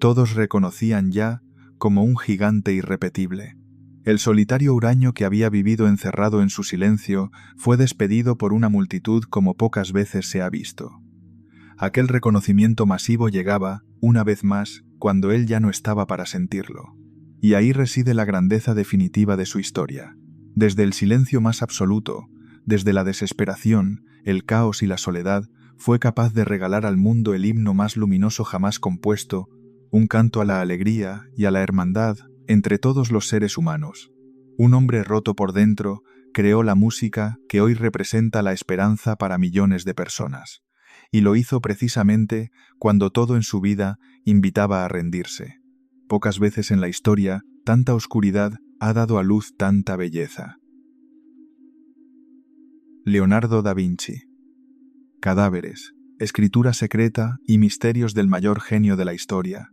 todos reconocían ya como un gigante irrepetible. El solitario huraño que había vivido encerrado en su silencio fue despedido por una multitud como pocas veces se ha visto. Aquel reconocimiento masivo llegaba, una vez más, cuando él ya no estaba para sentirlo. Y ahí reside la grandeza definitiva de su historia. Desde el silencio más absoluto, desde la desesperación, el caos y la soledad, fue capaz de regalar al mundo el himno más luminoso jamás compuesto, un canto a la alegría y a la hermandad entre todos los seres humanos. Un hombre roto por dentro creó la música que hoy representa la esperanza para millones de personas. Y lo hizo precisamente cuando todo en su vida invitaba a rendirse. Pocas veces en la historia, tanta oscuridad ha dado a luz tanta belleza. Leonardo da Vinci. Cadáveres, escritura secreta y misterios del mayor genio de la historia.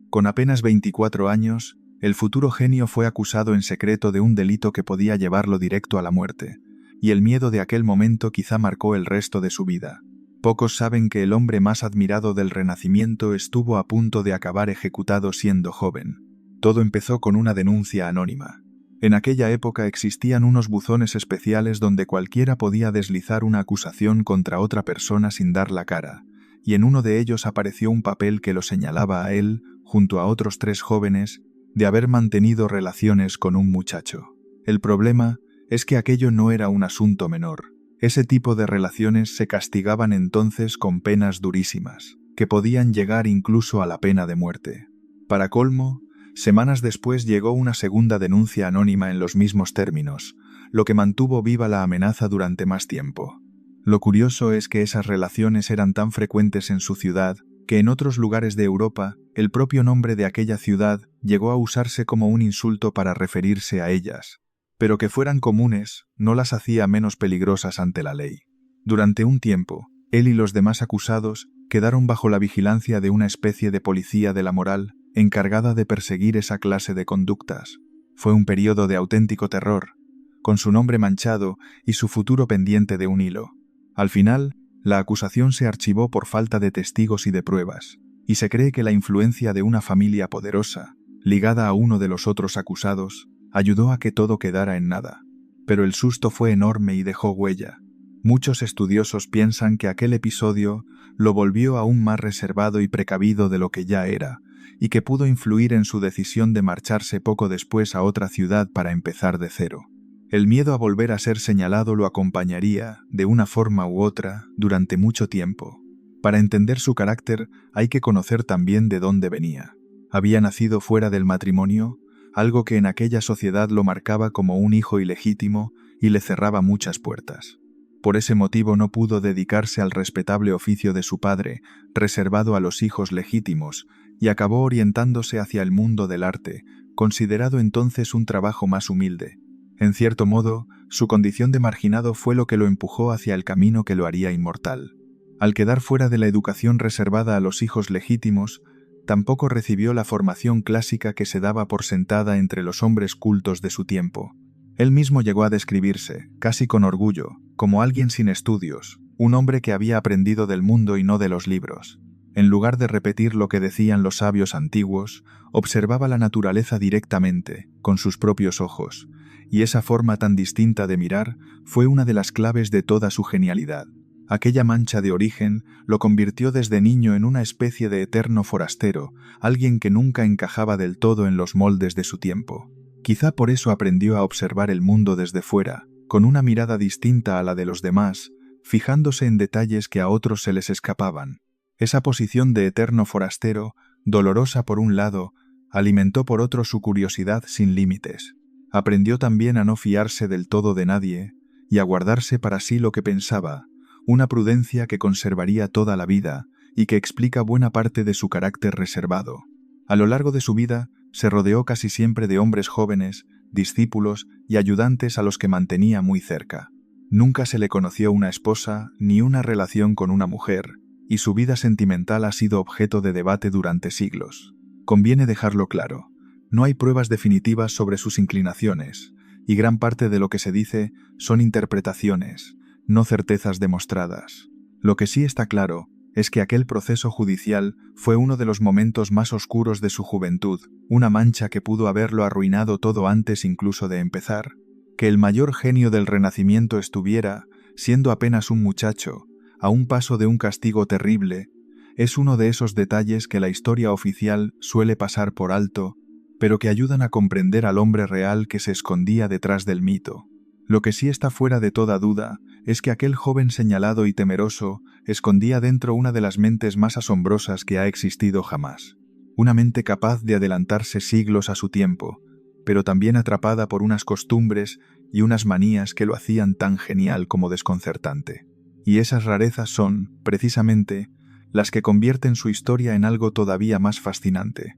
Con apenas 24 años, el futuro genio fue acusado en secreto de un delito que podía llevarlo directo a la muerte, y el miedo de aquel momento quizá marcó el resto de su vida. Pocos saben que el hombre más admirado del Renacimiento estuvo a punto de acabar ejecutado siendo joven. Todo empezó con una denuncia anónima. En aquella época existían unos buzones especiales donde cualquiera podía deslizar una acusación contra otra persona sin dar la cara, y en uno de ellos apareció un papel que lo señalaba a él, junto a otros 3 jóvenes, de haber mantenido relaciones con un muchacho. El problema es que aquello no era un asunto menor. Ese tipo de relaciones se castigaban entonces con penas durísimas, que podían llegar incluso a la pena de muerte. Para colmo, semanas después llegó una segunda denuncia anónima en los mismos términos, lo que mantuvo viva la amenaza durante más tiempo. Lo curioso es que esas relaciones eran tan frecuentes en su ciudad que en otros lugares de Europa el propio nombre de aquella ciudad llegó a usarse como un insulto para referirse a ellas. Pero que fueran comunes no las hacía menos peligrosas ante la ley. Durante un tiempo, él y los demás acusados quedaron bajo la vigilancia de una especie de policía de la moral encargada de perseguir esa clase de conductas. Fue un periodo de auténtico terror, con su nombre manchado y su futuro pendiente de un hilo. Al final, la acusación se archivó por falta de testigos y de pruebas, y se cree que la influencia de una familia poderosa, ligada a uno de los otros acusados, ayudó a que todo quedara en nada. Pero el susto fue enorme y dejó huella. Muchos estudiosos piensan que aquel episodio lo volvió aún más reservado y precavido de lo que ya era, y que pudo influir en su decisión de marcharse poco después a otra ciudad para empezar de cero. El miedo a volver a ser señalado lo acompañaría, de una forma u otra, durante mucho tiempo. Para entender su carácter hay que conocer también de dónde venía. Había nacido fuera del matrimonio, algo que en aquella sociedad lo marcaba como un hijo ilegítimo y le cerraba muchas puertas. Por ese motivo no pudo dedicarse al respetable oficio de su padre, reservado a los hijos legítimos, y acabó orientándose hacia el mundo del arte, considerado entonces un trabajo más humilde. En cierto modo, su condición de marginado fue lo que lo empujó hacia el camino que lo haría inmortal. Al quedar fuera de la educación reservada a los hijos legítimos, tampoco recibió la formación clásica que se daba por sentada entre los hombres cultos de su tiempo. Él mismo llegó a describirse, casi con orgullo, como alguien sin estudios, un hombre que había aprendido del mundo y no de los libros. En lugar de repetir lo que decían los sabios antiguos, observaba la naturaleza directamente, con sus propios ojos, y esa forma tan distinta de mirar fue una de las claves de toda su genialidad. Aquella mancha de origen lo convirtió desde niño en una especie de eterno forastero, alguien que nunca encajaba del todo en los moldes de su tiempo. Quizá por eso aprendió a observar el mundo desde fuera, con una mirada distinta a la de los demás, fijándose en detalles que a otros se les escapaban. Esa posición de eterno forastero, dolorosa por un lado, alimentó por otro su curiosidad sin límites. Aprendió también a no fiarse del todo de nadie y a guardarse para sí lo que pensaba, una prudencia que conservaría toda la vida y que explica buena parte de su carácter reservado. A lo largo de su vida, se rodeó casi siempre de hombres jóvenes, discípulos y ayudantes a los que mantenía muy cerca. Nunca se le conoció una esposa ni una relación con una mujer, y su vida sentimental ha sido objeto de debate durante siglos. Conviene dejarlo claro. No hay pruebas definitivas sobre sus inclinaciones, y gran parte de lo que se dice son interpretaciones, no certezas demostradas. Lo que sí está claro es que aquel proceso judicial fue uno de los momentos más oscuros de su juventud, una mancha que pudo haberlo arruinado todo antes incluso de empezar. Que el mayor genio del Renacimiento estuviera, siendo apenas un muchacho, a un paso de un castigo terrible, es uno de esos detalles que la historia oficial suele pasar por alto, pero que ayudan a comprender al hombre real que se escondía detrás del mito. Lo que sí está fuera de toda duda es que aquel joven señalado y temeroso escondía dentro una de las mentes más asombrosas que ha existido jamás. Una mente capaz de adelantarse siglos a su tiempo, pero también atrapada por unas costumbres y unas manías que lo hacían tan genial como desconcertante. Y esas rarezas son, precisamente, las que convierten su historia en algo todavía más fascinante.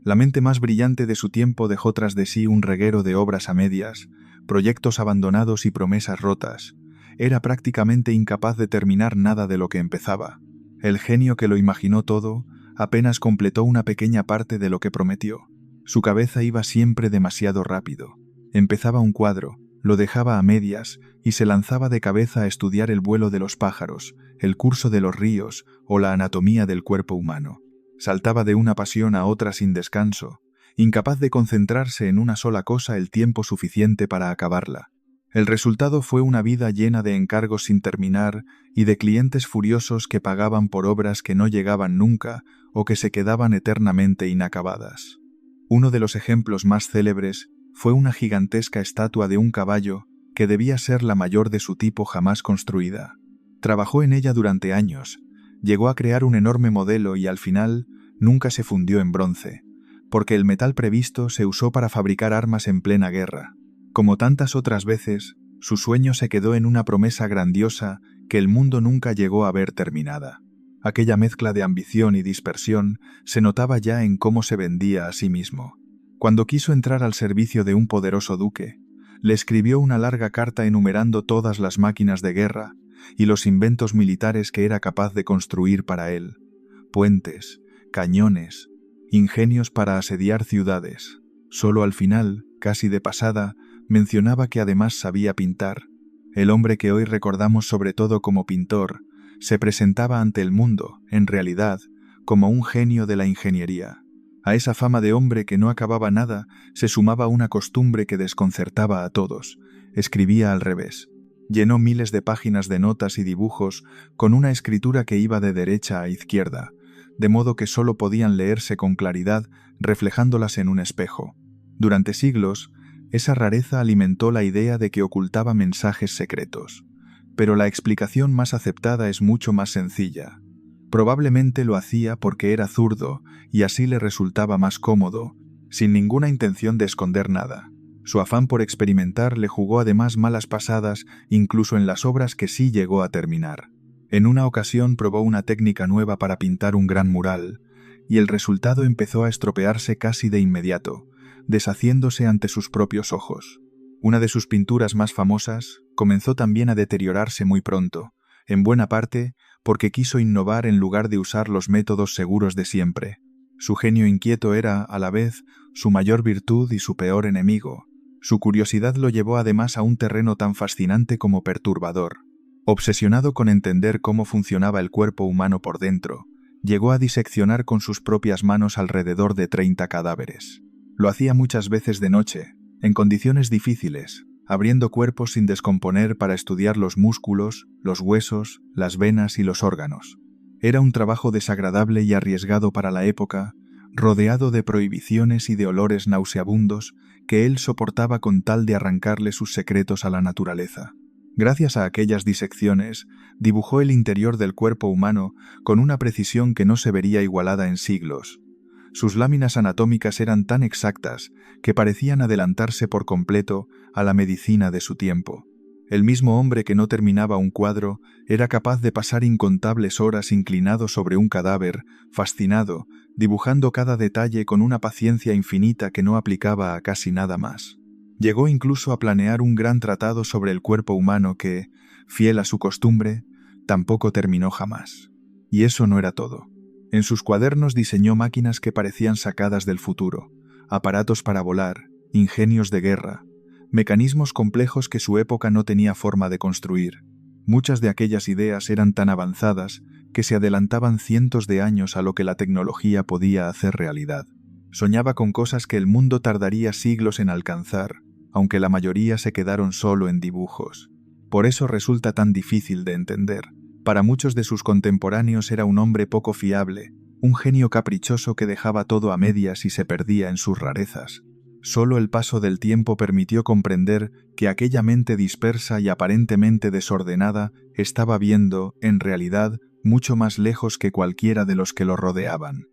La mente más brillante de su tiempo dejó tras de sí un reguero de obras a medias, proyectos abandonados y promesas rotas. Era prácticamente incapaz de terminar nada de lo que empezaba. El genio que lo imaginó todo apenas completó una pequeña parte de lo que prometió. Su cabeza iba siempre demasiado rápido. Empezaba un cuadro, lo dejaba a medias y se lanzaba de cabeza a estudiar el vuelo de los pájaros, el curso de los ríos o la anatomía del cuerpo humano. Saltaba de una pasión a otra sin descanso, incapaz de concentrarse en una sola cosa el tiempo suficiente para acabarla. El resultado fue una vida llena de encargos sin terminar y de clientes furiosos que pagaban por obras que no llegaban nunca o que se quedaban eternamente inacabadas. Uno de los ejemplos más célebres fue una gigantesca estatua de un caballo que debía ser la mayor de su tipo jamás construida. Trabajó en ella durante años, llegó a crear un enorme modelo y al final nunca se fundió en bronce, porque el metal previsto se usó para fabricar armas en plena guerra. Como tantas otras veces, su sueño se quedó en una promesa grandiosa que el mundo nunca llegó a ver terminada. Aquella mezcla de ambición y dispersión se notaba ya en cómo se vendía a sí mismo. Cuando quiso entrar al servicio de un poderoso duque, le escribió una larga carta enumerando todas las máquinas de guerra y los inventos militares que era capaz de construir para él: puentes, cañones, ingenios para asediar ciudades. Solo al final, casi de pasada, mencionaba que además sabía pintar. El hombre que hoy recordamos sobre todo como pintor se presentaba ante el mundo, en realidad, como un genio de la ingeniería. A esa fama de hombre que no acababa nada se sumaba una costumbre que desconcertaba a todos: escribía al revés. Llenó miles de páginas de notas y dibujos con una escritura que iba de derecha a izquierda, de modo que solo podían leerse con claridad reflejándolas en un espejo. Durante siglos, esa rareza alimentó la idea de que ocultaba mensajes secretos. Pero la explicación más aceptada es mucho más sencilla. Probablemente lo hacía porque era zurdo y así le resultaba más cómodo, sin ninguna intención de esconder nada. Su afán por experimentar le jugó además malas pasadas incluso en las obras que sí llegó a terminar. En una ocasión probó una técnica nueva para pintar un gran mural, y el resultado empezó a estropearse casi de inmediato, deshaciéndose ante sus propios ojos. Una de sus pinturas más famosas comenzó también a deteriorarse muy pronto, en buena parte porque quiso innovar en lugar de usar los métodos seguros de siempre. Su genio inquieto era, a la vez, su mayor virtud y su peor enemigo. Su curiosidad lo llevó además a un terreno tan fascinante como perturbador. Obsesionado con entender cómo funcionaba el cuerpo humano por dentro, llegó a diseccionar con sus propias manos alrededor de 30 cadáveres. Lo hacía muchas veces de noche, en condiciones difíciles, abriendo cuerpos sin descomponer para estudiar los músculos, los huesos, las venas y los órganos. Era un trabajo desagradable y arriesgado para la época, rodeado de prohibiciones y de olores nauseabundos que él soportaba con tal de arrancarle sus secretos a la naturaleza. Gracias a aquellas disecciones, dibujó el interior del cuerpo humano con una precisión que no se vería igualada en siglos. Sus láminas anatómicas eran tan exactas que parecían adelantarse por completo a la medicina de su tiempo. El mismo hombre que no terminaba un cuadro era capaz de pasar incontables horas inclinado sobre un cadáver, fascinado, dibujando cada detalle con una paciencia infinita que no aplicaba a casi nada más. Llegó incluso a planear un gran tratado sobre el cuerpo humano que, fiel a su costumbre, tampoco terminó jamás. Y eso no era todo. En sus cuadernos diseñó máquinas que parecían sacadas del futuro, aparatos para volar, ingenios de guerra, mecanismos complejos que su época no tenía forma de construir. Muchas de aquellas ideas eran tan avanzadas que se adelantaban cientos de años a lo que la tecnología podía hacer realidad. Soñaba con cosas que el mundo tardaría siglos en alcanzar, aunque la mayoría se quedaron solo en dibujos. Por eso resulta tan difícil de entender. Para muchos de sus contemporáneos era un hombre poco fiable, un genio caprichoso que dejaba todo a medias y se perdía en sus rarezas. Solo el paso del tiempo permitió comprender que aquella mente dispersa y aparentemente desordenada estaba viendo, en realidad, mucho más lejos que cualquiera de los que lo rodeaban.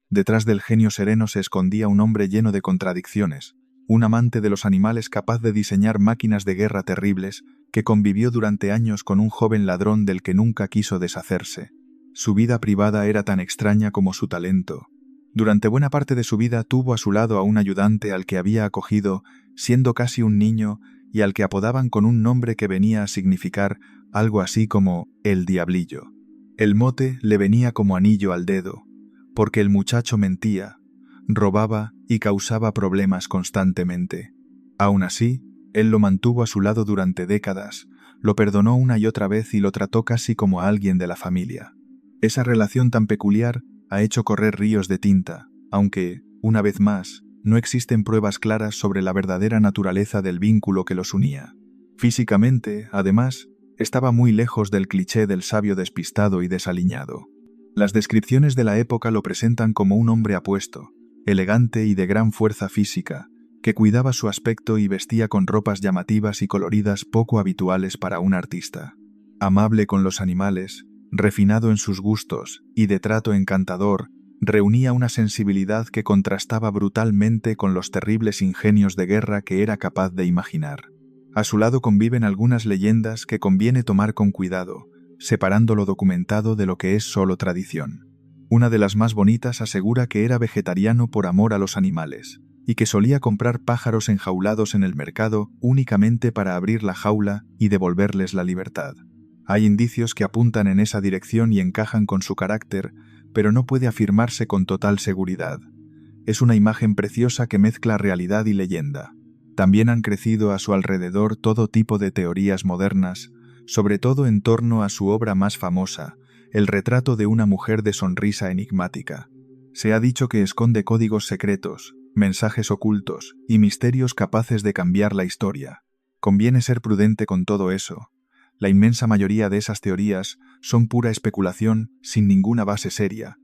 Detrás del genio sereno se escondía un hombre lleno de contradicciones, un amante de los animales capaz de diseñar máquinas de guerra terribles que convivió durante años con un joven ladrón del que nunca quiso deshacerse. Su vida privada era tan extraña como su talento. Durante buena parte de su vida tuvo a su lado a un ayudante al que había acogido siendo casi un niño y al que apodaban con un nombre que venía a significar algo así como el Diablillo. El mote le venía como anillo al dedo, porque el muchacho mentía, robaba y causaba problemas constantemente. Aún así, él lo mantuvo a su lado durante décadas, lo perdonó una y otra vez y lo trató casi como a alguien de la familia. Esa relación tan peculiar ha hecho correr ríos de tinta, aunque, una vez más, no existen pruebas claras sobre la verdadera naturaleza del vínculo que los unía. Físicamente, además, estaba muy lejos del cliché del sabio despistado y desaliñado. Las descripciones de la época lo presentan como un hombre apuesto, elegante y de gran fuerza física, que cuidaba su aspecto y vestía con ropas llamativas y coloridas poco habituales para un artista. Amable con los animales, refinado en sus gustos y de trato encantador, reunía una sensibilidad que contrastaba brutalmente con los terribles ingenios de guerra que era capaz de imaginar. A su lado conviven algunas leyendas que conviene tomar con cuidado, separando lo documentado de lo que es solo tradición. Una de las más bonitas asegura que era vegetariano por amor a los animales, y que solía comprar pájaros enjaulados en el mercado únicamente para abrir la jaula y devolverles la libertad. Hay indicios que apuntan en esa dirección y encajan con su carácter, pero no puede afirmarse con total seguridad. Es una imagen preciosa que mezcla realidad y leyenda. También han crecido a su alrededor todo tipo de teorías modernas, sobre todo en torno a su obra más famosa, el retrato de una mujer de sonrisa enigmática. Se ha dicho que esconde códigos secretos, mensajes ocultos y misterios capaces de cambiar la historia. Conviene ser prudente con todo eso. La inmensa mayoría de esas teorías son pura especulación sin ninguna base seria,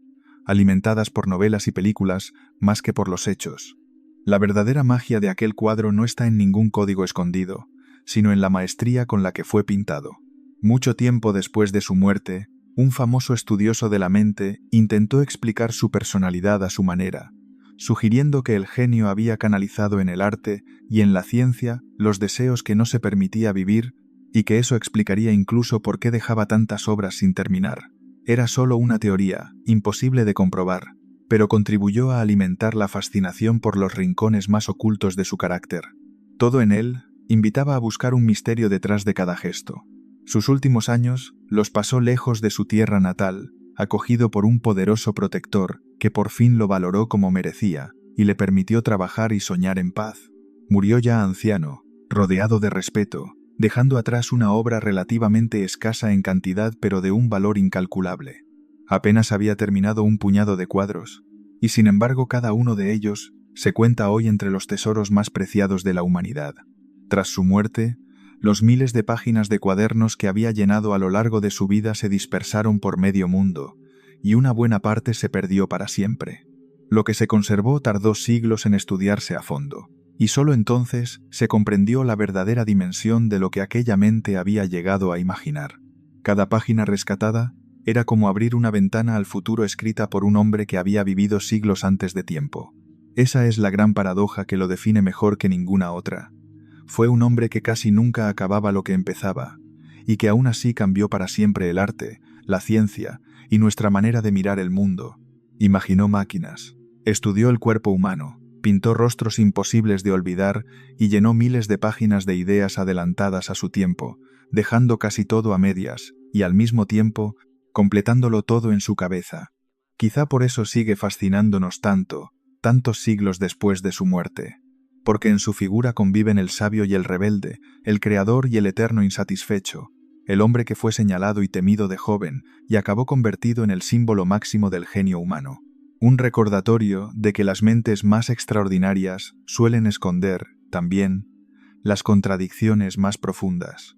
alimentadas por novelas y películas más que por los hechos. La verdadera magia de aquel cuadro no está en ningún código escondido, sino en la maestría con la que fue pintado. Mucho tiempo después de su muerte, un famoso estudioso de la mente intentó explicar su personalidad a su manera, sugiriendo que el genio había canalizado en el arte y en la ciencia los deseos que no se permitía vivir y que eso explicaría incluso por qué dejaba tantas obras sin terminar. Era solo una teoría, imposible de comprobar, pero contribuyó a alimentar la fascinación por los rincones más ocultos de su carácter. Todo en él invitaba a buscar un misterio detrás de cada gesto. Sus últimos años los pasó lejos de su tierra natal, acogido por un poderoso protector que por fin lo valoró como merecía y le permitió trabajar y soñar en paz. Murió ya anciano, rodeado de respeto, dejando atrás una obra relativamente escasa en cantidad pero de un valor incalculable. Apenas había terminado un puñado de cuadros, y sin embargo cada uno de ellos se cuenta hoy entre los tesoros más preciados de la humanidad. Tras su muerte, los miles de páginas de cuadernos que había llenado a lo largo de su vida se dispersaron por medio mundo, y una buena parte se perdió para siempre. Lo que se conservó tardó siglos en estudiarse a fondo, y solo entonces se comprendió la verdadera dimensión de lo que aquella mente había llegado a imaginar. Cada página rescatada era como abrir una ventana al futuro escrita por un hombre que había vivido siglos antes de tiempo. Esa es la gran paradoja que lo define mejor que ninguna otra. Fue un hombre que casi nunca acababa lo que empezaba, y que aún así cambió para siempre el arte, la ciencia y nuestra manera de mirar el mundo. Imaginó máquinas, estudió el cuerpo humano, pintó rostros imposibles de olvidar y llenó miles de páginas de ideas adelantadas a su tiempo, dejando casi todo a medias y al mismo tiempo completándolo todo en su cabeza. Quizá por eso sigue fascinándonos tanto tantos siglos después de su muerte, porque en su figura conviven el sabio y el rebelde, el creador y el eterno insatisfecho, el hombre que fue señalado y temido de joven y acabó convertido en el símbolo máximo del genio humano. Un recordatorio de que las mentes más extraordinarias suelen esconder, también, las contradicciones más profundas.